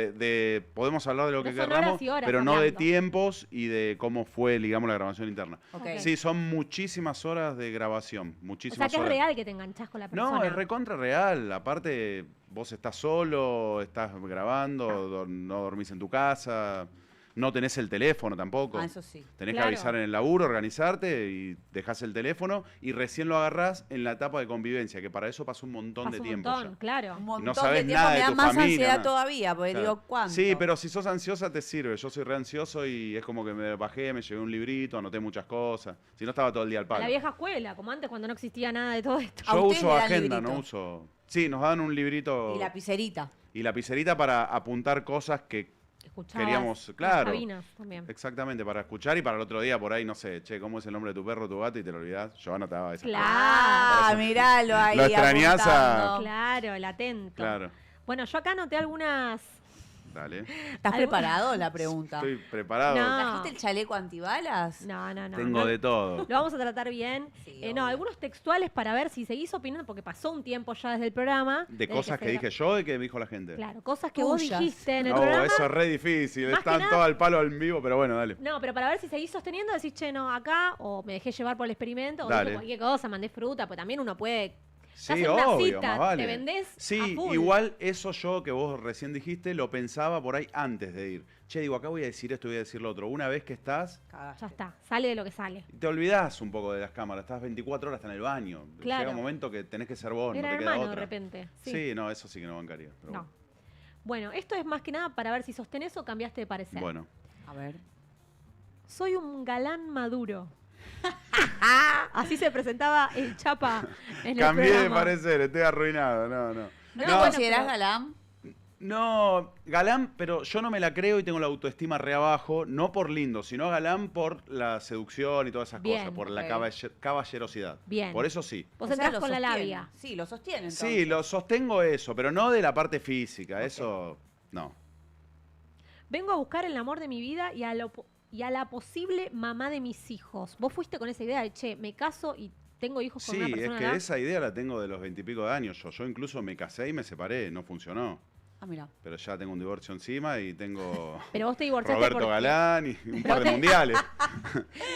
podemos hablar de lo que Pero son queramos, horas y horas pero no de hablando. tiempos y de cómo fue, digamos, la grabación interna. Ok. Sí, son muchísimas horas de grabación, O muchísimas sea, que es horas. real que te enganchás con la persona. No, es recontra real. Aparte, vos estás solo, estás grabando, no dormís en tu casa, no tenés el teléfono tampoco. Ah, eso sí. Tenés Claro. que avisar en el laburo, organizarte y dejás el teléfono y recién lo agarrás en la etapa de convivencia, que para eso pasa un montón Pasa de un tiempo. montón, ya. claro. Un montón No sabés de tiempo nada me de da tu más familia, ansiedad nada. todavía, porque Claro. digo, ¿cuánto? Sí, pero si sos ansiosa te sirve. Yo soy re ansioso y es como que me bajé, me llevé un librito, anoté muchas cosas. Si no estaba todo el día al A palo. la vieja escuela, como antes cuando no existía nada de todo esto. ¿A Yo ustedes uso le dan agenda, librito? no uso... Sí, nos dan un librito Y lapicerita. y lapicerita para apuntar cosas que Escuchabas queríamos, las claro. cabinas también. Exactamente, para escuchar y para el otro día por ahí, no sé, che, ¿cómo es el nombre de tu perro, tu gato? Y te lo olvidás. Yo anotaba esas cosas. Ah, miralo ahí. Lo extrañás a- apuntando. Claro, el atento. Claro, Bueno, yo acá anoté algunas. dale. ¿Estás preparado? La pregunta. Estoy preparado. No. ¿Trajiste el chaleco antibalas? No. Tengo de todo. Lo vamos a tratar bien. Sí, No, obvio. algunos textuales para ver si seguís opinando, porque pasó un tiempo ya desde el programa. De desde cosas se que gra- dije yo y que dijo la gente. Claro, cosas que vos Tuyas. dijiste en el No, programa. eso es re difícil. Más que Están nada- todos al palo en vivo, pero bueno, dale. No, pero para ver si seguís sosteniendo, decís, che, no, acá, o me dejé llevar por el experimento, o Dale. dije cualquier cosa, mandé fruta, pues también uno puede Estás Sí, en una obvio, cita, más vale. te vendés Sí, a full. igual eso yo que vos recién dijiste, lo pensaba por ahí antes de ir. Che, digo, acá voy a decir esto, voy a decir lo otro. Una vez que estás, Ya está, sale de lo que sale. te olvidás un poco de las cámaras. Estás 24 horas en el baño. Claro. Llega un momento que tenés que ser vos, Era no te queda hermano de otra. repente. Sí. No, eso sí que no bancaría. Pero No. Bueno, esto es más que nada para ver si sostenés o cambiaste de parecer. bueno. A ver. Soy un galán maduro. Así se presentaba el Chapa en el Cambié de programa. parecer, estoy arruinado. No. ¿No, No, te bueno, considerás pero- galán? No, galán, pero yo no me la creo y tengo la autoestima re abajo, no por lindo, sino galán por la seducción y todas esas Bien, cosas, por la ok. caballerosidad. Bien. Por eso sí. Vos O sea, entrás lo con la sostiene. labia. Sí, lo sostiene Sí, entonces. lo sostengo eso, pero no de la parte física, Ok. eso no. Vengo a buscar el amor de mi vida y a la posible mamá de mis hijos. Vos fuiste con esa idea de, che, me caso y tengo hijos con Sí, una es persona que acá. esa idea la tengo de los 20 y pico de años. Yo incluso me casé y me separé, no funcionó. Ah, mira. Pero ya tengo un divorcio encima y tengo Pero vos te divorciaste Roberto porque... Galán y un Pero par de te- mundiales.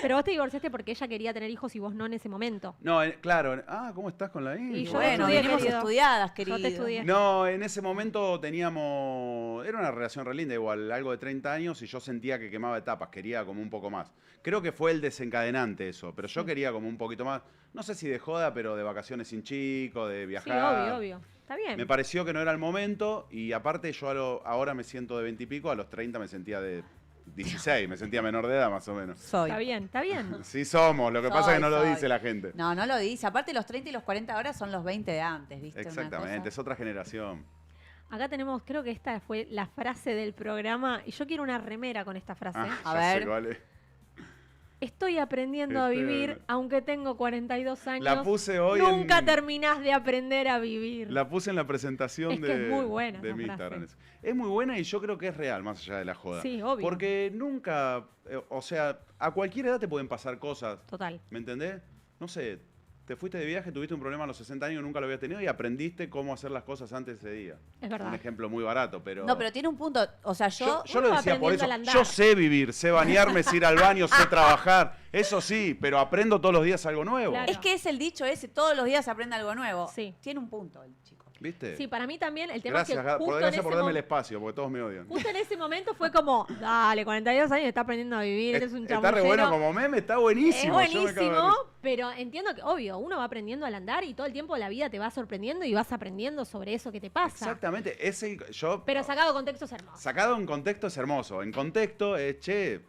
Pero vos te divorciaste porque ella quería tener hijos y vos no en ese momento. No, claro. ¿Cómo estás con la Y info? yo Bueno, estudié, venimos querido. estudiadas, querido. Yo te estudié. No, en ese momento teníamos. Era una relación re linda, igual, algo de 30 años, y yo sentía que quemaba etapas, quería como un poco más. Creo que fue el desencadenante eso, pero yo quería como un poquito más, no sé si de joda, pero de vacaciones sin chico, de Sí, viajar. obvio. Está bien. Me pareció que no era el momento, y aparte yo ahora me siento de 20 y pico, a los 30 me sentía de 16, me sentía menor de edad más o menos. Soy. Está bien. Sí somos, lo que pasa es que no lo Soy. dice la gente. No, no lo dice. Aparte, los 30 y los 40 ahora son los 20 de antes, ¿viste? Una Exactamente, cosa. es otra generación. Acá tenemos, creo que esta fue la frase del programa, y yo quiero una remera con esta frase. A ya sé ver. cuál es. Estoy aprendiendo a Estoy vivir, aprendiendo. aunque tengo 42 años. La puse hoy Nunca terminás de aprender a vivir. La puse en la presentación Es que de, es muy buena de esa mi frase. Instagram. Es muy buena y yo creo que es real, más allá de la joda. Sí, obvio. Porque nunca, o sea, a cualquier edad te pueden pasar cosas. Total. ¿Me entendés? No sé, te fuiste de viaje, tuviste un problema a los 60 años, nunca lo habías tenido y aprendiste cómo hacer las cosas antes de ese día. Es verdad. Un ejemplo muy barato, pero... No, pero tiene un punto. O sea, Yo uno lo va decía por aprendiendo eso. al andar. Yo sé vivir, sé bañarme, sé ir al baño, sé trabajar. Eso sí, pero aprendo todos los días algo nuevo. Claro. Es que es el dicho ese, todos los días se aprende algo nuevo. Sí. Tiene un punto el chico. ¿Viste? Sí, para mí también el tema Gracias, es que justo en, gracias ese por darme el mo- espacio, porque todos me odian. justo en ese momento fue como, dale, 42 años, está aprendiendo a vivir, eres un Está re chamullero. bueno como meme, está buenísimo. Es yo me cago de buenísimo, risa. pero entiendo que, obvio, uno va aprendiendo al andar y todo el tiempo la vida te va sorprendiendo y vas aprendiendo sobre eso que te pasa. Exactamente, Pero sacado de contexto es hermoso. sacado en contexto es hermoso. En contexto es, che,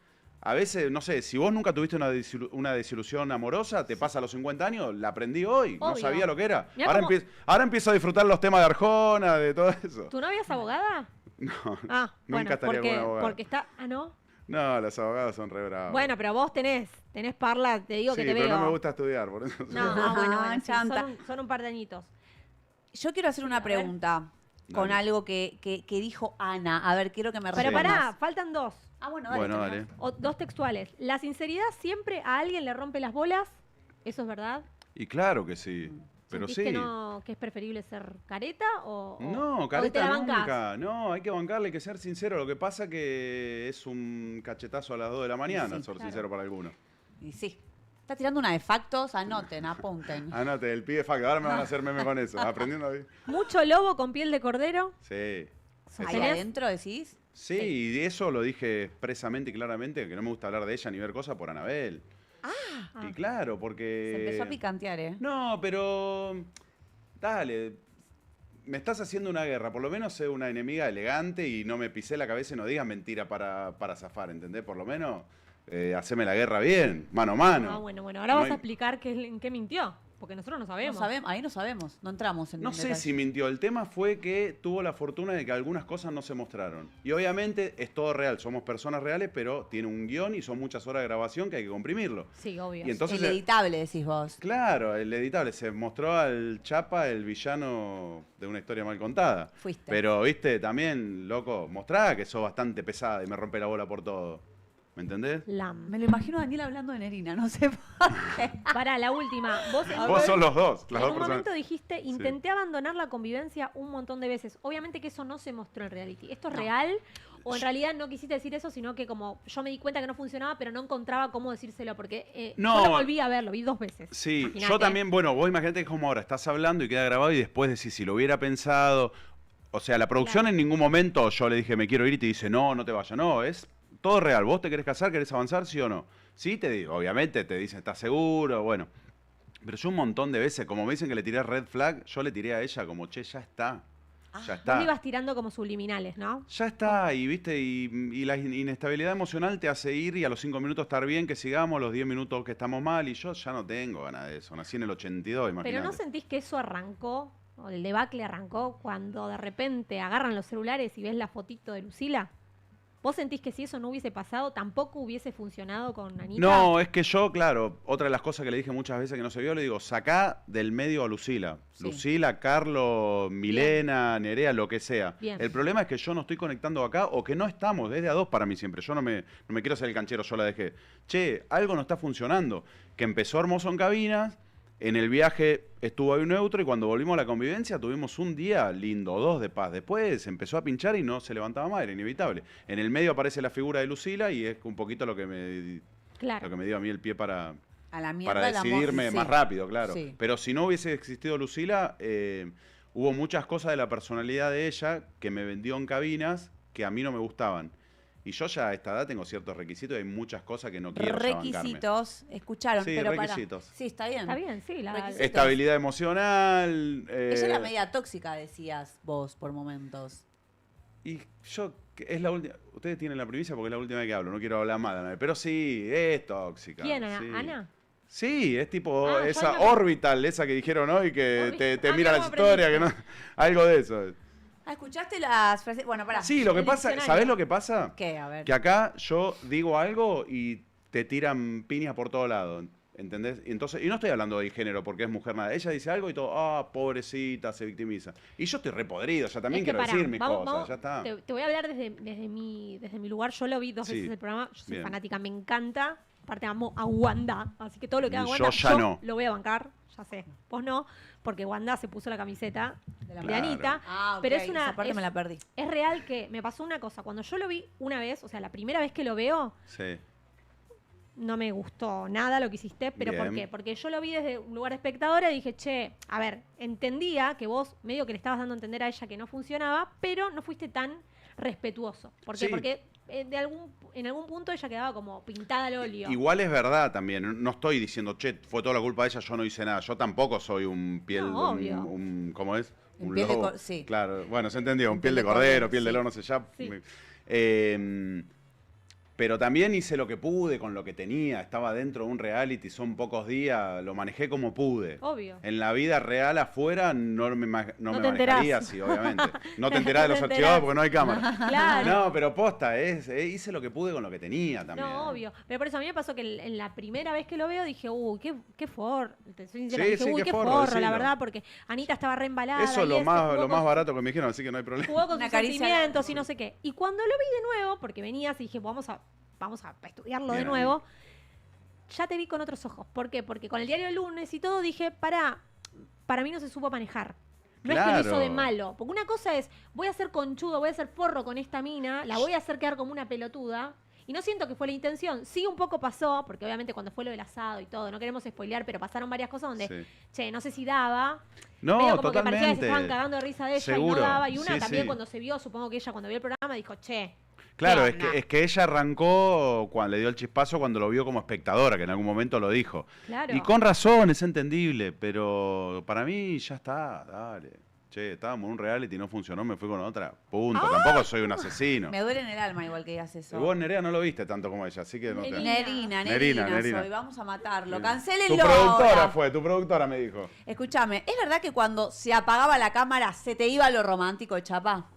a veces, no sé, si vos nunca tuviste una desilusión amorosa, te pasa a los 50 años, la aprendí hoy, no Obvio. sabía lo que era. Mirá Ahora, cómo- ahora empiezo a disfrutar los temas de Arjona, de todo eso. ¿Tu novia es abogada? No, Ah, nunca bueno, estaría con un abogado. porque está... Ah, ¿no? No, los abogados son re bravos. Bueno, pero vos tenés parla, te digo sí, que te pero veo. no me gusta estudiar, por eso. No, bueno, sí, chanta. son un par de añitos. Yo quiero hacer una pregunta con Dale. algo que dijo Ana. A ver, quiero que me Pero respondas. pará, faltan dos. Ah, bueno, dale. Bueno, terminás. dale. Dos textuales. La sinceridad siempre a alguien le rompe las bolas. ¿Eso es verdad? Y claro que sí, pero ¿Sentís sí. que, no, que es preferible ser careta o No, o te careta la bancás? nunca. No, hay que bancarle, hay que ser sincero. Lo que pasa que es un cachetazo a las 2 de la mañana, Sí, ser claro. sincero para algunos. Y sí. Está tirando una de factos, anoten, apunten. Anote, el pibe facto. Ahora me van a hacer meme con eso. Aprendiendo a vivir. Mucho lobo con piel de cordero. Sí. Ahí ¿Tenés? adentro decís. Sí, y de eso lo dije expresamente y claramente, que no me gusta hablar de ella ni ver cosas por Anabel. Ah. Y claro, porque... Se empezó a picantear, ¿eh? No, pero... Dale, me estás haciendo una guerra. Por lo menos sé una enemiga elegante y no me pisé la cabeza y no digas mentira para zafar, ¿entendés? Por lo menos haceme la guerra bien, mano a mano. Ah, bueno. Ahora No vas hay- a explicar en qué mintió. Porque nosotros no sabemos. No sabemos, ahí no sabemos, no entramos en No sé detalle. si mintió, el tema fue que tuvo la fortuna de que algunas cosas no se mostraron. Y obviamente es todo real, somos personas reales, pero tiene un guión y son muchas horas de grabación que hay que comprimirlo. Sí, obvio. Y entonces, El editable, decís vos. claro, el editable, se mostró al Chapa el villano de una historia mal contada. Fuiste. Pero, viste, también, loco, mostrá que sos bastante pesada y me rompe la bola por todo. ¿Me entendés? Lam. Me lo imagino a Daniel hablando de Nerina, no sé por qué. Para la última. Vos sos los dos, las en dos un personas. momento dijiste, intenté abandonar la convivencia un montón de veces. Obviamente que eso no se mostró en reality. ¿Esto es real? ¿O en realidad no quisiste decir eso, sino que como yo me di cuenta que no funcionaba, pero no encontraba cómo decírselo? Porque No. yo lo volví a ver, lo vi 2 veces. Sí, Imaginate. yo también, bueno, vos imagínate que como ahora estás hablando y queda grabado y después decís si lo hubiera pensado. O sea, la producción en ningún momento yo le dije me quiero ir y te dice no te vayas. No, es todo real. ¿Vos te querés casar, querés avanzar, sí o no? Sí, te digo, obviamente te dicen estás seguro, bueno. Pero yo un montón de veces, como me dicen que le tiré red flag, yo le tiré a ella como, che, ya está. Ya Vos está. le ibas tirando como subliminales, ¿no? Ya está, y viste, y la inestabilidad emocional te hace ir y a los 5 minutos estar bien, que sigamos, los 10 minutos que estamos mal, y yo ya no tengo ganas de eso. Nací en el 82, imagínate. Pero ¿no sentís que eso arrancó, o el debacle arrancó, cuando de repente agarran los celulares y ves la fotito de Lucila? ¿Vos sentís que si eso no hubiese pasado, tampoco hubiese funcionado con Anita? No, es que yo, claro, otra de las cosas que le dije muchas veces que no se vio, le digo, sacá del medio a Lucila. Sí. Lucila, Carlos, Milena, Nerea, lo que sea. Bien. El problema es que yo no estoy conectando acá o que no estamos, es de a dos para mí siempre. Yo no me quiero hacer el canchero, yo la dejé. Che, algo no está funcionando. Que empezó hermoso en cabinas, en el viaje estuvo ahí neutro y cuando volvimos a la convivencia tuvimos un día lindo, 2 de paz. Después empezó a pinchar y no se levantaba más, era inevitable. En el medio aparece la figura de Lucila y es un poquito lo que me dio a mí el pie para A la mierda para el amor, decidirme sí. más rápido, claro. Sí. Pero si no hubiese existido Lucila, hubo muchas cosas de la personalidad de ella que me vendió en cabinas que a mí no me gustaban. Y yo ya a esta edad tengo ciertos requisitos y hay muchas cosas que no quiero ya bancarme. Requisitos, escucharon, Sí, pero requisitos. Sí, está bien. Está bien, sí. Requisitos. Estabilidad emocional. Ella era media tóxica, decías vos, por momentos. Y yo, es la última. Ustedes tienen la primicia porque es la última vez que hablo, no quiero hablar mal de nadie. Pero sí, es tóxica. ¿Quién, Ana? sí. ¿Ana? Sí, es tipo Ah, yo esa no me- Orbital, esa que dijeron hoy, que te Ah, mira mira las cómo historias, que no. Algo de eso. Ah, ¿escuchaste las frases? Bueno, pará. Sí, lo que El pasa, diccionario. ¿sabés lo que pasa? ¿Qué? A ver. Que acá yo digo algo y te tiran piñas por todos lados. ¿Entendés? Y entonces, y no estoy hablando del género porque es mujer nada. Ella dice algo y todo, pobrecita, se victimiza. Y yo estoy repodrido, ya también Es que quiero pará, decir mis vamos- cosas, vamos- ya está. Te voy a hablar desde mi lugar. Yo lo vi 2 Sí, veces el programa. Yo soy bien. fanática, me encanta. Aparte amo a Wanda. Así que todo lo que haga Yo Wanda, ya no. lo voy a bancar. Ya sé. Vos no, porque Wanda se puso la camiseta de Claro. Anita. Ah, ok, Pero es una. esa parte me la perdí. Es real que me pasó una cosa. Cuando yo lo vi una vez, o sea, la primera vez que lo veo, Sí. no me gustó nada lo que hiciste, pero ¿por Bien. qué? Porque yo lo vi desde un lugar espectadora y dije, che, a ver, entendía que vos medio que le estabas dando a entender a ella que no funcionaba, pero no fuiste tan respetuoso. ¿Por qué? Sí. Porque en algún punto ella quedaba como pintada al óleo. Igual es verdad también, no estoy diciendo, che, fue toda la culpa de ella, yo no hice nada. Yo tampoco soy un piel, No, obvio. ¿cómo es? Un Un piel de lobo. sí. Claro, bueno, se entendió, un piel de cordero, piel de sí. lobo, no sé ya. Sí. Pero también hice lo que pude con lo que tenía. Estaba dentro de un reality, son pocos días, lo manejé como pude. Obvio. En la vida real afuera no me No te manejaría enterás. así, obviamente. No te enterás de los No te archivados enterás. porque no hay cámara. Claro. No, pero posta, hice lo que pude con lo que tenía también. No, obvio. Pero por eso a mí me pasó que en la primera vez que lo veo dije, qué forro. Te soy sincera, Sí, dije, sí, uy, qué qué forro, forro, decilo. la verdad, porque Anita estaba re embalada. Eso es y lo más, jugó lo con más su- barato que me dijeron, así que no hay problema. Jugó con Una sus caricia sentimientos y no sé qué. Y cuando lo vi de nuevo, porque venías y dije, vamos a estudiarlo de Bien nuevo, ya te vi con otros ojos. ¿Por qué? Porque con el diario del lunes y todo dije, para mí no se supo manejar. No es que lo hizo de Claro. malo. Porque una cosa es, voy a ser conchudo, voy a ser forro con esta mina, la voy a hacer quedar como una pelotuda. Y no siento que fue la intención. Sí, un poco pasó, porque obviamente cuando fue lo del asado y todo, no queremos spoilear, pero pasaron varias cosas donde, Sí. che, no sé si daba. No, Medio como que parecía que se totalmente. estaban cagando de risa de ella y Seguro. no daba. Y una Sí, también sí. cuando se vio, supongo que ella cuando vio el programa dijo, che. Claro, ¿qué es que ella arrancó cuando le dio el chispazo cuando lo vio como espectadora, que en algún momento lo dijo. Claro. Y con razón, es entendible, pero para mí ya está, dale. Che, estábamos en un reality y no funcionó, me fui con otra. Punto. Tampoco soy un asesino. Me duele en el alma igual que digas eso. Y vos, Nerea, no lo viste tanto como ella, así que no te... Nerina Nerina. soy. Vamos a matarlo. Tu Cancélenlo productora ahora. fue, tu productora me dijo. Escúchame, ¿es verdad que cuando se apagaba la cámara se te iba lo romántico, Chapa?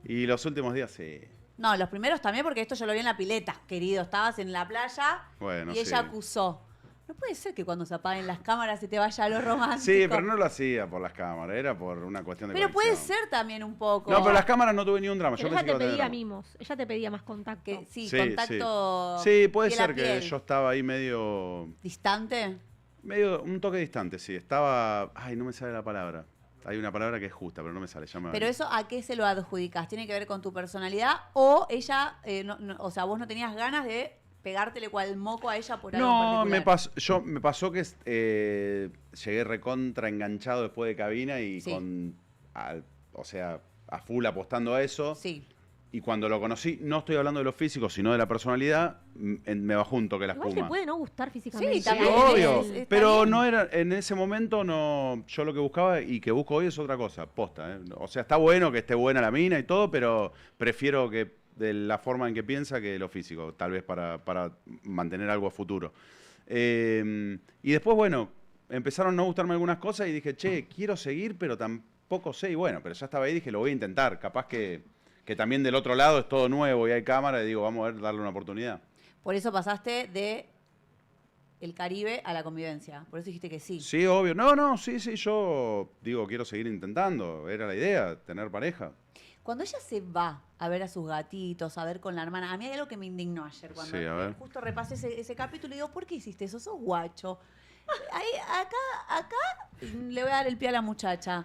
Y los últimos días sí. No, los primeros también, porque esto yo lo vi en la pileta, querido. Estabas en la playa Bueno, y sí. ella acusó. No puede ser que cuando se apaguen las cámaras se te vaya a lo romántico. Sí, pero no lo hacía por las cámaras, era por una cuestión de Pero puede conexión. ser también un poco. No, pero las cámaras no tuve ni un drama. Pero Yo ella pensé que te iba a tener pedía drama. mimos, ella te pedía más contacto. Sí, contacto. Sí, puede piel a ser que piel. yo estaba ahí medio ¿Distante? un toque distante, sí. Estaba, ay, no me sale la palabra. Hay una palabra que es justa, pero no me sale. Ya me va a Pero venir. eso, ¿a qué se lo adjudicas? ¿Tiene que ver con tu personalidad? ¿O ella, o sea, vos no tenías ganas de pegártele cual moco a ella por algo en No, particular? me pasó que llegué recontra enganchado después de cabina y Sí. o sea, a full apostando a eso. Sí. Y cuando lo conocí, no estoy hablando de lo físico, sino de la personalidad, me bajó un toque la Igual espuma. te puede no gustar físicamente. Sí, también. Obvio, está pero bien. no era, en ese momento no, yo lo que buscaba y que busco hoy es otra cosa, posta, ¿eh? O sea, está bueno que esté buena la mina y todo, pero prefiero que de la forma en que piensa que lo físico, tal vez para mantener algo a futuro. Y después, bueno, empezaron a no gustarme algunas cosas y dije, che, quiero seguir, pero tampoco sé, y bueno, pero ya estaba ahí y dije, lo voy a intentar, capaz que también del otro lado es todo nuevo y hay cámara y digo, vamos a ver, darle una oportunidad. Por eso pasaste de el Caribe a la convivencia. Por eso dijiste que sí. Sí, obvio. No, sí, yo digo, quiero seguir intentando. Era la idea, tener pareja. Cuando ella se va a ver a sus gatitos, a ver con la hermana, a mí hay algo que me indignó ayer. Cuando Sí, a ver. justo repasé ese capítulo y digo, ¿por qué hiciste eso? Sos guacho. Ahí, acá le voy a dar el pie a la muchacha.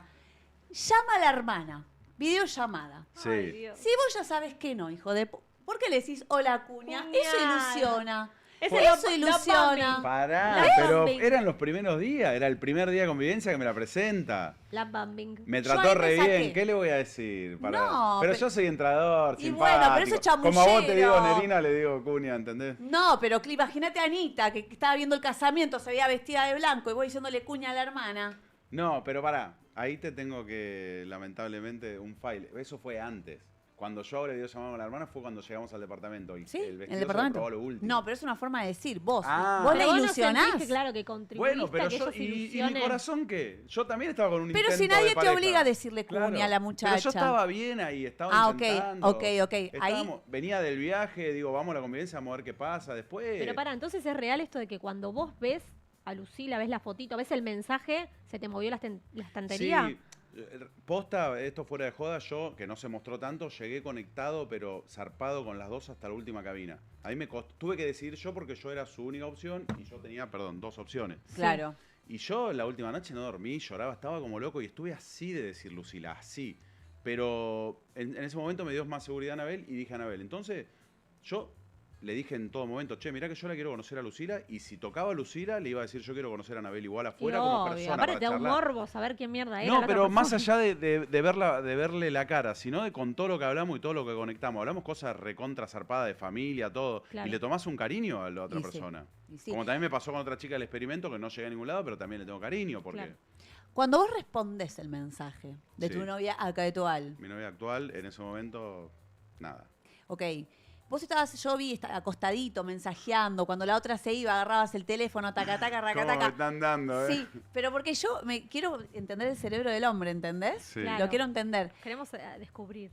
Llama a la hermana. Videollamada. Sí. Si vos ya sabes que no, hijo de... ¿Por qué le decís hola, cuña? Eso ilusiona. Ese Eso lo- ilusiona. Pará, Love pero bombing. eran los primeros días. Era el primer día de convivencia que me la presenta. Love bombing. Me Yo trató ahí me re saqué. bien. ¿Qué le voy a decir? No, pero pe- yo soy entrador, Y simpático. bueno, pero eso es Como a vos te digo chamullero. Nerina, le digo cuña, ¿entendés? No, pero imagínate a Anita, que estaba viendo el casamiento, se veía vestida de blanco y vos diciéndole cuña a la hermana. No, pero pará. Ahí te tengo que, lamentablemente, un file. Eso fue antes. Cuando yo hablé de llamado con la hermana fue cuando llegamos al departamento. Y ¿Sí? el ¿En vestido el se lo departamento? probó a lo último. No, pero es una forma de decir. Vos, Ah. vos la Pero vos no ilusionás. sentís que, claro, que contribuiste Bueno, pero a que yo, ellos se ¿y mi ilusionen. corazón qué? Yo también estaba con un Pero intento si nadie de te pareja. obliga a decirle cuña Claro, a la muchacha. Pero yo estaba bien ahí, estaba Ah, ok, intentando. ok. Ahí- Venía del viaje, digo, vamos a la convivencia, vamos a ver qué pasa después. Pero para, entonces es real esto de que cuando vos ves a Lucila, ves la fotito, ves el mensaje, se te movió la estantería. Sí, posta, esto fuera de joda, yo, que no se mostró tanto, llegué conectado, pero zarpado con las dos hasta la última cabina. Ahí me tuve que decidir yo porque yo era su única opción y yo tenía, dos opciones. Claro. Y yo la última noche no dormí, lloraba, estaba como loco y estuve así de decir Lucila, así. Pero en ese momento me dio más seguridad a Anabel y dije a Anabel, entonces yo le dije en todo momento, che, mirá que yo la quiero conocer a Lucila y si tocaba a Lucila le iba a decir yo quiero conocer a Anabel igual Y afuera como obvio, persona. aparte para te da un charlar. morbo saber quién mierda era. No, la pero otra más persona. allá de verle la cara, sino de con todo lo que hablamos y todo lo que conectamos. Hablamos cosas recontra zarpadas de familia, todo. Claro. Y le tomás un cariño a la otra Y sí, persona. y sí. Como también me pasó con otra chica del experimento que no llegué a ningún lado, pero también le tengo cariño porque Claro. Cuando vos respondés el mensaje de Sí. tu novia actual, mi novia actual en ese momento, nada. ok, vos estabas, yo vi acostadito, mensajeando, cuando la otra se iba, agarrabas el teléfono, taca, taca, raca, ¿Cómo me taca. están dando, Sí, pero porque yo me quiero entender el cerebro del hombre, ¿entendés? Sí. Claro. Lo quiero entender. Queremos descubrir.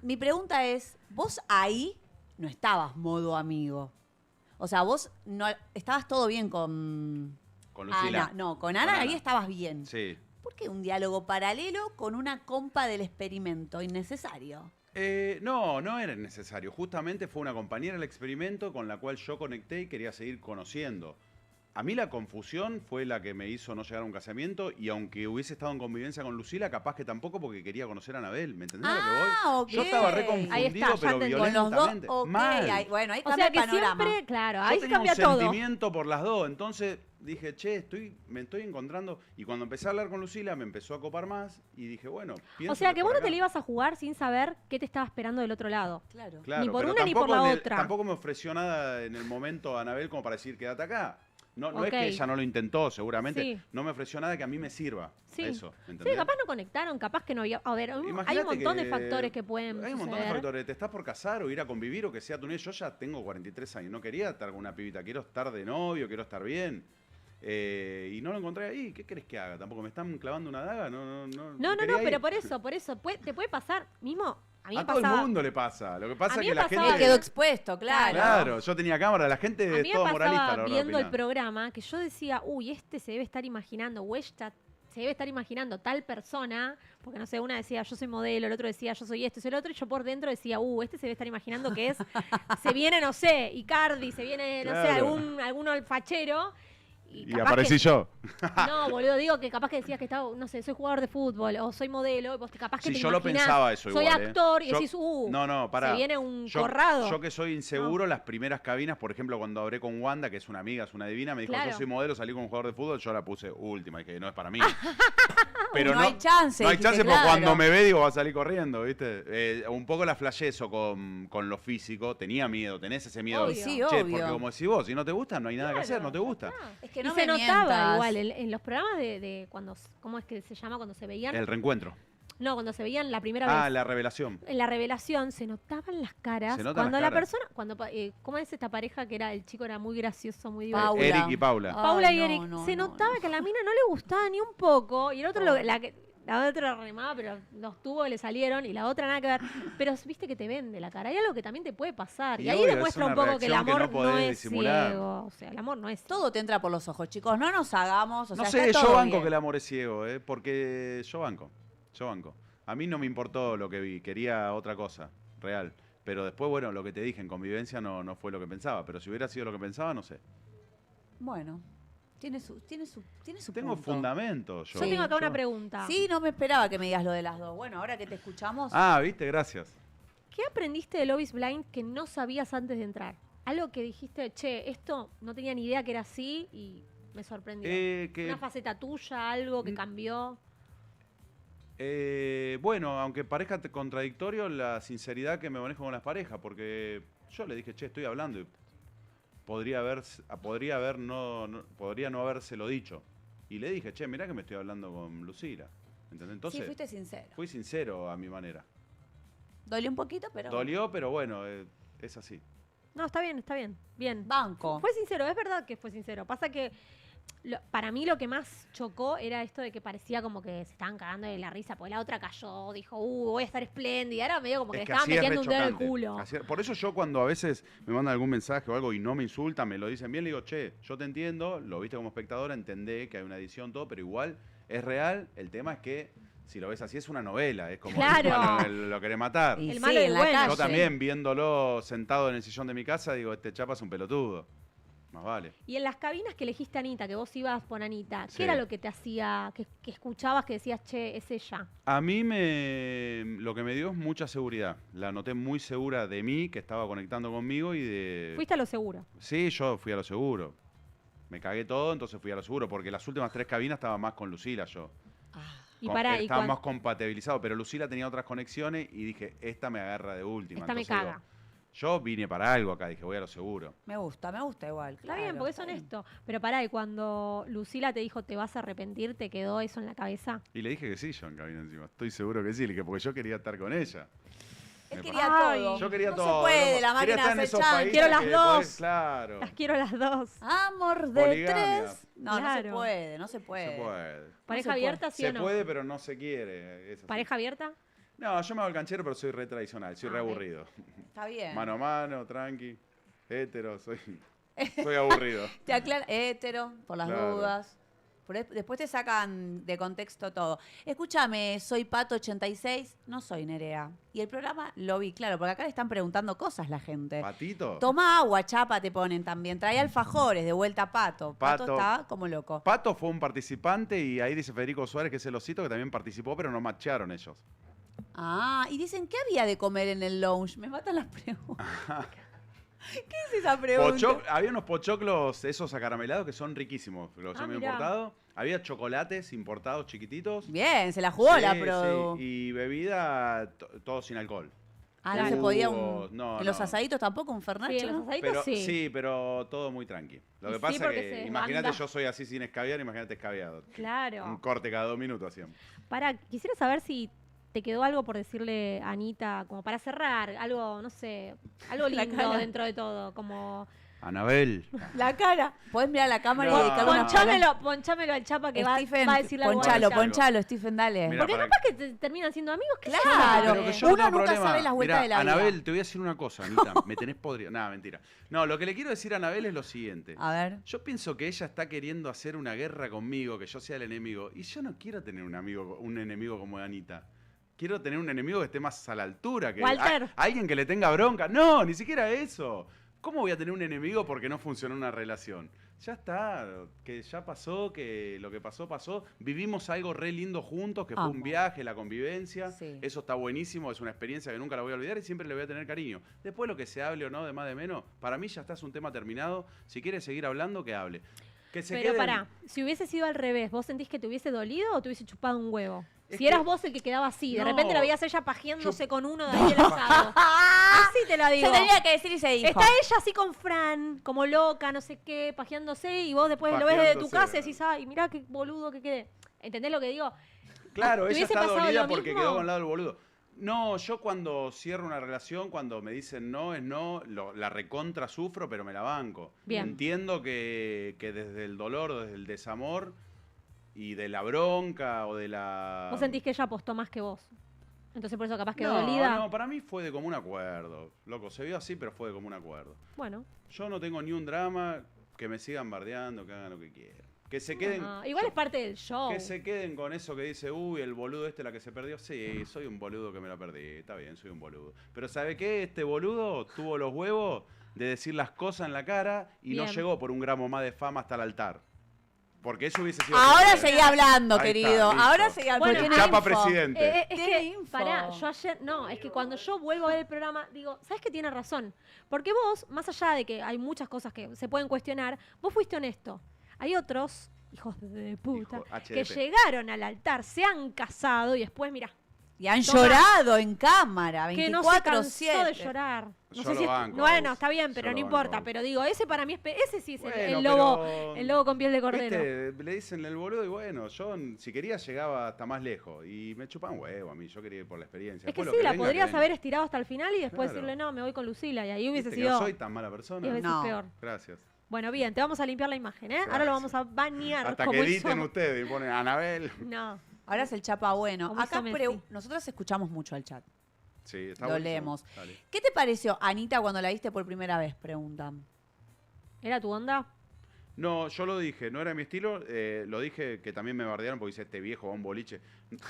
Mi pregunta es, vos ahí no estabas modo amigo. O sea, vos no estabas todo bien con Con Lucila. Ana. No, con Ana ahí estabas bien. Sí. ¿Por qué un diálogo paralelo con una compa del experimento? Innecesario. No era necesario. Justamente fue una compañera del experimento con la cual yo conecté y quería seguir conociendo. A mí la confusión fue la que me hizo no llegar a un casamiento y aunque hubiese estado en convivencia con Lucila, capaz que tampoco porque quería conocer a Anabel. ¿Me entendés a lo que voy? Ok. Yo estaba re Ahí confundido, está, ya pero te- Con los dos, violentamente. ok. Mal. Bueno, ahí O cambia sea que el panorama. siempre, claro, Yo ahí tenía cambia un todo. sentimiento por las dos, entonces dije, che, me estoy encontrando. Y cuando empecé a hablar con Lucila, me empezó a copar más y dije, bueno, pienso O sea que por vos no acá. te le ibas a jugar sin saber qué te estaba esperando del otro lado. Claro. Claro, Ni por pero una ni por tampoco la en el- otra. Tampoco me ofreció nada en el momento Anabel como para decir, quédate acá. No Ok. es que ella no lo intentó, seguramente. Sí. No me ofreció nada que a mí me sirva. Sí. Eso, ¿me Sí, entendés? capaz no conectaron, capaz que no había. A ver, hay un Imagínate montón de que factores que pueden Hay un montón de suceder. factores. Te estás por casar o ir a convivir o que sea tu novio. Yo ya tengo 43 años. No quería estar con una pibita. Quiero estar de novio, quiero estar bien. Y no lo encontré ahí. ¿Qué querés que haga? ¿Tampoco me están clavando una daga? No No, quería ir. pero por eso, te puede pasar mismo. A mí me A todo el pasaba- mundo le pasa. Lo que pasa A es mí que me la pasaba- gente... Quedó expuesto, claro. Claro, yo tenía cámara, la gente A mí es me todo moralista a la pasaba hora de viendo el opinar. programa que yo decía, uy, este se debe estar imaginando, o esta se debe estar imaginando tal persona, porque no sé, una decía yo soy modelo, el otro decía yo soy esto, soy el otro, y yo por dentro decía, este se debe estar imaginando que es, se viene, no sé, Icardi, se viene, no sé, Claro. algún olfachero. Y capaz aparecí que- yo. No, boludo, digo que capaz que decías que estaba, no sé, soy jugador de fútbol o soy modelo, y vos capaz que Sí, te yo lo imaginás, pensaba eso soy igual, actor, y Yo- decís, no, pará. se viene un Yo- corrado. Yo que soy inseguro, las primeras cabinas, por ejemplo, cuando hablé con Wanda, que es una amiga, es una divina, me dijo, Claro. yo soy modelo, salí con un jugador de fútbol, yo la puse última, y que no es para mí. Pero No hay chance, No hay dijiste, chance porque claro. cuando me ve, digo, va a salir corriendo, ¿viste? Un poco la flashé eso con lo físico, tenía miedo, tenés ese miedo. Obvio. Sí, Che, obvio. porque como decís vos, si no te gusta, no hay nada que hacer, no te gusta. Es que Y no se me notaba mientas. igual en los programas de cuando, ¿cómo es que se llama? Cuando se veían. El reencuentro. No, cuando se veían la primera vez. La revelación. En la revelación se notaban las caras. Se notan Cuando las la caras. persona, ¿cómo es esta pareja que era el chico era muy gracioso, muy Paula. divertido? Eric y Paula. Paula Ay, y no, Eric. no, se no, notaba que a la mina no le gustaba ni un poco y el otro Oh. la otra remaba, pero los tubos le salieron y la otra nada que ver. Pero viste que te vende la cara. Hay algo que también te puede pasar. Y, Y ahí obvio, es demuestra una un poco que el reacción que amor no podés es disimular. ciego. O sea, el amor no es. Todo te entra por los ojos, chicos. No nos hagamos. O No sea, sé, está yo todo banco bien. que el amor es ciego, porque yo banco. A mí no me importó lo que vi, quería otra cosa, real. Pero después, bueno, lo que te dije en convivencia no fue lo que pensaba. Pero si hubiera sido lo que pensaba, no sé. Bueno, tiene su Tengo punto. fundamento yo. Yo tengo acá una pregunta. Sí, no me esperaba que me digas lo de las dos. Bueno, ahora que te escuchamos. Ah, viste, gracias. ¿Qué aprendiste de Love is Blind que no sabías antes de entrar? Algo que dijiste, che, esto no tenía ni idea que era así y me sorprendió. Una faceta tuya, algo que cambió. Bueno, aunque parezca contradictorio, la sinceridad que me manejo con las parejas, porque yo le dije, che, estoy hablando y podría no habérselo dicho. Y le dije, che, mirá que me estoy hablando con Lucila. ¿Entendés? Entonces, Sí, fuiste sincero. fui sincero a mi manera. Dolió un poquito, pero. Dolió, pero bueno, es así. No, está bien. Bien. Banco. Fue sincero, es verdad que fue sincero. Pasa que para mí lo que más chocó era esto de que parecía como que se estaban cagando de la risa, porque la otra cayó, dijo, voy a estar espléndida. Era medio como que le Es que estaban así es metiendo re un dedo en el chocante. culo. Por eso yo cuando a veces me mandan algún mensaje o algo y no me insultan, me lo dicen bien, le digo, che, yo te entiendo, lo viste como espectadora, entendé que hay una edición, todo, pero igual es real. El tema es que si lo ves así es una novela, es como Claro. lo querés matar. Y El sí, malo y el en la bueno. calle. Yo también viéndolo sentado en el sillón de mi casa, digo, este chapa es un pelotudo. Más vale. Y en las cabinas que elegiste a Anita, que vos ibas por Anita, Sí. ¿qué era lo que te hacía, que escuchabas que decías, che, es ella? A mí lo que me dio es mucha seguridad. La noté muy segura de mí, que estaba conectando conmigo y de... Fuiste a lo seguro. Sí, yo fui a lo seguro. Me cagué todo, entonces fui a lo seguro, porque las últimas 3 cabinas estaba más con Lucila yo. Y pará, y Estaba cuando- más compatibilizado, pero Lucila tenía otras conexiones y dije, esta me agarra de última. Esta me Entonces caga. yo vine para algo acá, dije, voy a lo seguro. Me gusta igual. Está bien, porque es honesto. Pero pará, y cuando Lucila te dijo, te vas a arrepentir, ¿te quedó eso en la cabeza? Y le dije que sí, yo en cabina encima. Estoy seguro que sí, le dije, porque yo quería estar con ella. Él Me quería Ay. todo. Yo quería no todo. se puede, la Quería máquina estar en hace esos chancho. países Quiero las que dos. podés- claro. Las quiero las dos. Amor de Poligamia. 3. No, Claro. no se puede, no se puede. Se puede. ¿Pareja se puede. abierta, sí Se o no? puede, pero no se quiere. es así. ¿Pareja abierta? No, yo me hago el canchero, pero soy re tradicional, soy re ok. aburrido. Está bien. Mano a mano, tranqui, hétero, soy aburrido. Te aclara, hétero, por las Claro. dudas. Después te sacan de contexto todo. Escúchame, soy Pato86, no soy Nerea. Y el programa lo vi, claro, porque acá le están preguntando cosas la gente. ¿Patito? Toma agua, chapa, te ponen también. Trae alfajores, de vuelta a Pato. Pato Pato. está como loco. Pato fue un participante y ahí dice Federico Suárez, que es el osito, que también participó, pero no machearon ellos. Ah, y dicen, ¿qué había de comer en el lounge? Me matan las preguntas. ¿Qué es esa pregunta? Había unos pochoclos esos acaramelados que son riquísimos, los hemos mirá. importado. Había chocolates importados chiquititos. Bien, se la jugó la Sí, pro. sí, y bebida, todo sin alcohol. Ah, no se podía un... Jugos, no, ¿En los no. asaditos tampoco un fernacho? Sí, en los ¿no? asaditos Pero, sí. pero todo muy tranqui. Lo Y que sí, pasa es porque que, se imagínate, manda. yo soy así sin escabiar, imagínate escabiado. Un Claro. corte cada 2 minutos hacíamos. Quisiera saber si te quedó algo por decirle a Anita, como para cerrar, algo, no sé, algo La lindo cara. dentro de todo, como Anabel. La cara. Podés mirar la cámara No. y dedicarle una palabra. Ponchámelo al Chapa que va Stephen, a decirle algo. ponchalo, Stephen, dale. Mira, Porque para capaz que terminan siendo amigos. Claro. Pero que yo Uno no tengo nunca problema. sabe las vueltas Mirá, de la vida. Anabel, te voy a decir una cosa, Anita. Me tenés podrido. Nada, mentira. No, lo que le quiero decir a Anabel es lo siguiente. A ver. Yo pienso que ella está queriendo hacer una guerra conmigo, que yo sea el enemigo. Y yo no quiero tener un enemigo como Anita. Quiero tener un enemigo que esté más a la altura. Que Walter. Alguien que le tenga bronca. No, ni siquiera eso. ¿Cómo voy a tener un enemigo porque no funcionó una relación? Ya está, que ya pasó, que lo que pasó, pasó. Vivimos algo re lindo juntos, que fue un viaje, la convivencia. Sí. Eso está buenísimo, es una experiencia que nunca la voy a olvidar y siempre le voy a tener cariño. Después lo que se hable o no, de más de menos, para mí ya está, es un tema terminado. Si quiere seguir hablando, que hable. Que se Pero queden- pará, si hubiese sido al revés, ¿vos sentís que te hubiese dolido o te hubiese chupado un huevo? Es Si que- eras vos el que quedaba así, de No. repente la veías ella pajeándose Yo- con uno de ahí el asado. Así te la digo. Se tenía que decir y se dijo. Está ella así con Fran, como loca, no sé qué, pajeándose, y vos después lo ves desde tu Pajeándose. casa y decís, ay, mirá qué boludo que quedé. ¿Entendés lo que digo? Claro, ¿Te ella hubiese está pasado dolida lo porque mismo? quedó con lado el boludo. No, yo cuando cierro una relación, cuando me dicen no, es no, la recontra sufro, pero me la banco. Bien. Entiendo que desde el dolor, desde el desamor y de la bronca o de la... Vos sentís que ella apostó más que vos. Entonces por eso capaz quedó no, dolida. No, para mí fue de común acuerdo. Loco, se vio así, pero fue de común acuerdo. Bueno. Yo no tengo ni un drama, que me sigan bardeando, que hagan lo que quieran. Que se queden... No, igual es parte del show. Que se queden con eso que dice, uy, el boludo la que se perdió. Sí, soy un boludo que me la perdí. Está bien, soy un boludo. Pero ¿sabe qué? Este boludo tuvo los huevos de decir las cosas en la cara y no Bien. llegó por un gramo más de fama hasta el altar. Porque eso hubiese sido... Ahora terrible. seguí hablando, Ahí está, querido. listo. Ahora seguí hablando. Bueno, Tiene Chapa info. presidente. Es Tiene que, info. pará, yo ayer, no, es que cuando yo vuelvo a ver el programa, digo, ¿sabes que tiene razón? Porque vos, más allá de que hay muchas cosas que se pueden cuestionar, vos fuiste honesto. Hay otros, hijos de puta, Hijo, que HDP. llegaron al altar, se han casado y después, mirá, Y han Tomá. llorado en cámara, que no se cansó 24/7. de llorar. No Yo sé lo si banco, bueno, Agus. está bien, Yo pero lo no banco, importa. Agus. Pero digo, ese para mí ese sí es Bueno, el lobo con piel de cordero. ¿Viste? Le dicen el boludo y bueno, yo si quería llegaba hasta más lejos. Y me chupan huevo a mí, yo quería ir por la experiencia. Es que Después sí, lo la venga, podrías que venga. haber estirado hasta el final y después Claro. decirle, no, me voy con Lucila. Y ahí hubiese ¿Viste que sido no soy tan mala persona? 10 veces No. peor. Gracias. Bueno, bien, te vamos a limpiar la imagen, ¿eh? Ahora lo vamos a bañar. Hasta como que hizo- editen ustedes y ponen Anabel. No. Ahora es el chapa bueno. Como Acá hizo Messi. nosotros escuchamos mucho al chat. Sí, está Lo buenísimo. leemos. Dale. ¿Qué te pareció, Anita, cuando la viste por primera vez? Preguntan. ¿Era tu onda? No, yo lo dije, no era mi estilo. Lo dije que también me bardearon porque dice este viejo va a un boliche.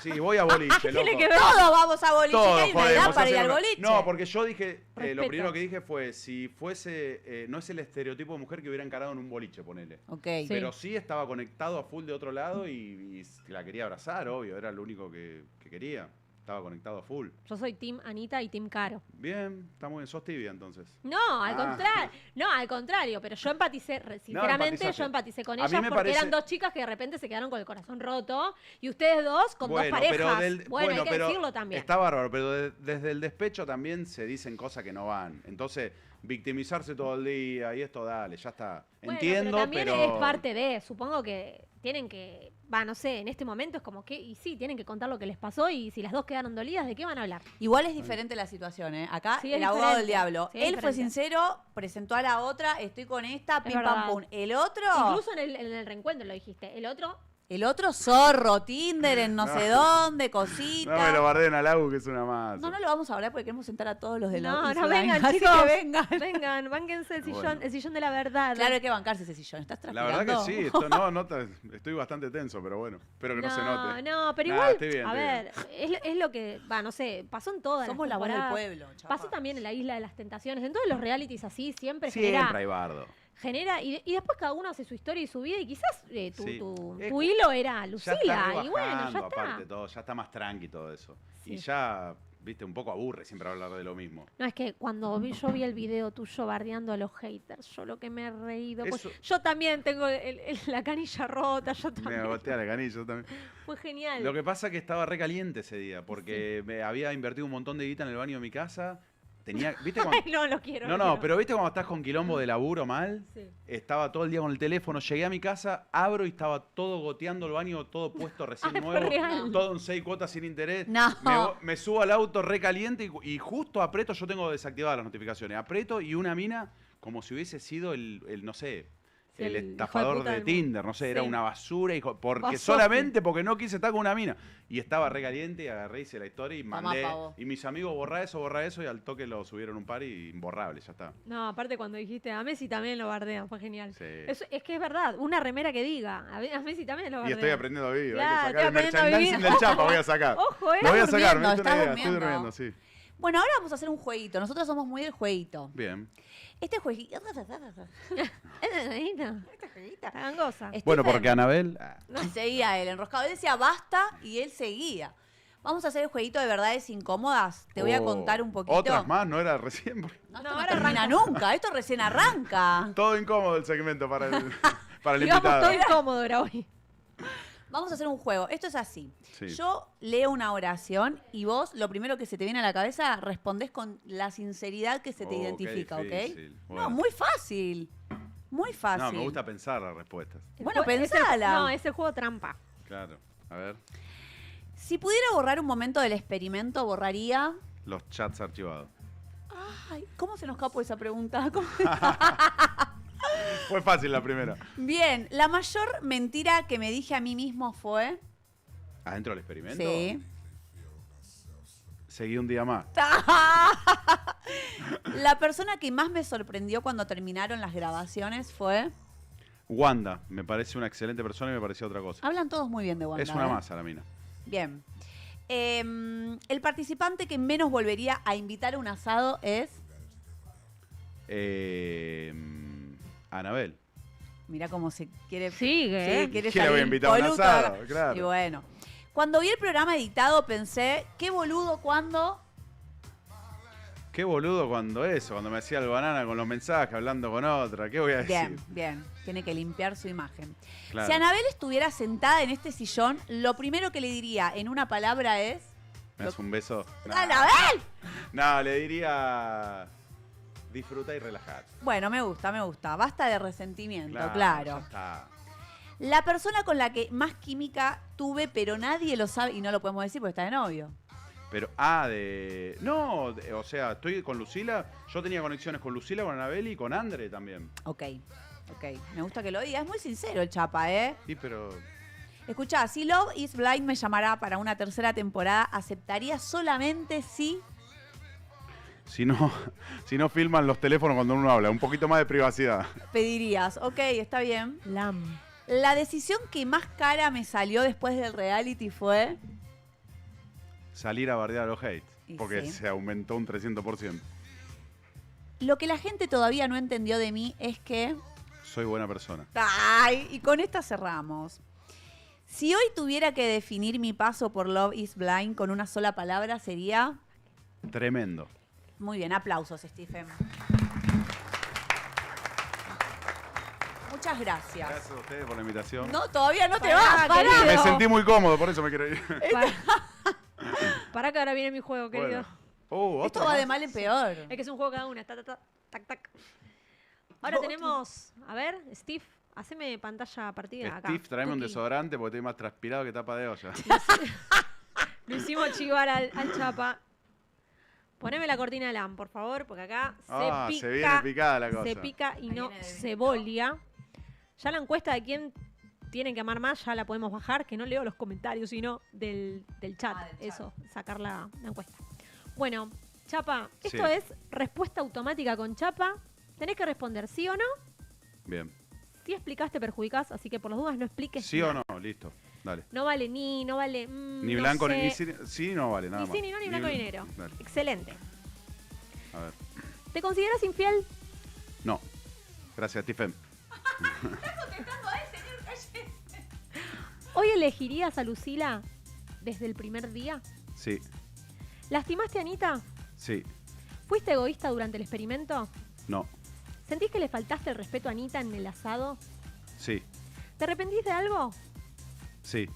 Sí, voy a boliche, loco. Tiene que ver. Todos vamos a boliche. Todos que hay una podemos edad para ir hacer al una- boliche. No, porque yo dije, lo Respeto. primero que dije fue, si fuese, no es el estereotipo de mujer que hubiera encarado en un boliche, ponele. Ok. Sí. Pero sí estaba conectado a full de otro lado y la quería abrazar, obvio, era lo único que quería. Estaba conectado a full. Yo soy Team Anita y Team Caro. Bien, está muy bien, sos tibia entonces. No, al Ah. contrario. No, al contrario, pero yo empaticé, sinceramente, empatizaste. yo empaticé con A mí ellas me porque parece- eran dos chicas que de repente se quedaron con el corazón roto y ustedes dos con dos Bueno, parejas. pero Bueno, hay que pero decirlo también. Está bárbaro, pero desde el despecho también se dicen cosas que no van. Entonces, victimizarse todo el día y esto, dale, ya está. Bueno, Entiendo, pero también pero... es parte de, supongo que tienen que, no sé, en este momento es como que, y sí, tienen que contar lo que les pasó y si las dos quedaron dolidas, ¿de qué van a hablar? Igual es diferente la situación, ¿eh? Acá Sí, es el abogado del diferente. diablo. Sí, es Él fue diferente. sincero, presentó a la otra, estoy con esta, pim verdad. pam pum. El otro, Incluso en el reencuentro lo dijiste. El otro, zorro, Tinder en no sé dónde, No me lo cosita. barden al Agu, que es una más. No, no lo vamos a hablar porque queremos sentar a todos los de la no, no, Isla. vengan, Así chicos. que vengan. Vengan, bánquense Bueno. el sillón de la verdad. Claro, hay que bancarse ese sillón. ¿Estás La transpirando? verdad que sí, estoy bastante tenso, pero bueno, espero que no se note. No, pero Nah, igual, estoy bien, a estoy ver, es lo que, no sé, pasó en todas Somos las la voz del temporadas. pueblo, chapa. Pasó también en la Isla de las Tentaciones, en todos los realities así, siempre Siempre genera, hay bardo. y después cada uno hace su historia y su vida y quizás Sí. tu hilo era Ya Lucila está y bueno, ya rebajando, está. aparte todo, ya está más tranqui todo eso. Sí. Y ya, viste, un poco aburre siempre hablar de lo mismo. No, es que cuando yo vi el video tuyo bardeando a los haters, yo lo que me he reído, pues Eso- yo también tengo la canilla rota, yo Me también. agotea la canilla yo también. Fue genial. Lo que pasa es que estaba re caliente ese día, porque me había invertido un montón de guita en el baño de mi casa. Tenía, ¿viste cuando- Ay, no lo quiero. No, lo no, quiero. pero viste cuando estás con quilombo de laburo mal. Sí. Estaba todo el día con el teléfono, llegué a mi casa, abro y estaba todo goteando el baño, todo puesto recién Ay, fue nuevo, real. todo en 6 cuotas sin interés. No. Me subo al auto re caliente y justo aprieto, yo tengo desactivadas las notificaciones, aprieto y una mina como si hubiese sido no sé, Sí, el el hijo de estafador puta de del Tinder, no sé, era Sí. una basura, porque Basote. solamente porque no quise estar con una mina. Y estaba re caliente y agarré, hice la historia y Tomá, mandé. pavo. Y mis amigos, borra eso, y al toque lo subieron un par y imborrable, ya está. No, aparte cuando dijiste a Messi también lo bardean, fue genial. Sí. Es que es verdad, una remera que diga, a Messi también lo Y bardean. estoy aprendiendo a vivir, Claro, hay que sacar el estoy aprendiendo a merchandising vivir. del Chapa, voy a sacar. Ojo, Lo voy a sacar, me durmiendo, diste una estás idea, estoy durmiendo. durmiendo, sí. Bueno, ahora vamos a hacer un jueguito. Nosotros somos muy del jueguito. Bien. Este jueguito... Está gangosa. Bueno, porque Anabel... Seguía él enroscado. Él decía basta y él seguía. Vamos a hacer el jueguito de verdades incómodas. Te voy a contar un poquito. Otras más, no era recién. No, esto no termina nunca. Esto recién arranca. Todo incómodo el segmento para el, para el Digamos, invitado. todo incómodo era hoy. Vamos a hacer un juego. Esto es así. Sí. Yo leo una oración y vos, lo primero que se te viene a la cabeza, respondés con la sinceridad que se te Oh, qué identifica, difícil. ¿ok? Bueno. No, muy fácil. Muy fácil. No, me gusta pensar las respuestas. Bueno, Es el- pensala. No, es el juego trampa. Claro. A ver, Si pudiera borrar un momento del experimento, borraría... los chats archivados. Ay, ¿cómo se nos escapó esa pregunta? ¿Cómo- Fue fácil la primera. Bien, la mayor mentira que me dije a mí mismo fue... ¿Adentro del experimento? Sí. Seguí un día más. La persona que más me sorprendió cuando terminaron las grabaciones fue... Wanda, me parece una excelente persona y me pareció otra cosa. Hablan todos muy bien de Wanda. Es una ¿eh? masa la mina. Bien. El participante que menos volvería a invitar a un asado es... Anabel. Mirá cómo se quiere... Sigue, ¿eh? quiere ¿Quién le voy a salir invitar a un impoluto asado? ahora. Claro. Y bueno. Cuando vi el programa editado pensé, qué boludo cuando... Qué boludo cuando me hacía el banana con los mensajes, hablando con otra. ¿Qué voy a decir? Bien, bien. Tiene que limpiar su imagen. Claro. Si Anabel estuviera sentada en este sillón, lo primero que le diría en una palabra es... ¿Me das un beso? No. ¡Anabel! No, le diría... Disfruta y relajate. Bueno, me gusta, me gusta. Basta de resentimiento, Ya claro. está. La persona con la que más química tuve, pero nadie lo sabe, y no lo podemos decir porque está de novio. Pero, no, o sea, estoy con Lucila. Yo tenía conexiones con Lucila, con Anabel y con Andre también. Ok, ok. Me gusta que lo diga. Es muy sincero el Chapa, ¿eh? Sí, pero... Escuchá, si Love is Blind me llamará para una tercera temporada, aceptaría solamente si... Si no filman los teléfonos cuando uno habla. Un poquito más de privacidad. Pedirías. Ok, está bien. La decisión que más cara me salió después del reality fue... Salir a bardear a los hates. Y Porque sí. se aumentó un 300%. Lo que la gente todavía no entendió de mí es que... Soy buena persona. Ay, y con esta cerramos. Si hoy tuviera que definir mi paso por Love is Blind con una sola palabra, sería... Tremendo. Muy bien, aplausos, Stephen. Muchas gracias. Gracias a ustedes por la invitación. No, todavía no te Pará, vas, pará. Me sentí muy cómodo, por eso me quiero ir. Para que ahora viene mi juego, querido. Bueno. Esto va de mal en peor. Es que es un juego cada una. Tac, tac. Ahora tenemos, a ver, Steve, haceme pantalla partida acá. Steve, tráeme un Tuki. desodorante porque estoy más transpirado que tapa de olla. Lo hicimos chivar al Chapa. Poneme la cortina de LAM, por favor, porque acá Ah, se pica. se viene picada la cosa. Se pica y no viene de se bolia. Ya la encuesta de quién tienen que amar más, ya la podemos bajar, que no leo los comentarios, sino del chat. Ah, del chat. Eso, sacar la encuesta. Bueno, Chapa, Sí. esto es respuesta automática con Chapa. Tenés que responder sí o no. Bien. Si explicás, te perjudicás, así que por las dudas no expliques. ¿Sí o nada. no? Listo. Dale. No vale no vale. Ni no blanco sé. ni sí no vale nada Ni más. sí, ni no, ni blanco ni negro. Dale. Excelente. A ver. ¿Te consideras infiel? No. Gracias, Stephen. ¿Hoy elegirías a Lucila desde el primer día? Sí. ¿Lastimaste a Anita? Sí. ¿Fuiste egoísta durante el experimento? No. ¿Sentís que le faltaste el respeto a Anita en el asado? Sí. ¿Te arrepentís de algo? Sí.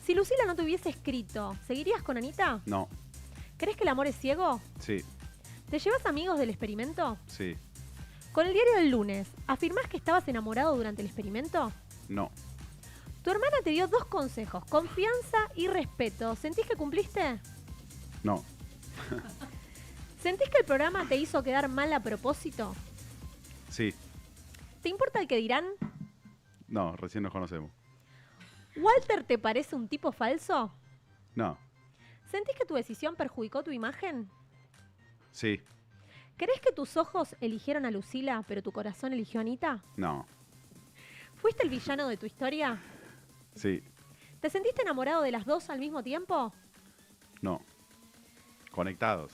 Si Lucila no te hubiese escrito, ¿seguirías con Anita? No. ¿Crees que el amor es ciego? Sí. ¿Te llevas amigos del experimento? Sí. Con el diario del lunes, ¿afirmás que estabas enamorado durante el experimento? No. Tu hermana te dio 2 consejos, confianza y respeto. ¿Sentís que cumpliste? No. ¿Sentís que el programa te hizo quedar mal a propósito? Sí. ¿Te importa el que dirán? No, recién nos conocemos. ¿Walter te parece un tipo falso? No. ¿Sentís que tu decisión perjudicó tu imagen? Sí. ¿Crees que tus ojos eligieron a Lucila, pero tu corazón eligió a Anita? No. ¿Fuiste el villano de tu historia? Sí. ¿Te sentiste enamorado de las dos al mismo tiempo? No. Conectados.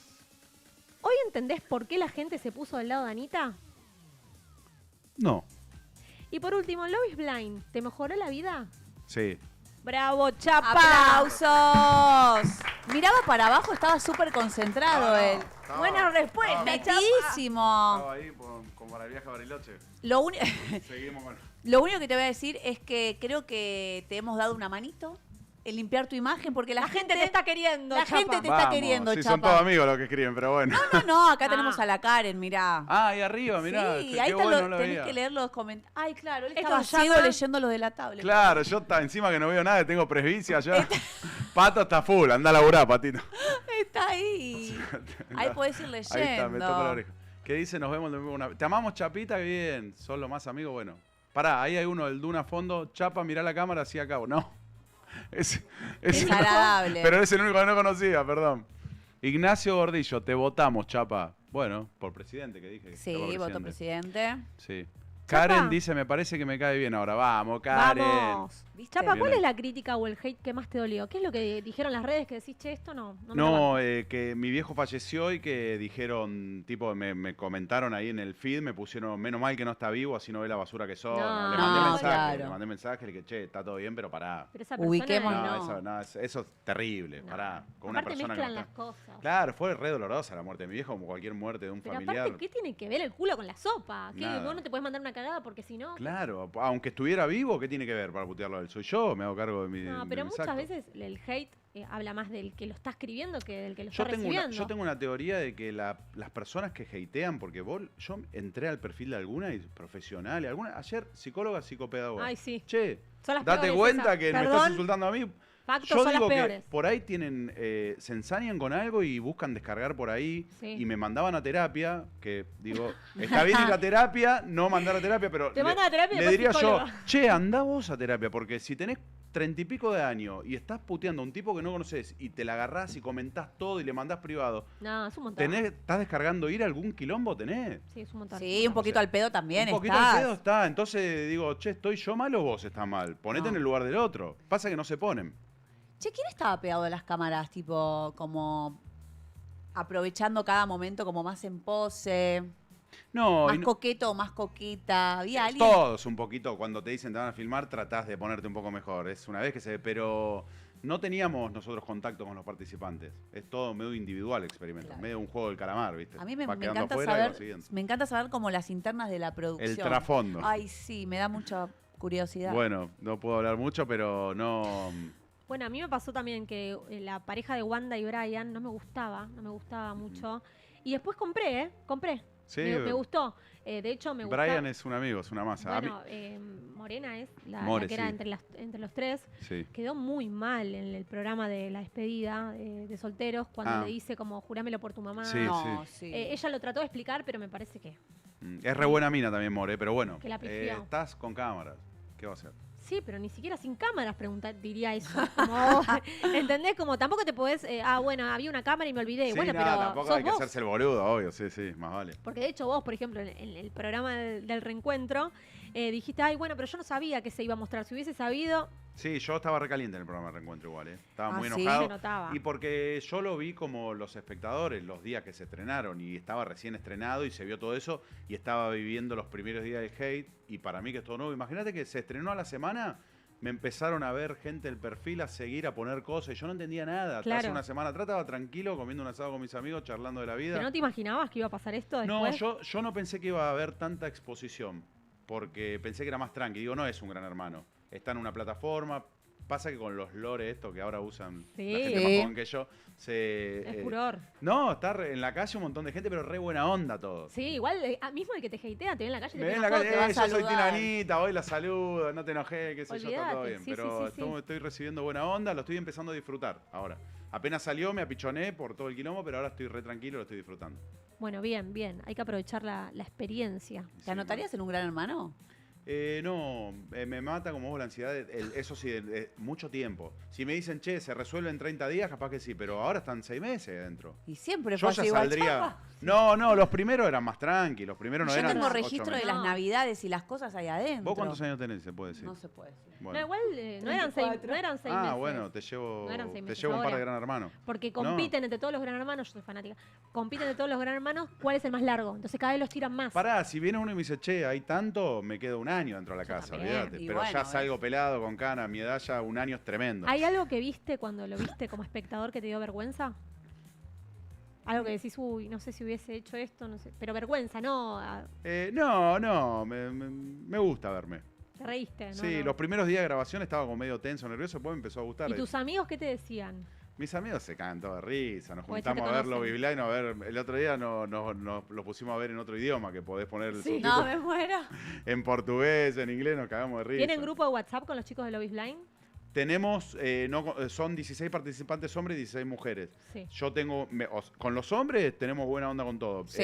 ¿Hoy entendés por qué la gente se puso del lado de Anita? No. Y por último, Love is Blind, ¿te mejoró la vida? Sí. ¡Bravo, Chapa! ¡Aplausos! Miraba para abajo, estaba súper concentrado él. Buena respuesta, Metidísimo. Estaba ahí como para el viaje a Bariloche. Lo, uni- Seguimos con... Lo único que te voy a decir es que creo que te hemos dado una manito en limpiar tu imagen porque la gente te está queriendo, La Chapa. gente te está queriendo, sí, Chapa. son todos amigos los que escriben, pero bueno. No, acá tenemos a la Karen, mirá. Ah, ahí arriba, mirá. Sí, qué ahí bueno, no lo tenés veía. que leer los comentarios. Ay, claro, él Esto estaba se ciego llama- leyendo los de la tablet. Claro, yo encima que no veo nada, tengo presbicia ya. Pato está full, anda a laburar, Patito. Está ahí. Ahí podés ir leyendo. Ahí está, me toca la oreja. ¿Qué dice? Nos vemos de nuevo una vez. Te amamos, Chapita, bien. Son los más amigos, bueno. Pará, ahí hay uno del Duna fondo. Chapa, mirá la cámara, así acabo. No. Es desagradable. Pero es el único que no conocía, perdón. Ignacio Gordillo, te votamos, Chapa. Bueno, por presidente que dije. Sí, voto presidente. Sí. Chapa. Karen dice, me parece que me cae bien ahora. Vamos, Karen. Vamos. ¿Viste? Chapa, ¿cuál Bien. es la crítica o el hate que más te dolió? ¿Qué es lo que dijeron las redes que decís, che, esto no me lo No, banco"? que mi viejo falleció y que dijeron, tipo, me comentaron ahí en el feed, me pusieron, menos mal que no está vivo, así no ve la basura que son. No, le mandé no, mensaje, claro. le mandé mensaje, le dije, che, está todo bien, pero pará. Pero esa persona Ubiquemos- No, no. eso es terrible, pará. Con una Aparte persona que mezclan no las está. cosas. Claro, fue re dolorosa la muerte de mi viejo, como cualquier muerte de un Pero familiar. aparte, ¿qué tiene que ver el culo con la sopa? ¿Qué? Nada. Vos no te puedes mandar una cagada porque si no... Claro, aunque estuviera vivo, ¿qué tiene que ver para putearlo a él? Soy yo, me hago cargo de mi No, de pero mis muchas actos. veces el hate habla más del que lo está escribiendo que del que lo Yo está tengo, recibiendo. yo tengo una teoría de que las personas que hatean, porque yo entré al perfil de alguna y profesional, y alguna, ayer psicóloga, psicopedagoga. Ay, sí. Che, Son las date peores cuenta esas. que me Perdón, estás insultando a mí. Factos Yo son las digo que peores. por ahí tienen, se ensañan con algo y buscan descargar por ahí Sí. y me mandaban a terapia, que digo, está bien ir a terapia, no mandar a terapia, pero Te mandan a terapia y le después diría yo, psicóloga. che, andá vos a terapia, porque si tenés 30 y pico de años y estás puteando a un tipo que no conoces y te la agarrás y comentás todo y le mandás privado, No, es un montón. ¿estás descargando ir a algún quilombo? ¿Tenés? Sí, es un montón. Sí, un poquito al pedo también Un poquito estás. al pedo está. Entonces digo, che, ¿estoy yo mal o vos estás mal? Ponete No. en el lugar del otro. Pasa que no se ponen. Che, ¿quién estaba pegado a las cámaras? Tipo, como aprovechando cada momento como más en pose, No, más y no- coqueto o más coqueta. ¿Había alguien? todos un poquito, cuando te dicen te van a filmar, tratás de ponerte un poco mejor. Es una vez que se ve, pero no teníamos nosotros contacto con los participantes. Es todo medio individual el experimento, Claro. medio un juego del calamar, ¿viste? A mí me Vas quedando encanta afuera y vas saber, siguiendo. me encanta saber como las internas de la producción. El trasfondo. Ay, sí, me da mucha curiosidad. Bueno, no puedo hablar mucho, pero no... Bueno, a mí me pasó también que la pareja de Wanda y Brian no me gustaba mucho. Y después compré. Sí, Me gustó. De hecho, me gustó. Brian es un amigo, es una masa. A mí- Bueno, Morena es la More, que era sí. entre los tres. Sí. Quedó muy mal en el programa de la despedida de solteros cuando Ah. le dice como jurámelo por tu mamá. Sí, No, sí. sí. Ella lo trató de explicar, pero me parece que... Es re buena mina también, More, pero bueno. Que la pifió. Estás con cámaras. ¿Qué va a hacer? Sí, pero ni siquiera sin cámaras diría eso. Como, ¿entendés? Como tampoco te podés... bueno, había una cámara y me olvidé. Sí, bueno, no, pero tampoco sos hay que vos. hacerse el boludo, obvio, sí, más vale. Porque de hecho vos, por ejemplo, en el programa del reencuentro, dijiste, ay, bueno, pero yo no sabía que se iba a mostrar. Si hubiese sabido... Sí, yo estaba recaliente en el programa de Reencuentro igual, ¿eh? Estaba Ah, muy sí, enojado. se notaba. Y porque yo lo vi como los espectadores los días que se estrenaron y estaba recién estrenado y se vio todo eso y estaba viviendo los primeros días del hate y para mí que es todo nuevo. Imagínate que se estrenó a la semana, me empezaron a ver gente del perfil, a seguir, a poner cosas y yo no entendía nada. Claro. Hace una semana atrás estaba tranquilo, comiendo un asado con mis amigos, charlando de la vida. ¿Pero no te imaginabas que iba a pasar esto No, después? yo no pensé que iba a haber tanta exposición, porque pensé que era más tranqui. Digo, no es un Gran Hermano. Está en una plataforma. Pasa que con los lores estos que ahora usan Sí. la gente Sí. más joven que yo, Es furor. No, está en la calle un montón de gente, pero re buena onda todo. Sí, igual mismo el que te hatea te ve en la calle y Me te ven en pide la una calle, foto. va a yo soy saludar". Tinanita, hoy la saludo, no te enojé, qué sé yo, está todo Olvídate, bien. sí, pero sí, sí, sí. estoy recibiendo buena onda, lo estoy empezando a disfrutar ahora. Apenas salió, me apichoné por todo el quilombo, pero ahora estoy re tranquilo, lo estoy disfrutando. Bueno, bien, bien. Hay que aprovechar la experiencia. ¿Te anotarías en un Gran Hermano? No, me mata como vos la ansiedad, eso sí, mucho tiempo. Si me dicen, che, se resuelve en 30 días, capaz que sí, pero ahora están 6 meses adentro. Y siempre Yo pasa ya igual, saldría. chapa. No, los primeros eran más tranquilos, los primeros no Yo eran. tengo 8 registro de meses. las navidades y las cosas ahí adentro. ¿Vos cuántos años tenés, se puede decir? No se puede decir. Bueno. No, igual no eran 6 meses. Bueno, te llevo, No eran 6 te meses llevo un par ahora. de gran hermanos. Porque compiten entre todos los gran hermanos, yo soy fanática, compiten entre todos los gran hermanos, ¿cuál es el más largo? Entonces cada vez los tiran más. Pará, si viene uno y me dice, che, hay tanto, me quedo un año dentro de la casa, también. olvídate. Y Pero bueno, ya salgo pelado, con cana, a mi edad ya un año es tremendo. ¿Hay algo que viste cuando lo viste como espectador que te dio vergüenza? Algo que decís, uy, no sé si hubiese hecho esto, no sé. Pero vergüenza, ¿no? No, me gusta verme. Te reíste, ¿no? Sí, No. los primeros días de grabación estaba como medio tenso, nervioso, después me empezó a gustar. ¿Y tus amigos qué te decían? Mis amigos se cagan todos de risa, nos Porque ya te juntamos a ver conocen. Love Line, a ver, el otro día nos lo pusimos a ver en otro idioma, que podés poner el subtítulo No, me muero. en portugués, en inglés, nos cagamos de risa. ¿Tienen grupo de WhatsApp con los chicos de Love is Blind? Tenemos, son 16 participantes hombres y 16 mujeres. Sí. Yo tengo, con los hombres tenemos buena onda con todo. Sí.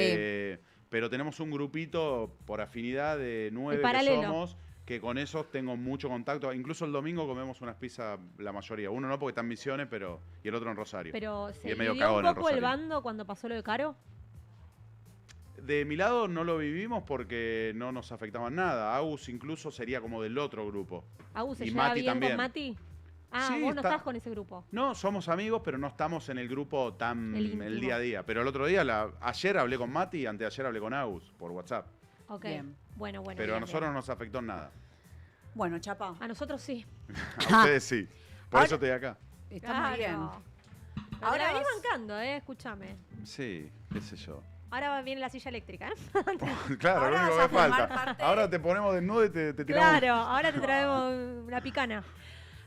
Pero tenemos un grupito por afinidad de 9 que paralelo. somos, que con esos tengo mucho contacto. Incluso el domingo comemos unas pizzas la mayoría. Uno no porque está en Misiones, y el otro en Rosario. Pero Y se es medio dividió cagón un el poco el Rosario. bando cuando pasó lo de Caro. De mi lado no lo vivimos porque no nos afectaban nada. Agus incluso sería como del otro grupo. ¿Agus se Y lleva Mati bien también. con Mati? Ah, Sí, vos no está- estás con ese grupo. No, somos amigos, pero no estamos en el grupo tan El íntimo. el día a día. Pero el otro día, ayer hablé con Mati y anteayer hablé con Agus por WhatsApp. Ok. Bien. Bueno. Pero bien, a nosotros no nos afectó en nada. Bueno, Chapa, bien. A nosotros sí. A ustedes sí. Por Ahora- eso estoy acá. está muy bien. Ahora Ahora venís vas- bancando, escúchame. Sí, qué sé yo. Ahora viene la silla eléctrica, ¿eh? Claro, Ahora lo único vas que a me formar falta. parte- Ahora te ponemos desnudo y te tiramos. Claro, ahora te traemos una picana.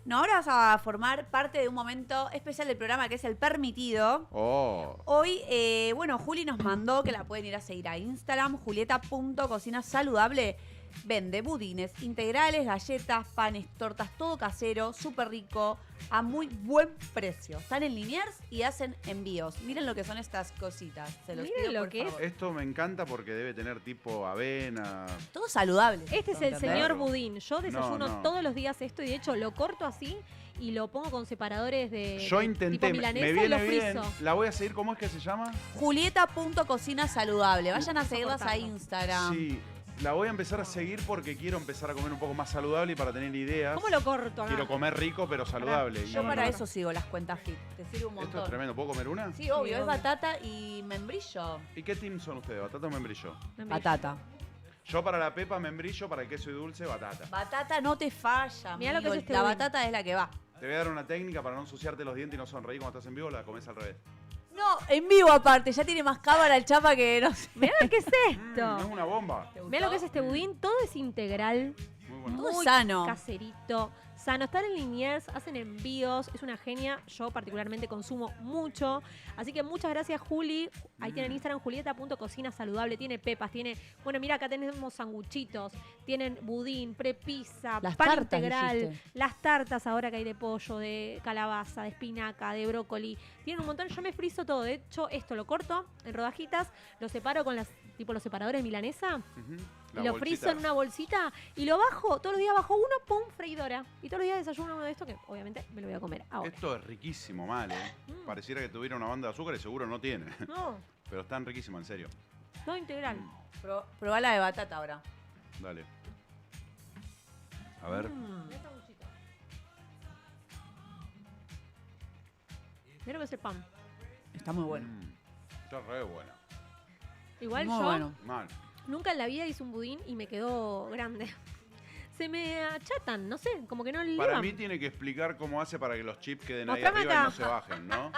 No, ahora vas a formar parte de un momento especial del programa que es el permitido. Oh. Hoy, bueno, Juli nos mandó que la pueden ir a seguir a Instagram, julieta.cocinasaludable. Vende budines integrales, galletas, panes, tortas, todo casero, súper rico, a muy buen precio. Están en Liniers y hacen envíos. Miren lo que son estas cositas. Se los Miren pido, lo por que es. favor. Esto me encanta porque debe tener tipo avena. Todo saludable. Este es el ¿entendés? señor Claro. budín. Yo desayuno no. todos los días esto y de hecho lo corto así y lo pongo con separadores de Yo tipo intenté, milanesa me y lo viene bien. frizo. La voy a seguir, ¿cómo es que se llama? Julieta.cocinasaludable. Vayan a Vamos a seguirlas a cortarlo. Instagram. Sí, la voy a empezar a seguir porque quiero empezar a comer un poco más saludable y para tener ideas. ¿Cómo lo corto acá? Quiero comer rico pero saludable. Yo Y para no- eso sigo las cuentas fit. Te sirve un montón. Esto es tremendo. ¿Puedo comer una? Sí, obvio, Sí, es obvio. batata y membrillo. ¿Y qué team son ustedes? ¿Batata o membrillo? Batata. Yo para la pepa, membrillo, para el queso y dulce, batata. Batata no te falla, Mirá lo que amigo. es este La budín. batata es la que va. Te voy a dar una técnica para no ensuciarte los dientes y no sonreír cuando estás en vivo, la comes al revés. No, en vivo aparte, ya tiene más cámara el chapa que no sé. Mirá lo que es Es esto. una bomba. Mirá lo que es este budín. Todo es integral. Muy bueno. Todo Muy sano. caserito. Sano. Están en Liniers, hacen envíos. Es una genia. Yo particularmente consumo mucho. Así que muchas gracias, Juli. Ahí tienen Instagram, julieta.cocinasaludable. Tiene pepas, tiene... Bueno, mira, acá tenemos sanguchitos. Tienen budín, prepizza, Las pan tartas, integral. dijiste. Las tartas ahora que hay de pollo, de calabaza, de espinaca, de brócoli. Tienen un montón. Yo me frizo todo. De hecho, esto lo corto en rodajitas. Lo separo con los separadores milanesa. Ujú. Y lo frizo en una bolsita y lo bajo, todos los días bajo uno, pum, freidora. Y todos los días desayuno uno de estos que obviamente me lo voy a comer ahora. Esto es riquísimo, mal, ¿eh? Pareciera que tuviera una banda de azúcar y seguro no tiene. No, Pero están riquísimas, en serio. todo integral. Probá la de batata ahora. Dale. A ver. Mirá esta bolsita. Mirá lo que es el pan. Está muy bueno. Está re buena. Igual Muy yo bueno. Mal. nunca en la vida hice un budín y me quedó grande. Se me achatan, no sé, como que no le Para iban. mí tiene que explicar cómo hace para que los chips queden Mostrame ahí arriba acá. y no se bajen, ¿no?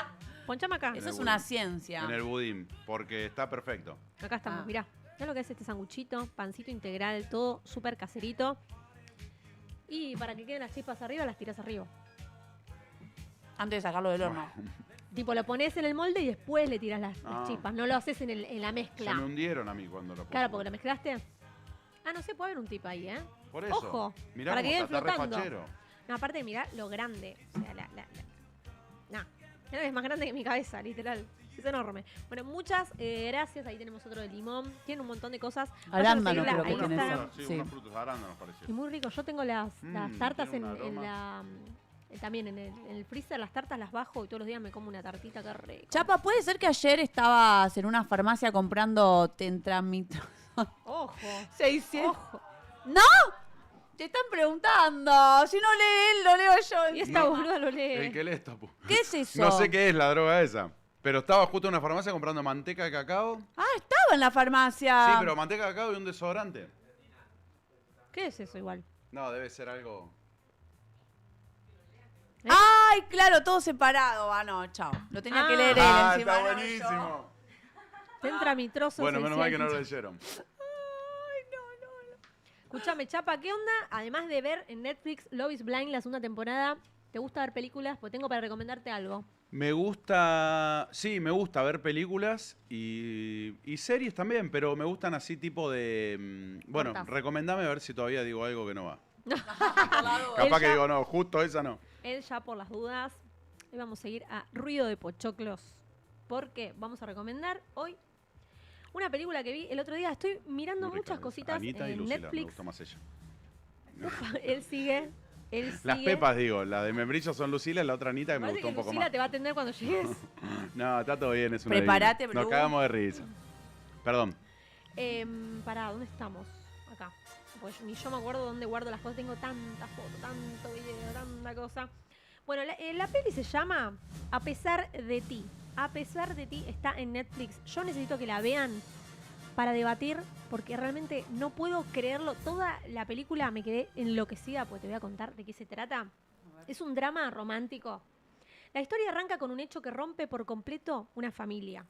Ponchame acá. Eso el es una budín. ciencia. En el budín, porque está perfecto. Acá estamos, Ah. mirá. Mirá lo que es este sanguchito, pancito integral, todo súper caserito. Y para que queden las chispas arriba, las tiras arriba. Antes de sacarlo del horno. Tipo, lo pones en el molde y después le tiras las Ah. chispas. No lo haces en la Se mezcla. me hundieron a mí cuando lo puse. Claro, porque lo mezclaste. Ah, no sé, puede haber un tip ahí, ¿eh? Por eso. Ojo, Mirá para cómo que queden está re flotando. fachero. No, aparte, mirá lo grande. O sea, no. Es más grande que mi cabeza, literal. Es enorme. Bueno, muchas gracias. Ahí tenemos otro de limón. Tiene un montón de cosas. Arándano Vayan a creo que seguirla en tiene Instagram. eso. Sí, Sí. unos frutos arándanos parecía. Y muy rico. Yo tengo las tartas tiene un en aroma. la... también en el freezer, las tartas las bajo y todos los días me como una tartita, que rico. Chapa, ¿puede ser que ayer estabas en una farmacia comprando Tentramitro? Ojo. 600. Ojo. ¿No? Te están preguntando. Si no lee él, lo leo yo. Y esta boluda lo lee. El que lee esto, pu. ¿Qué es eso? No sé qué es la droga esa. Pero estaba justo en una farmacia comprando manteca de cacao. Ah, estaba en la farmacia. Sí, pero manteca de cacao y un desodorante. ¿Qué es eso igual? No, debe ser algo... Ay, claro, todo separado. Ah, no, chao. Lo tenía que leer él Ah, encima. está no, buenísimo. Tentramitroso. Bueno, menos mal que no lo 600. leyeron. Escuchame, Chapa, ¿qué onda? Además de ver en Netflix Love is Blind la segunda temporada, ¿te gusta ver películas? Pues tengo para recomendarte algo. Me gusta, sí, me gusta ver películas y series también, pero me gustan así tipo de... bueno, Cortas. recomendame a ver si todavía digo algo que no va. Él Capaz que ya- digo, no, justo esa no. Él ya por las dudas. Hoy vamos a ir a Ruido de Pochoclos. Porque vamos a recomendar hoy una película que vi el otro día. Estoy mirando Muy rica muchas esa. cositas Anita y en Lucila, me Netflix. gusta más ella. Él sigue. Las pepas, digo, la de membrillo son Lucila y la otra Anita que me Parece gustó que un poco Lucila más. te va a atender cuando llegues. No, está todo bien, es una Prepárate, divina. Nos Bru. cagamos de risa. Perdón. Pará, ¿dónde estamos? Acá. Pues ni yo me acuerdo dónde guardo las cosas. Tengo tantas fotos, tanto video, tanta cosa. Bueno, la peli se llama A pesar de ti. A pesar de ti está en Netflix. Yo necesito que la vean para debatir porque realmente no puedo creerlo. Toda la película me quedé enloquecida porque te voy a contar de qué se trata. Es un drama romántico. La historia arranca con un hecho que rompe por completo una familia.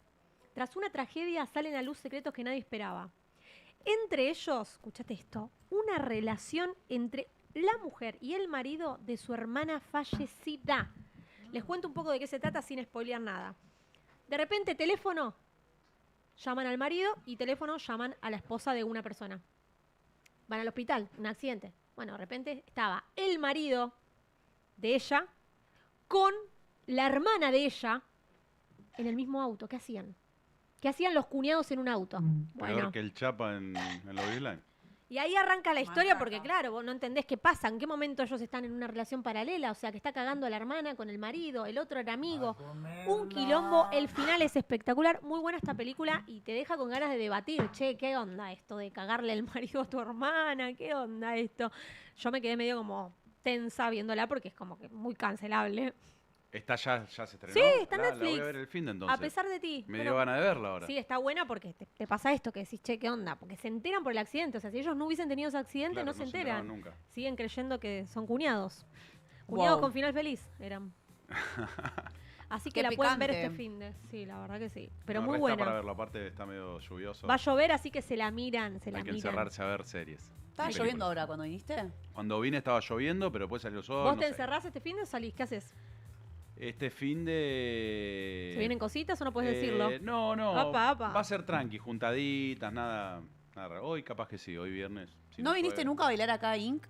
Tras una tragedia salen a luz secretos que nadie esperaba. Entre ellos, escúchate esto, una relación entre la mujer y el marido de su hermana fallecida. Les cuento un poco de qué se trata sin spoilear nada. De repente, teléfono, llaman al marido y teléfono, llaman a la esposa de una persona. Van al hospital, un accidente. Bueno, de repente estaba el marido de ella con la hermana de ella en el mismo auto. ¿Qué hacían? ¿Qué hacían los cuñados en un auto? Peor que el Chapa en Love is Blind. Y ahí arranca la historia porque, claro, vos no entendés qué pasa, en qué momento ellos están en una relación paralela, o sea, que está cagando a la hermana con el marido, el otro era amigo. Un quilombo, el final es espectacular, muy buena esta película y te deja con ganas de debatir, che, ¿qué onda esto de cagarle el marido a tu hermana? ¿Qué onda esto? Yo me quedé medio como tensa viéndola porque es como que muy cancelable. ¿Está ya se estrenó? Sí, está en La voy Netflix. a ver el fin de entonces. A pesar de ti. Me Bueno, dio ganas de verla ahora. sí, está buena porque te pasa esto que decís, che, ¿qué onda? Porque se enteran por el accidente. O sea, si ellos no hubiesen tenido ese accidente, Claro, no se enteraban enteran. nunca. Siguen creyendo que son cuñados. Cuñados Wow. con final feliz eran. Así que Qué la pueden ver picante. este fin de. Sí, la verdad que sí. Pero No, muy resta buena. para verlo, aparte está medio lluvioso. Va a llover, así que se la miran, se la Hay que miran. encerrarse a ver series. ¿Estaba y películas. lloviendo ahora cuando viniste? Cuando vine estaba lloviendo, pero después salió sol. ¿Vos no te sé. encerrás este fin de o salís? ¿Qué haces? Este fin de... ¿Se vienen cositas o no puedes decirlo? No, no. Apa, apa. Va a ser tranqui, juntaditas, nada raro. Hoy capaz que sí, hoy viernes. si ¿No viniste llueve. nunca a bailar acá a Inc?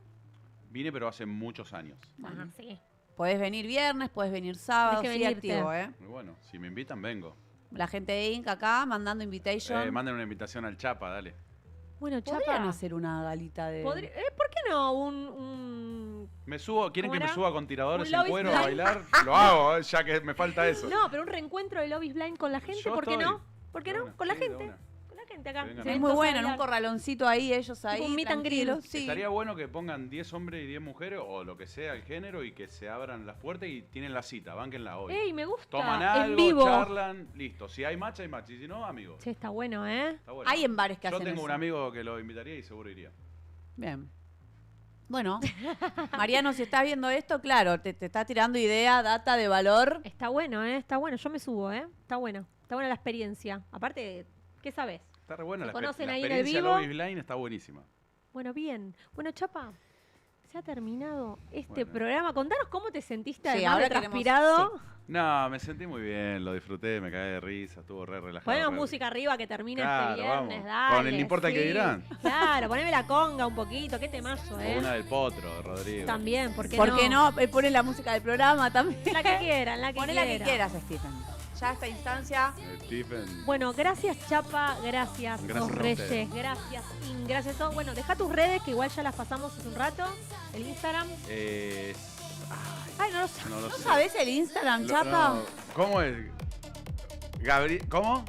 Vine, pero hace muchos años. Ajá, sí. Podés venir viernes, podés venir sábado, Tenés que sí venirte. activo, ¿eh? Muy bueno, si me invitan, vengo. La gente de Inc acá mandando invitation. Manden una invitación al Chapa, dale. Bueno, Podrían Chapa. hacer una galita de... ¿Por qué no un Me subo, ¿quieren ¿Cómo que me era? suba con tiradores Un en Love is cuero a Blind. bailar? Lo hago, ya que me falta eso. No, pero un reencuentro de Love is Blind con la gente, Yo ¿por qué estoy. no? ¿Por qué De no? una, Con la sí, de gente. una. Con la gente acá. Que vengan. Sí, es Ven muy todos a bueno, en un bailar. corraloncito ahí, ellos ahí, un meet and greet. tranquilos, sí. Estaría bueno que pongan 10 hombres y 10 mujeres, o lo que sea el género, y que se abran las puertas y tienen la cita, bánquenla hoy. ¡Ey, me gusta! Toman en algo, vivo. charlan, listo. Si hay match, hay match. Y si no, amigos. Che, está bueno, ¿eh? Está bueno. Hay en bares que Yo hacen tengo eso. un amigo que lo invitaría y seguro iría. Bien. Bueno, Mariano, si estás viendo esto, claro, te está tirando idea, data de valor. Está bueno, ¿eh? Está bueno. Yo me subo, ¿eh? Está bueno. Está buena la experiencia. Aparte, ¿qué sabes? Está re buena ¿Se la conocen la ahí en el experiencia vivo? Love is Blind está buenísima. Bueno, bien. Bueno, Chapa, se ha terminado este programa. Contanos cómo te sentiste, Sí, además ahora de queremos- transpirado. No, me sentí muy bien, lo disfruté, me cagué de risa, estuvo re relajado. Ponemos re- música arriba que termine Claro, este viernes, vamos. dale. Con el No importa qué dirán. Claro, poneme la conga un poquito, qué temazo, O una del Potro, de Rodrigo. También, ¿por qué ¿Por no? qué no? Ponen la música del programa también. La que quieran, la que Poné quieran. la que quieras, Stephen. Ya a esta instancia. Stephen. Bueno, gracias Chapa, gracias Gracias Dos a Reyes, ustedes. gracias In, gracias a todos. Bueno, deja tus redes que igual ya las pasamos hace un rato. El Instagram. Ay, no lo sé. No lo ¿No sé. sabés el Instagram, Lo- Chapa? no, ¿Cómo es? ¿Cómo?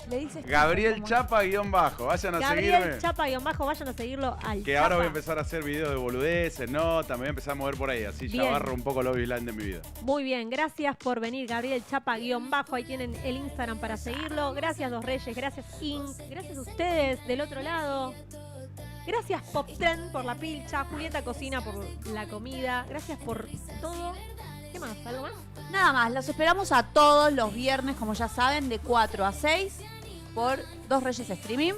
Le dices Gabriel ¿cómo? Chapa guión bajo. Vayan a Gabriel seguirme. Chapa _ vayan a seguirlo al Que ahora voy a Chapa. empezar a hacer videos de boludeces, notas, me voy a empezar a mover por ahí, así ya Bien. barro un poco Love Island de mi vida. Muy bien, gracias por venir, Gabriel Chapa _ ahí tienen el Instagram para seguirlo. Gracias Dos Reyes, gracias Inc, gracias a ustedes del otro lado. Gracias Pop Trend por la pilcha, Julieta Cocina por la comida, gracias por todo. ¿Qué más? ¿Algo más? Nada más, los esperamos a todos los viernes, como ya saben, de 4 a 6 por Dos Reyes Streaming.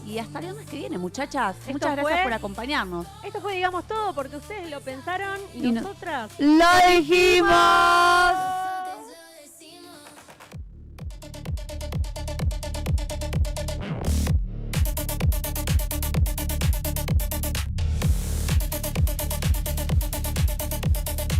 Y hasta el viernes que viene, muchachas. Muchas gracias fue- por acompañarnos. Esto fue Digamos Todo porque ustedes lo pensaron y Y no- nosotras ¡Lo dijimos!